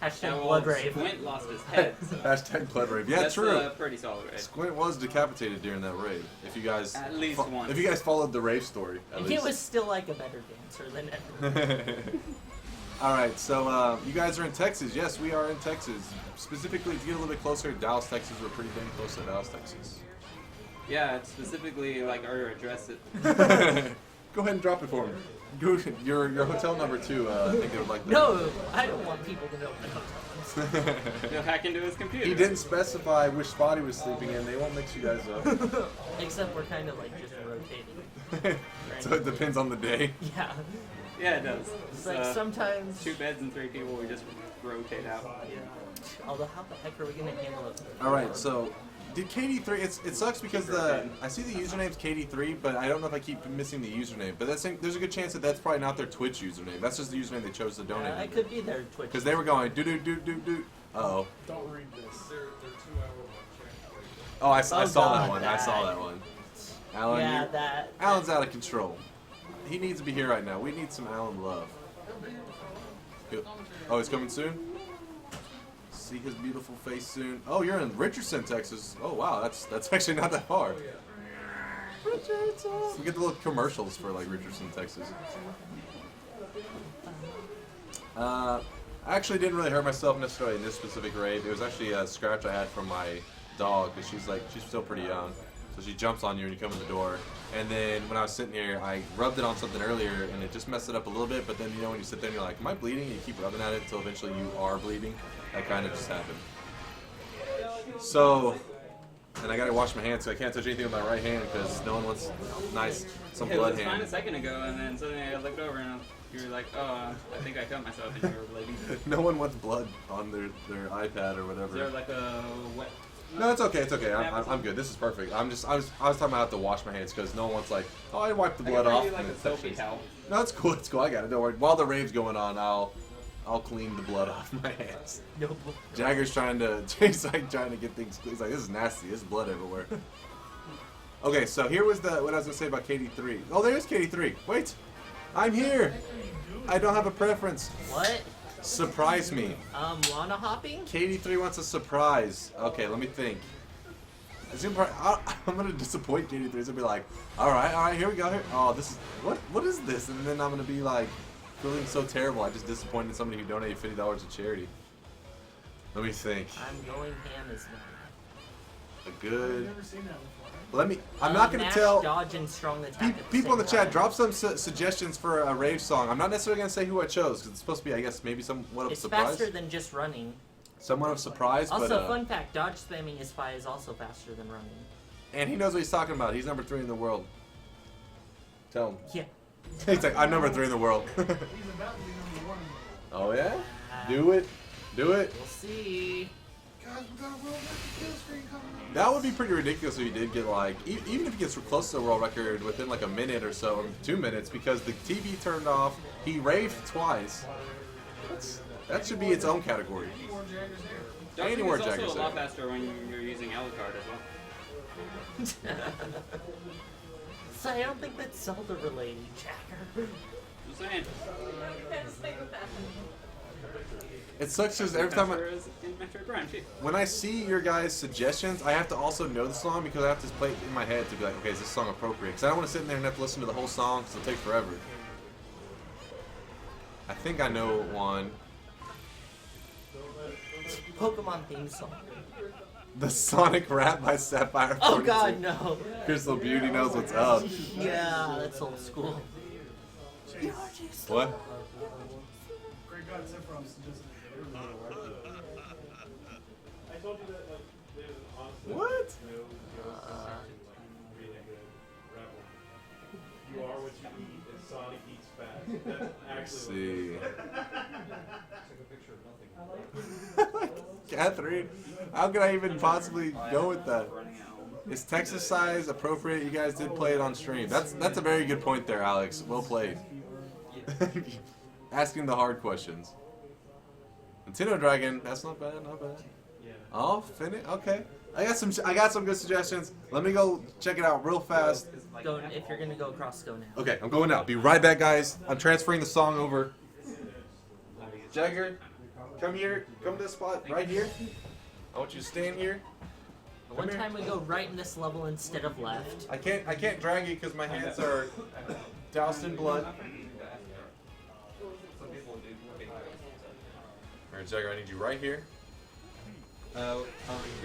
Hashtag blood rave. Squint lost his head. So Hashtag blood rave. Yeah, that's true. Pretty solid rave. Squint was decapitated during that rave. If you guys At least once. If you guys followed the rave story, at He least. was still like a better dancer than ever. Alright, so you guys are in Texas. Yes, we are in Texas. Specifically, to get a little bit closer to Dallas, Texas, we're pretty dang close to Dallas, Texas. Yeah, it's specifically like our address. Go ahead and drop it for me. Go, your hotel number too. I think they would like that. No, I don't want people to know my hotel rooms. He'll hack into his computer. He didn't specify which spot he was sleeping in. They won't mix you guys up. Except we're kind of like just rotating. So it depends on the day. Yeah. Yeah, it does. It's like sometimes. 2 beds and 3 people, we just rotate out. Yeah. Although, how the heck are we gonna handle it? Alright, so did KD3? It sucks because I see the username's KD3, but I don't know if I keep missing the username. But there's a good chance that that's probably not their Twitch username. That's just the username they chose to donate. It could be their Twitch. Because they were going do do do do do. Uh-oh. Don't read this. They're 2 hour. Oh, I saw God, that one. I saw that one. Alan, Yeah, that. Alan's out of control. He needs to be here right now. We need some Alan love. Oh, he's coming soon? See his beautiful face soon. Oh, you're in Richardson, Texas. Oh, wow. That's actually not that far. Richardson. We get the little commercials for like Richardson, Texas. I actually didn't really hurt myself necessarily in this specific raid. It was actually a scratch I had from my dog because she's still pretty young. So she jumps on you when you come in the door. And then when I was sitting here, I rubbed it on something earlier and it just messed it up a little bit. But then, you know, when you sit there and you're like, am I bleeding? And you keep rubbing at it until eventually you are bleeding. That kind of just happened. So, and I gotta wash my hands, so I can't touch anything with my right hand because no one wants some It blood was fine hand. a second ago, and then suddenly I looked over and you were like, oh, I think I cut myself, and you were bleeding. No one wants blood on their iPad or Is whatever. there like a wet... No, it's okay. It's okay. I'm good. This is perfect. I was talking about I have to wash my hands because no one wants like, oh, I wiped the I can blood bring off. you, like, and a then touch soapy things. towel. No, it's cool. It's cool. I got it. Don't worry. While the rave's going on, I'll clean the blood off my hands. No blood. Jagger's trying to he's like trying to get things. He's like, this is nasty. There's blood everywhere. Okay, so here was what I was gonna say about KD3. Oh, there is KD3. Wait, I'm here. I don't have a preference. What? Surprise me. Lana hopping? KD3 wants a surprise. Okay, let me think. I'm gonna disappoint KD3. It's gonna be like, all right, here we go. Here. Oh, this is what is this? And then I'm gonna be like, feeling so terrible. I just disappointed somebody who donated $50 to charity. Let me think. I'm going ham as A good. I've never seen that before. I'm not gonna mash, tell. dodge, and strong attack at the People in the same chat, time. drop some suggestions for a rave song. I'm not necessarily gonna say who I chose because it's supposed to be, I guess, maybe somewhat of It's surprise. faster than just running. Somewhat of surprise, Also, but fun fact: dodge spamming is also faster than running. and he knows what he's talking about. He's number 3 in the world. Tell him. Yeah. He's like, I'm number 3 in the world. He's about to be number 1. Oh yeah? Do it. Do it. We'll see. Guys, we got a world record kill screen coming up. That would be pretty ridiculous if he did get like, even if he gets close to the world record within like a minute or so, or 2 minutes, because the TV turned off. He raved twice. That should be its own category. Dodging Any more is also Jagger's a lot there. faster when you're using Alucard as well. So I don't think that's Zelda related, Jagger. Just saying. It sucks because every time Faster as in Metroid Prime, too. when I see your guys' suggestions, I have to also know the song because I have to play it in my head to be like, okay, is this song appropriate? Because I don't want to sit in there and have to listen to the whole song because it'll take forever. I think I know one. Pokemon theme song. The Sonic Rap by Sapphire 42. Oh God, no. Crystal Beauty knows what's up. Yeah, that's old school. What? Great God, Sephiroth suggested I told you that, like, honestly. What? You are what you eat, and Sonic eats fast. That's actually See. what it is. Catherine, how can I even possibly go with that? Is Texas size appropriate? You guys did play it on stream. That's a very good point there, Alex. Well played. Asking the hard questions. Nintendo Dragon, that's not bad, not bad. Oh, finish. Okay. I got some good suggestions. Let me go check it out real fast. Go, if you're gonna go across, go now. Okay, I'm going now. Be right back, guys. I'm transferring the song over. Jagger, come here. Come to this spot right here. I want you to stand here. One time we go right in this level instead of left. I can't drag you because my hands are doused in blood. Alright, Jagger, I need you right here. Are we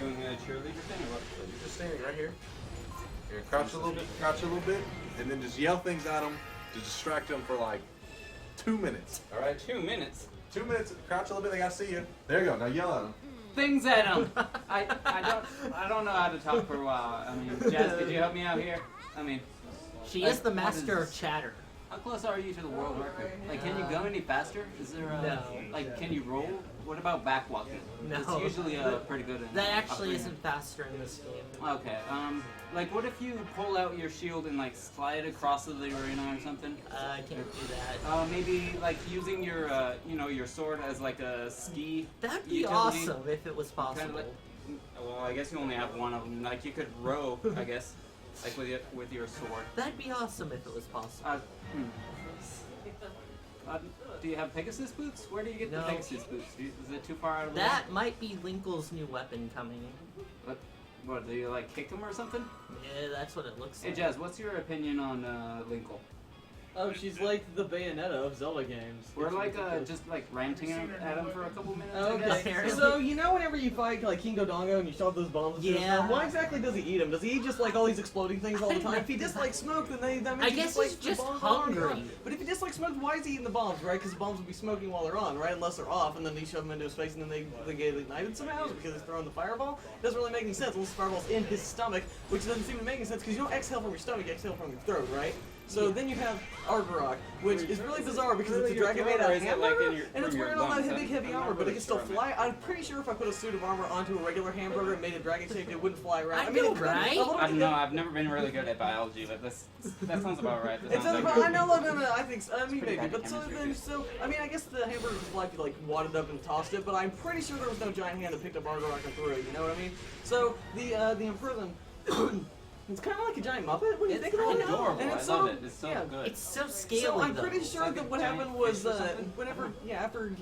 doing a cheerleader thing or what? You're just standing right here. You're gonna crouch a little bit, and then just yell things at them to distract them for like 2 minutes. All right? 2 minutes. 2 minutes. Crouch a little bit. They gotta see you. There you go. Now yell at them. Things at him. I don't know how to talk for a while. I mean, Jazz, could you help me out here? I mean, She like, is the what master is- of chatter. How close are you to the world record? Like, can you go any faster? Is there a, No. like, can you roll? What about backwalking? No. It's usually pretty good. In That actually Ocarina. isn't faster in this game. Okay. Like, what if you pull out your shield and like slide across the arena or something? I can't do that. Maybe like using your, your sword as like a ski. That'd be utility. awesome if it was possible. Kind of like, well, I guess you only have one of them. Like, you could row, I guess, like with your sword. That'd be awesome if it was possible. Do you have Pegasus boots? Where do you get No. the Pegasus boots? Is it too far out of the way? That might be Linkle's new weapon coming. What, do you like kick him or something? Yeah, that's what it looks Hey like. Jazz, what's your opinion on Linkle? Oh, she's like the Bayonetta of Zelda games. We're like just like ranting at him for a couple minutes. Okay, so you know whenever you fight like King Dodongo and you shove those bombs into his mouth, why exactly does he eat them? Does he eat just like all these exploding things all the time? If he dislikes smoke, then that means he dislikes the bombs hungry. But if he dislikes smoke, why is he eating the bombs, right? Because the bombs will be smoking while they're on, right? Unless they're off, and then you shove them into his face, and then they get ignited somehow because he's throwing the fireball. It doesn't really make any sense unless the fireball's in his stomach, which doesn't seem to make any sense because you don't exhale from your stomach, you exhale from your throat, right? So then you have Argarok, which is really bizarre because it's a dragon made out of hamburger, and it's wearing all that big heavy armor, but it can still fly. I'm pretty sure if I put a suit of armor onto a regular hamburger and made it dragon shaped, it wouldn't fly around. I mean, it could, I don't know. I've never been really good at biology, but that sounds about right. It sounds about. I know. No. I think. I mean, maybe. But so I mean, I guess the hamburger could fly if you like wadded up and tossed it. But I'm pretty sure there was no giant hand that picked up Argarok and threw it. You know what I mean? So the imprisoned. It's kind of like a giant Muppet when you think about it. Adorable. And it's I love it. It's so good. It's so scaly. So I'm though. pretty sure that what happened was whenever after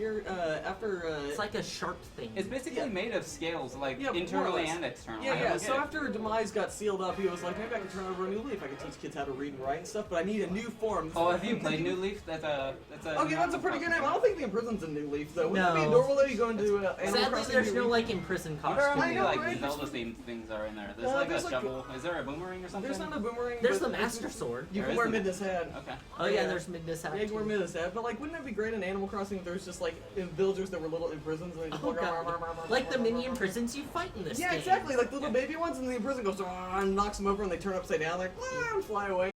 it's like a shark thing. It's basically made of scales, like internally and externally. Yeah. So after Demise got sealed up, he was like, maybe I can turn over a new leaf. I can teach kids how to read and write and stuff, but I need a new form. Oh, have you played New Leaf? That's a. Okay, that's a pretty good name. I don't think the Imprisoned's a New Leaf though. Wouldn't that be adorable though? You go into Animal Sadly, Crossing there's New no Leaf? like imprisoned What are costume. like Zelda-themed things are in there? There's like a shovel. Is there a boomerang or something? There's not a boomerang. There's the Master Sword. You can wear Midna's hat. Okay. Oh yeah, there's Midna's hat. Yeah, you can wear Midna's hat. But like, wouldn't that be great in Animal Crossing if there's just like villagers that were little imprisoned and they just walk around? Like the mini imprisons you fight in this game. Yeah, exactly. Like the little baby ones, and the imprison goes and knocks them over, and they turn upside down, like and fly away.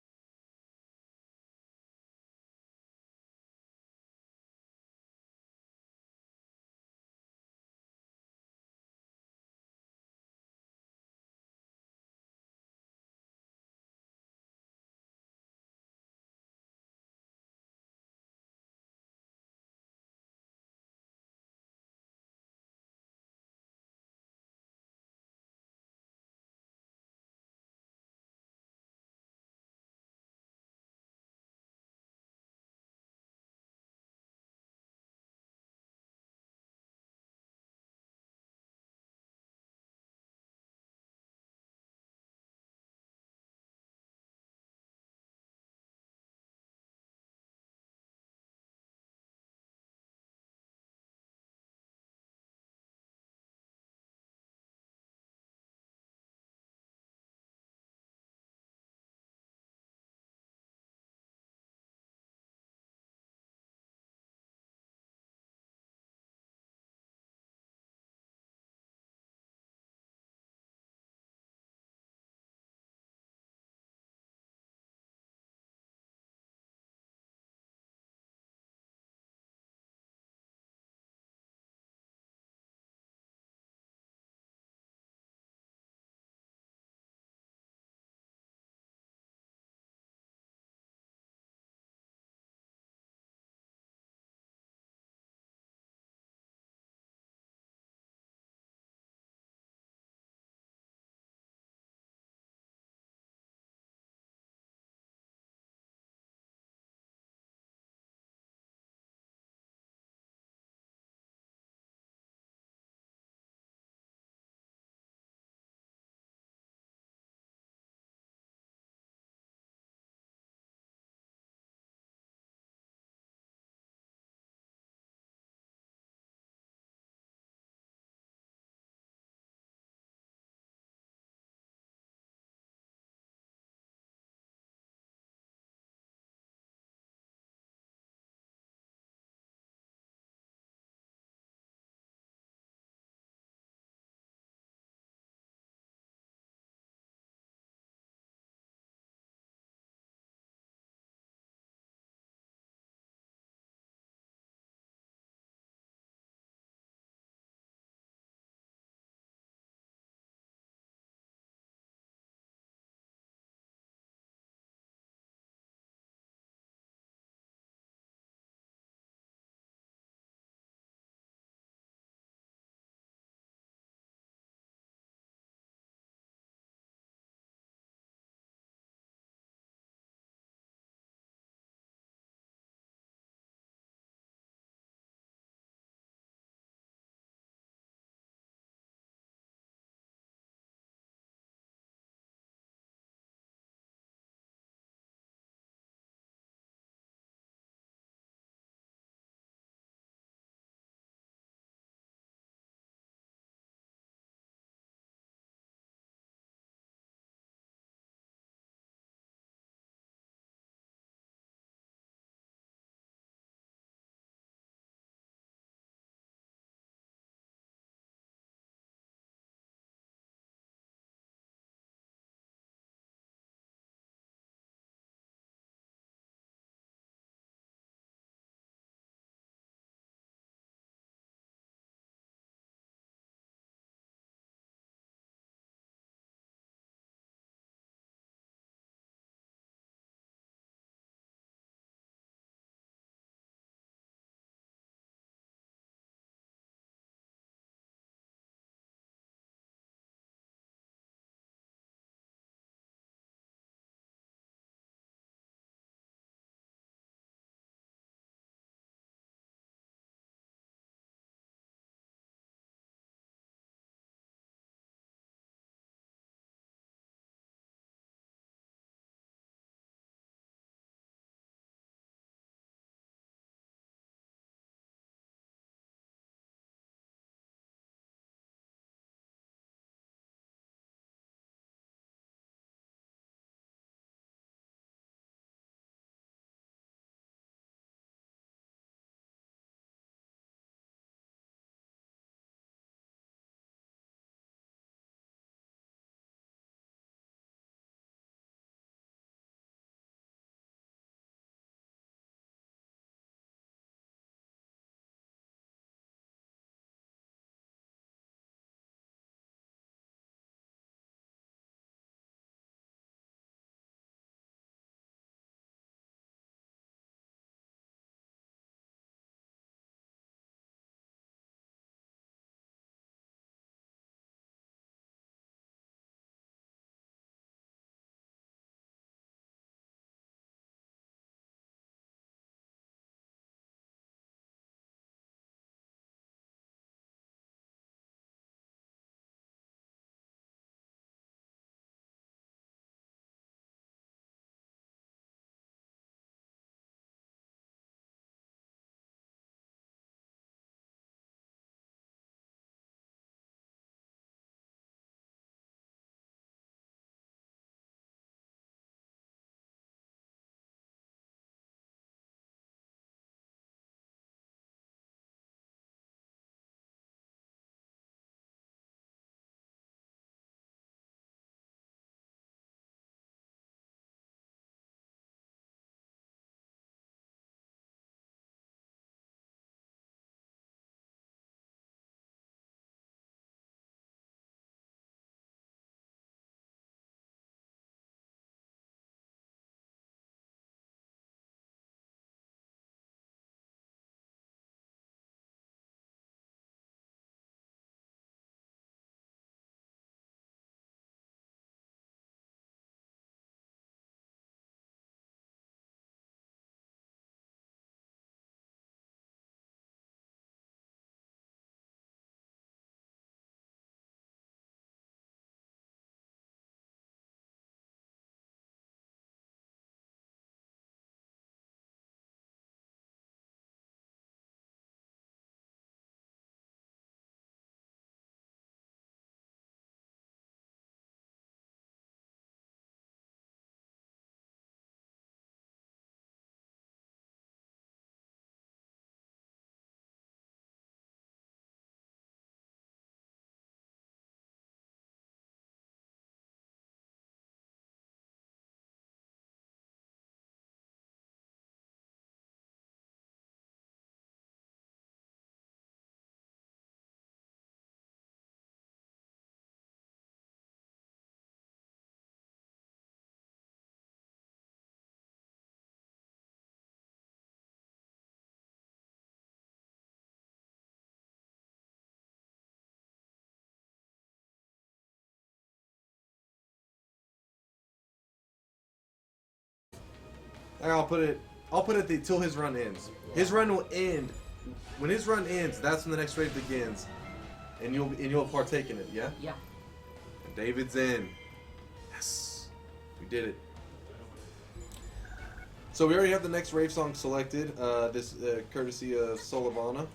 I'll put it till his run ends. Yeah. His run will end. When his run ends, that's when the next raid begins, and you'll partake in it. Yeah. Yeah. And David's in. Yes, we did it. So we already have the next rave song selected. This courtesy of Solavana.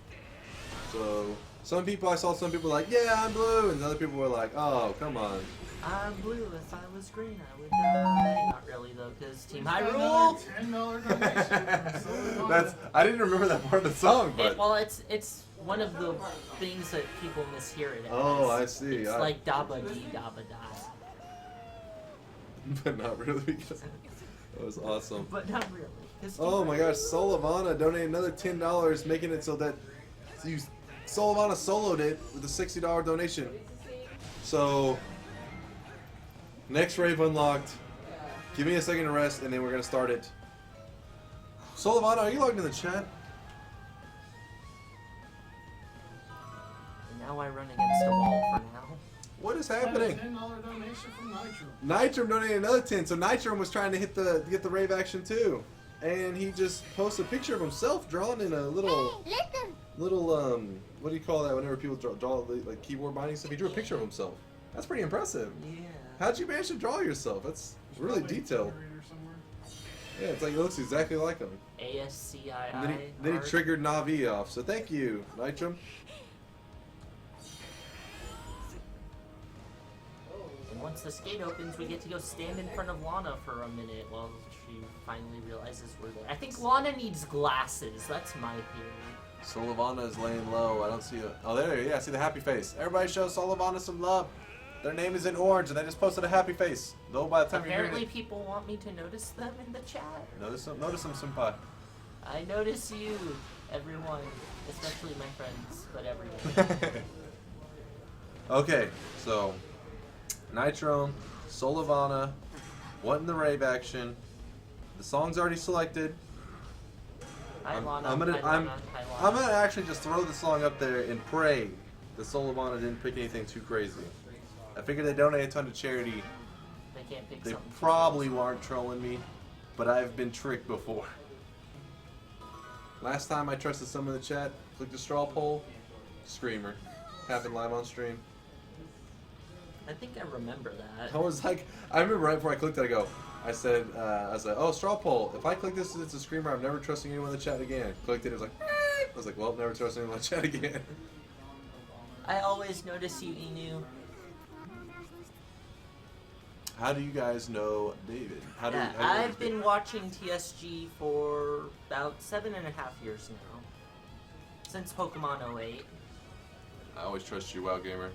So I saw some people like, yeah, I'm blue, and other people were like, oh, come on. I'm blue. If I was green, I would die. Not really though, because Team Hyrule. $10 donation. That's I didn't remember that part of the song, but Well, it's one of the things that people mishear it as. Oh, I see. It's like Daba Dee Daba Da. but not really because that was awesome. But not really. 'cause Oh Team my gosh, Solavana donated another $10, making it so that Solavana soloed it with a $60 donation. So next rave unlocked. Give me a second to rest, and then we're gonna start it. Solavana, are you logged in the chat? And now I run against a wall for now. What is happening? $10 donation from Nitro. Nitrum donated another 10, so Nitrum was trying to get the rave action too, and he just posted a picture of himself drawn in a little what do you call that? Whenever people draw like keyboard binding stuff, he drew a picture of himself. That's pretty impressive. Yeah. How'd you manage to draw yourself? That's really detailed. Yeah, it's like it looks exactly like him. ASCII. And then he triggered Navi off. So thank you, Nitrum. And once the skate opens, we get to go stand in front of Lana for a minute while she finally realizes we're there. I think Lana needs glasses. That's my theory. Solavana is laying low. I don't see a. Oh, there. Yeah, I see the happy face. Everybody show Solavana some love. Their name is in orange, and they just posted a happy face. Though by the time Apparently, you're people want me to notice them in the chat. Notice them, senpai. I notice you, everyone, especially my friends, but everyone. Okay, so Nitro, Solavana, what in the rave action? The song's already selected. I'm gonna actually just throw the song up there and pray that Solavana didn't pick anything too crazy. I figured they donate a ton to charity. They can't pick They something. probably weren't trolling me, but I've been tricked before. Last time I trusted someone in the chat, clicked the straw poll, Screamer. Happened live on stream. I think I remember that. I was like, I remember right before I clicked it, I said, oh, straw poll. If I click this, it's a Screamer. I'm never trusting anyone in the chat again. Clicked it, it was like, I was like, well, never trust anyone in the chat again. I always notice you, Inu. How do you guys know David? How do you I've been watching TSG for about 7.5 years now. Since Pokemon 08. I always trust you, WoW Gamer.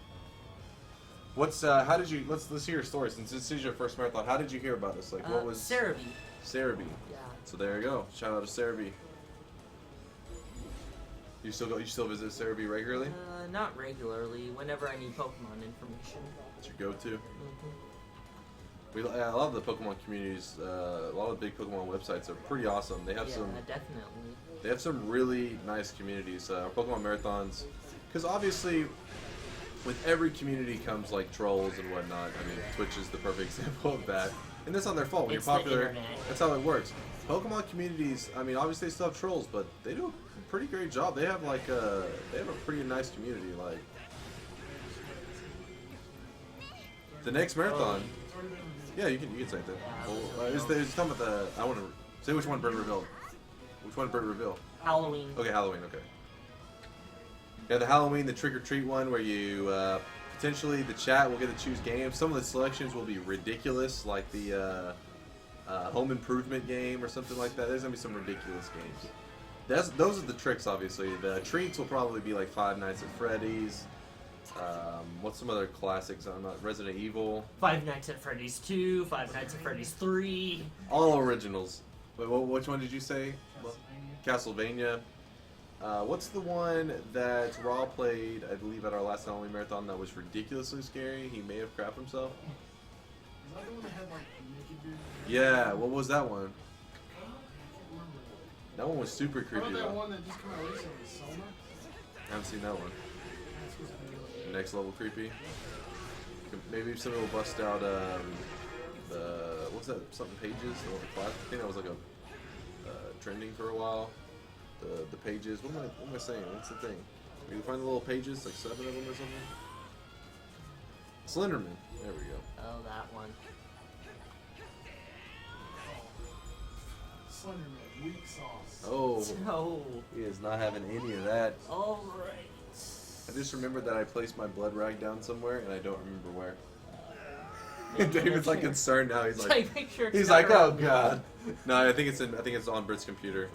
What's how did you let's hear your story since this is your first marathon. How did you hear about us? Like what was Cerebi. Cerebi. Yeah. So there you go. Shout out to Cerebi. You still visit Cerebi regularly? Not regularly. Whenever I need Pokemon information. That's your go-to. A lot of the Pokemon communities, a lot of the big Pokemon websites are pretty awesome. They have definitely. They have some really nice communities. Pokemon marathons, because obviously, with every community comes like trolls and whatnot. I mean, Twitch is the perfect example of that, and that's not their fault. When It's you're the popular, internet. that's how it works. Pokemon communities, I mean, obviously they still have trolls, but they do a pretty great job. They have like a pretty nice community. Like the next marathon. Yeah, you can say that. Well, it's talking about the. I want to say which one Bird revealed. Which one Bird reveal? Halloween. Okay, Halloween. Okay. Yeah, the Halloween, the trick or treat one, where you potentially the chat will get to choose games. Some of the selections will be ridiculous, like the Home Improvement game or something like that. There's gonna be some ridiculous games. Those are the tricks, obviously. The treats will probably be like Five Nights at Freddy's. What's some other classics? I'm not Resident Evil. Five Nights at Freddy's 2, Five Nights at Freddy's 3. All originals. Wait, which one did you say? Castlevania. What's the one that Raw played, I believe, at our last Halloween marathon that was ridiculously scary? He may have crapped himself. Is that the one that had like naked dude? Yeah, what was that one? That one was super creepy. How about that though. one that just came out recently, Soma? I haven't seen that one. Next level creepy. Maybe somebody will bust out the what's that? Something pages. The class. I think that was like a trending for a while. The pages. What am I saying? What's the thing? You find the little pages, like 7 of them or something. Slenderman. There we go. Oh, that one. Slenderman, weak sauce. Oh. No. He is not having any of that. All right. I just remembered that I placed my blood rag down somewhere, and I don't remember where. David's like concerned now. He's like, he's like, oh god. No, I think it's on Britt's computer.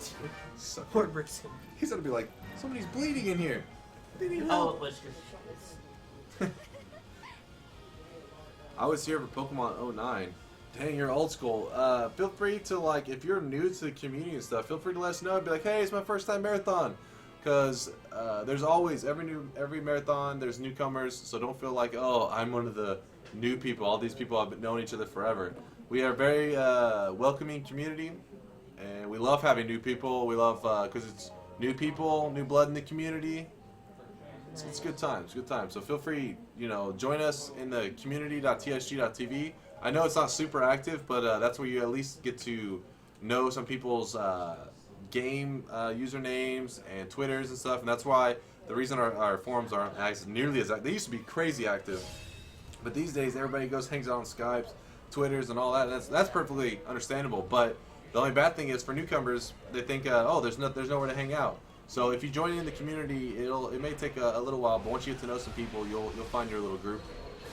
Poor Britt's. He's gonna be like, somebody's bleeding in here. They need Oh, help. it was just. I was here for Pokemon 09. Dang, you're old school. Feel free to, like, if you're new to the community and stuff, feel free to let us know. Be like, hey, it's my first time marathon. Because there's always, every marathon, there's newcomers. So don't feel like, oh, I'm one of the new people. All these people have known each other forever. We are a very welcoming community. And we love having new people. We love, because it's new people, new blood in the community. It's good times, good times. So feel free, join us in the community.tsg.tv. I know it's not super active, but that's where you at least get to know some people's game usernames and Twitters and stuff. And that's why the reason our forums aren't nearly as active. They used to be crazy active, but these days everybody goes hangs out on Skypes, Twitters, and all that. That's perfectly understandable. But the only bad thing is for newcomers, they think, oh, there's nowhere to hang out. So if you join in the community, it may take a little while, but once you get to know some people, you'll find your little group.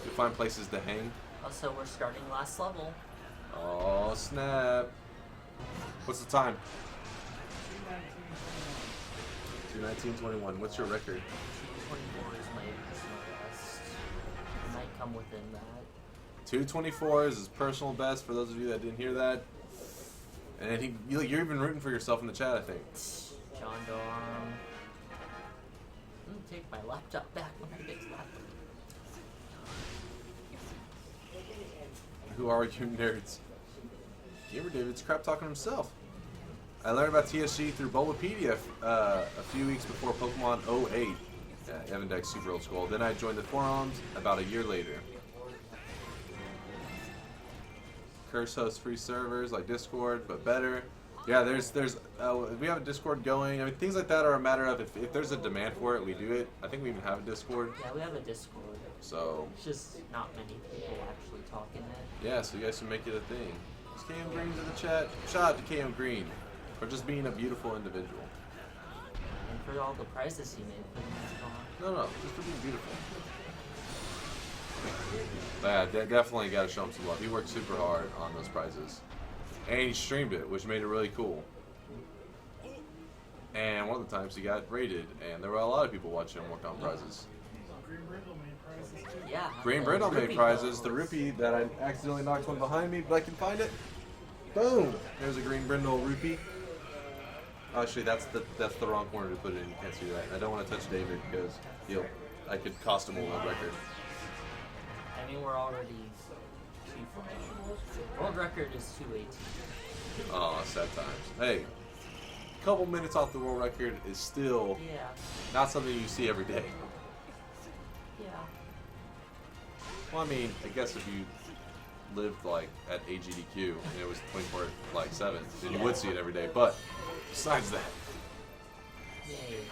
You'll find places to hang. Also, we're starting last level. Oh snap! What's the time? 2:19:21. What's your record? 2:24 is my personal best. I might come within that. 2:24 is his personal best. For those of you that didn't hear that, and you're even rooting for yourself in the chat, I think. John Dorm. I'm gonna take my laptop back when I fix that. Who are you nerds? Gamer David's crap talking himself. I learned about TSG through Bulbapedia a few weeks before Pokemon 08. Evan Deck Super Old School. Then I joined the forums about a year later. Curse hosts free servers like Discord, but better. Yeah, we have a Discord going. I mean, things like that are a matter of if there's a demand for it, we do it. I think we even have a Discord. Yeah, we have a Discord. So it's just not many people actually talk in it. Yeah, so you guys can make it a thing. Is KM Green to the chat? Shout out to KM Green for just being a beautiful individual. And for all the prizes he made for the No, just for being beautiful. But yeah, definitely got to show him some love. He worked super hard on those prizes. And he streamed it, which made it really cool. And one of the times he got rated, and there were a lot of people watching him work on prizes. Green Brindle made prizes too. Yeah. Green Brindle made prizes. The rupee that I accidentally knocked one behind me, but I can find it. Boom! There's a Green Brindle rupee. Actually, that's the wrong corner to put it in. You can't see that. I don't want to touch David because I could cost him a world record. I mean, we're already 240. World record is 218. Oh, sad times. Hey, a couple minutes off the world record is still not something you see every day. Yeah. Well, I mean, I guess if you lived like at AGDQ and it was 24/7, then you would see it every day. But besides that, yay.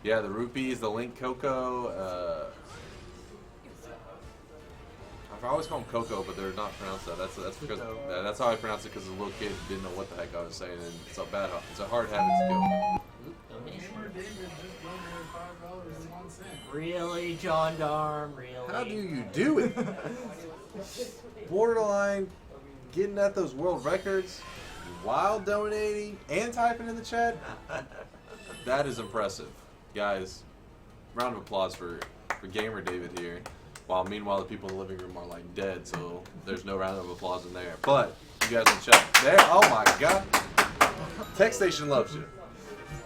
yeah, the rupees, the Link Coco. I always call them Coco, but they're not pronounced that. That's because that's how I pronounce it because the little kid didn't know what the heck I was saying, and it's a hard habit to kill. Really, John Darm? Really? How do you do it? Borderline getting at those world records while donating and typing in the chat. That is impressive, guys. Round of applause for Gamer David here. While meanwhile the people in the living room are like dead, so there's no round of applause in there. But you guys in chat there. Oh my God! Tech Station loves you.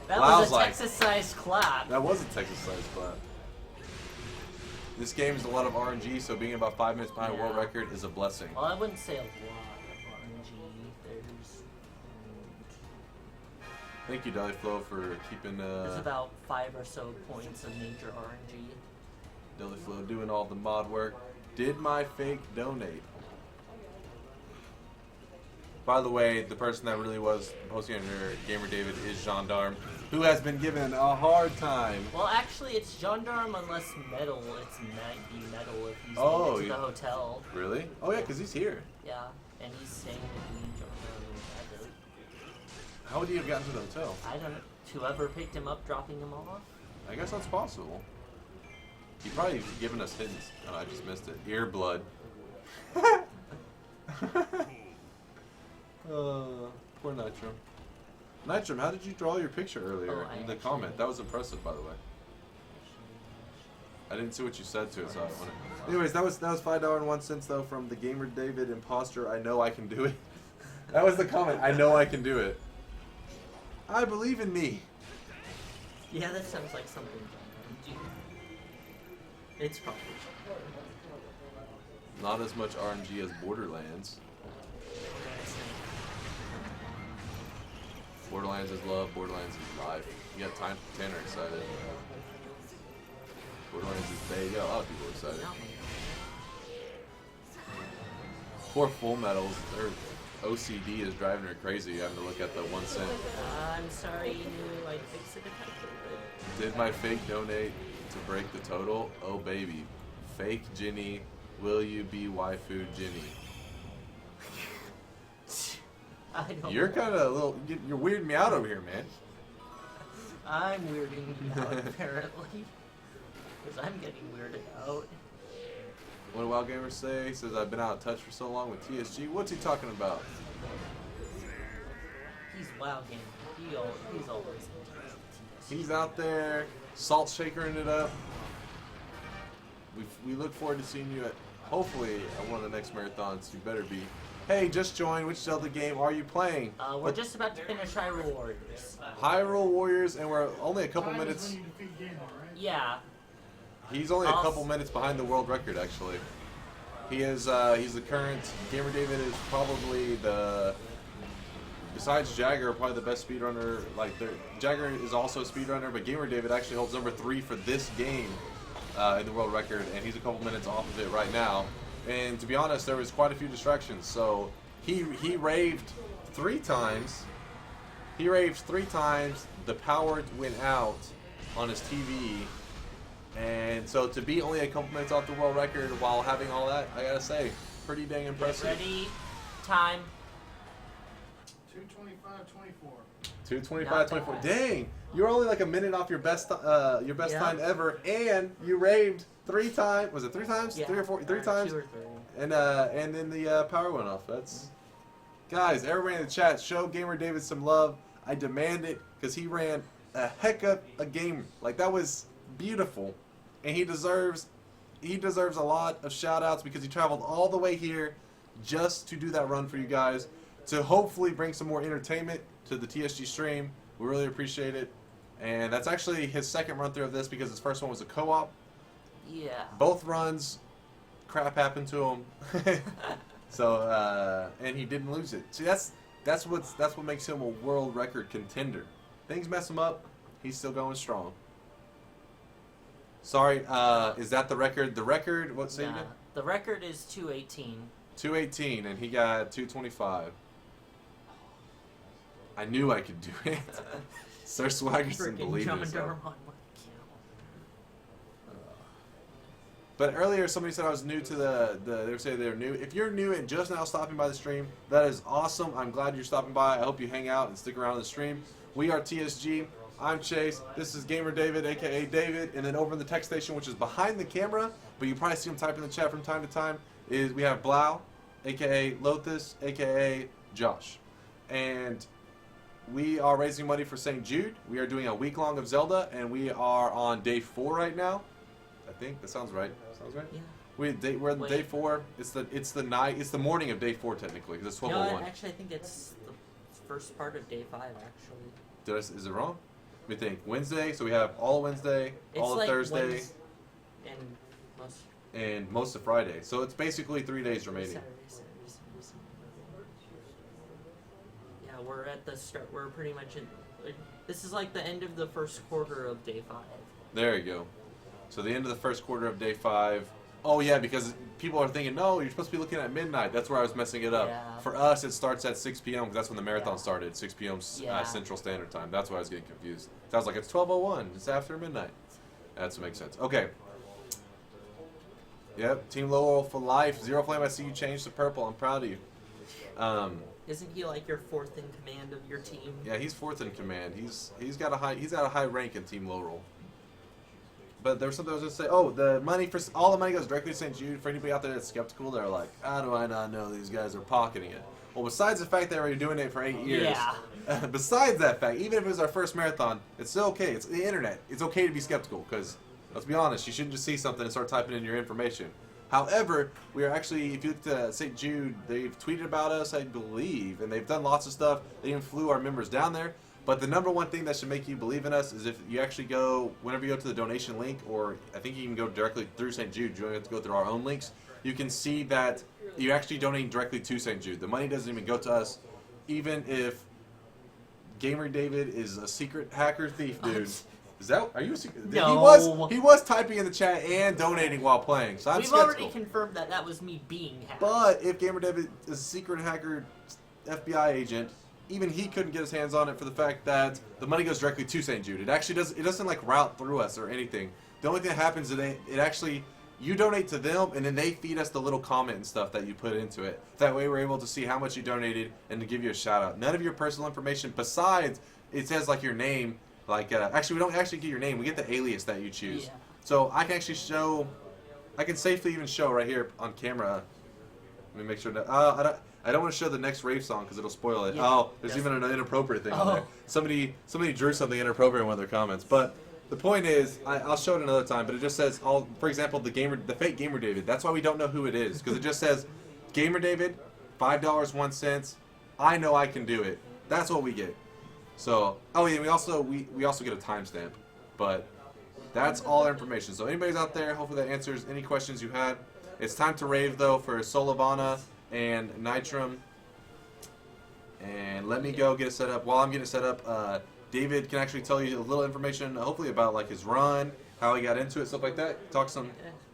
That was a Texas-sized clap. That was a Texas-sized clap. This game is a lot of RNG, so being about 5 minutes behind a world record is a blessing. Well, I wouldn't say a lot of RNG. There's... Thank you, Deli-Flow, for keeping... There's about 5 or so points of major RNG. Deli-Flow doing all the mod work. Did my fake donate? By the way, the person that really was posting under Gamer David is Gendarme, who has been given a hard time. Well, actually, it's Gendarme unless Metal. It's Metal if he's oh, to the hotel. Really? Oh yeah, because he's here. Yeah, and he's staying with me, Gendarme, and Metal. How would he have gotten to the hotel? I don't know. Whoever picked him up, dropping him off? I guess that's possible. He probably given us hints. Oh, I just missed it. Ear blood. Poor Nitro. Nitro, how did you draw your picture earlier in the comment? That was impressive, by the way. I didn't see what you said to it, so I don't want to. Anyways, that was $5.01 though from the Gamer David Imposter. I know I can do it. That was the comment. I know I can do it. I believe in me. Yeah, that sounds like something. It's probably not as much RNG as Borderlands. Borderlands is love, Borderlands is life. You got Tanner excited. Borderlands is big. Yeah, a lot of people are excited. Poor Full Metals, their OCD is driving her crazy having to look at the 1 cent. I'm sorry, you knew I'd fix it if I could. Did my fake donate to break the total? Oh baby. Fake Ginny, will you be waifu Ginny? You're kind of a little. You're weirding me out over here, man. I'm weirding you out, apparently. Because I'm getting weirded out. What do Wild Gamers say? He says, I've been out of touch for so long with TSG. What's he talking about? He's Wild Gamer. He's always in TSG. He's out there, salt shakering it up. We look forward to seeing you at, hopefully, at one of the next marathons. You better be. Hey, just joined. Which Zelda game are you playing? We're just about to finish Hyrule Warriors. Hyrule Warriors, and we're only a couple minutes. Yeah. He's only a couple minutes behind the world record, actually. He is. He's the current. Gamer David is probably the. Besides Jagger, probably the best speedrunner. Like, Jagger is also a speedrunner, but Gamer David actually holds number 3 for this game in the world record, and he's a couple minutes off of it right now. And to be honest, there was quite a few distractions. So he raved 3 times. He raved 3 times. The power went out on his TV. And so to be only a couple minutes off the world record while having all that, I gotta say, pretty dang impressive. Get ready, time. 2:25:24. Dang, you're only like a minute off your best time ever, and you raved 3 times. Was it 3 times? Yeah. 3 or 4? 3 times. 2 or 3. And then the power went off. That's guys. Everybody in the chat, show Gamer David some love. I demand it because he ran a heck of a game. Like that was beautiful, and he deserves a lot of shout outs because he traveled all the way here just to do that run for you guys, to hopefully bring some more entertainment to the TSG stream. We really appreciate it. And that's actually his second run through of this because his first one was a co-op. Yeah. Both runs, crap happened to him. So and he didn't lose it. See, that's what makes him a world record contender. Things mess him up, he's still going strong. Sorry, is that the record? The record, what say you again? The record is 2:18. 2:18, and he got 2:25. I knew I could do it. Sir Swaggerson believed himself. But earlier, somebody said I was new to they were saying they're new. If you're new and just now stopping by the stream, that is awesome. I'm glad you're stopping by. I hope you hang out and stick around the stream. We are TSG. I'm Chase. This is Gamer David, aka David. And then over in the tech station, which is behind the camera, but you probably see him type in the chat from time to time, is we have Blau, aka Lothus, aka Josh. And we are raising money for St. Jude. We are doing a week long of Zelda, and we are on day 4 right now. I think that sounds right. Sounds right. Yeah. We're on day 4. It's the morning of day 4 technically because it's 12:01. No, actually, I think it's the first part of day 5. Actually. Is it wrong? Let me think. Wednesday. So we have all of Wednesday, all of Thursday, and most of Friday. So it's basically 3 days remaining. Yeah, we're at the start. We're pretty much in. This is like the end of the first quarter of day 5. There you go. So the end of the first quarter of day 5. Oh yeah, because people are thinking, no, you're supposed to be looking at midnight. That's where I was messing it up. Yeah. For us, it starts at 6 p.m. because that's when the marathon started, 6 p.m. Yeah. Central Standard Time. That's why I was getting confused. So I was like, it's 12:01. It's after midnight. That's what makes sense. Okay. Yep, Team Lowell for life. Zero Flame, I see you change to purple. I'm proud of you. Isn't he like your fourth in command of your team? Yeah, he's fourth in command. He's got a high rank in Team Laurel. But there was something I was gonna say. Oh, all the money goes directly to St. Jude. For anybody out there that's skeptical, they're like, how do I not know these guys are pocketing it? Well, besides the fact that we're doing it for 8 years, besides that fact, even if it was our first marathon, it's still okay. It's the internet. It's okay to be skeptical because, let's be honest, you shouldn't just see something and start typing in your information. However, we are actually, if you look at St. Jude, they've tweeted about us, I believe, and they've done lots of stuff. They even flew our members down there. But the number one thing that should make you believe in us is if you actually go, whenever you go to the donation link, or I think you can go directly through St. Jude, you don't have to go through our own links, you can see that you're actually donating directly to St. Jude. The money doesn't even go to us, even if Gamer David is a secret hacker thief, dude. Are you a secret? No. He was typing in the chat and donating while playing, so I'm We've skeptical. already confirmed that was me being hacked. But if Gamer David is a secret hacker FBI agent, even he couldn't get his hands on it for the fact that the money goes directly to St. Jude. It actually doesn't like route through us or anything. The only thing that happens is it actually, you donate to them and then they feed us the little comment and stuff that you put into it. That way we're able to see how much you donated and to give you a shout out. None of your personal information besides it says like your name, like actually we don't actually get your name, we get the alias that you choose. Yeah. So I can actually I can safely even show right here on camera. Let me make sure that I don't want to show the next rave song because it'll spoil it. Yeah, oh, there's even an inappropriate thing on there. Somebody drew something inappropriate in one of their comments. But the point is, I'll show it another time. But it just says, for example, the fake Gamer David. That's why we don't know who it is because it just says, Gamer David, $5.01. I know I can do it. That's what we get. So, oh yeah, we also get a timestamp. But that's all our information. So anybody's out there, hopefully that answers any questions you had. It's time to rave though for Solavana and Nitrum, and let me go get it set up. While I'm getting it set up, David can actually tell you a little information, hopefully about like his run, how he got into it, stuff like that.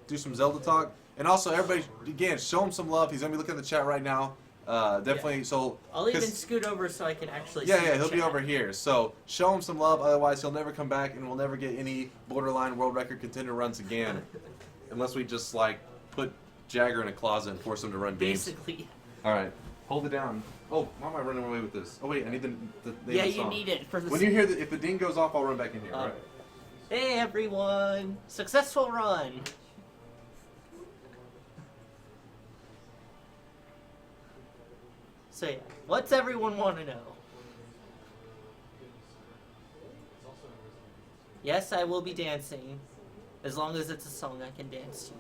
Do some Zelda talk, and also everybody again show him some love. He's gonna be looking at the chat right now. Definitely. Yeah. So I'll even scoot over so I can actually. Yeah, he'll be over here. So show him some love. Otherwise, he'll never come back, and we'll never get any borderline world record contender runs again, unless we just like put Jagger in a closet and force him to run games. Basically. All right, hold it down. Oh, why am I running away with this? Oh wait, I need the name of the song. You need it for the. When you hear if the ding goes off, I'll run back in here. All right. Hey everyone! Successful run. So yeah, what's everyone want to know? Yes, I will be dancing, as long as it's a song I can dance to.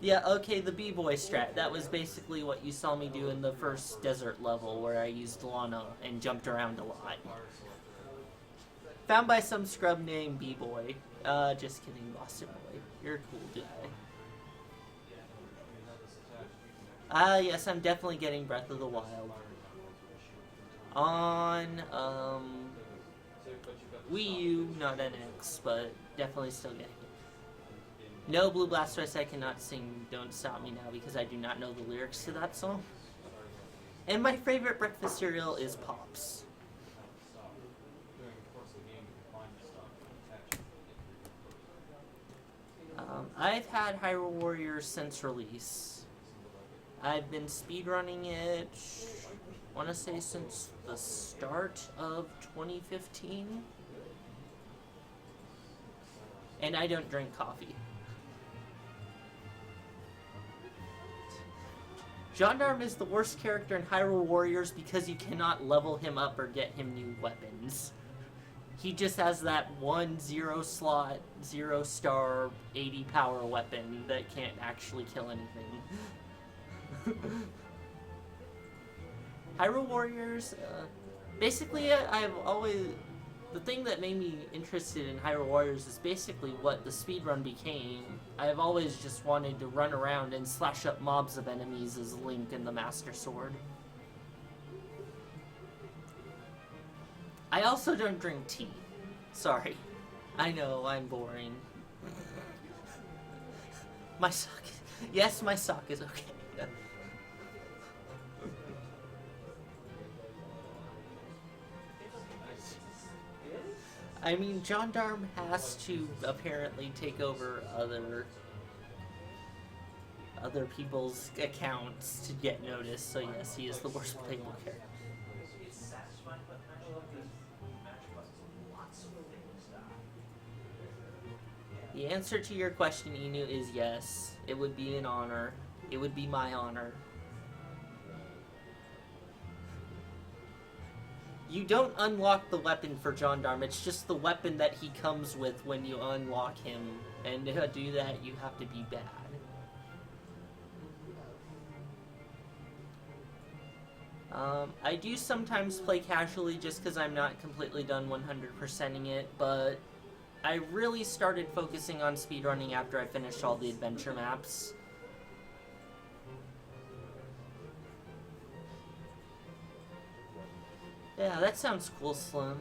Yeah, okay, the B-Boy strat. That was basically what you saw me do in the first desert level where I used Lana and jumped around a lot. Found by some scrub named B-Boy. Just kidding, Boston Boy. You're a cool guy. Yes, I'm definitely getting Breath of the Wild. On, Wii U, not NX, but definitely still getting it. No, Blue Blastoise, I cannot sing Don't Stop Me Now because I do not know the lyrics to that song. And my favorite breakfast cereal is Pops. I've had Hyrule Warriors since release. I've been speedrunning it, I want to say since the start of 2015. And I don't drink coffee. Gendarme is the worst character in Hyrule Warriors because you cannot level him up or get him new weapons. He just has that one 0-slot, 0-star, 80 power weapon that can't actually kill anything. Hyrule Warriors, basically the thing that made me interested in Hyrule Warriors is basically what the speedrun became. I've always just wanted to run around and slash up mobs of enemies as Link and the Master Sword. I also don't drink tea. Sorry. I know, I'm boring. My sock. Yes, my sock is okay. I mean, Gendarme has to apparently take over other people's accounts to get noticed, so yes, he is the worst playable character. The answer to your question, Inu, is yes. It would be an honor. It would be my honor. You don't unlock the weapon for Gendarme, it's just the weapon that he comes with when you unlock him. And to do that, you have to be bad. I do sometimes play casually just because I'm not completely done 100%ing it, but I really started focusing on speedrunning after I finished all the adventure maps. Yeah, that sounds cool, Slim.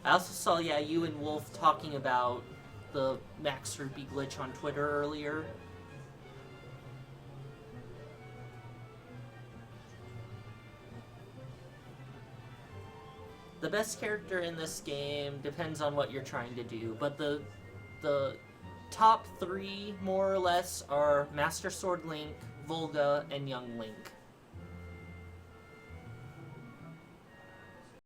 I also saw, yeah, you and Wolf talking about the Max Rupee glitch on Twitter earlier. The best character in this game depends on what you're trying to do, but the top three, more or less, are Master Sword Link, Volga, and Young Link.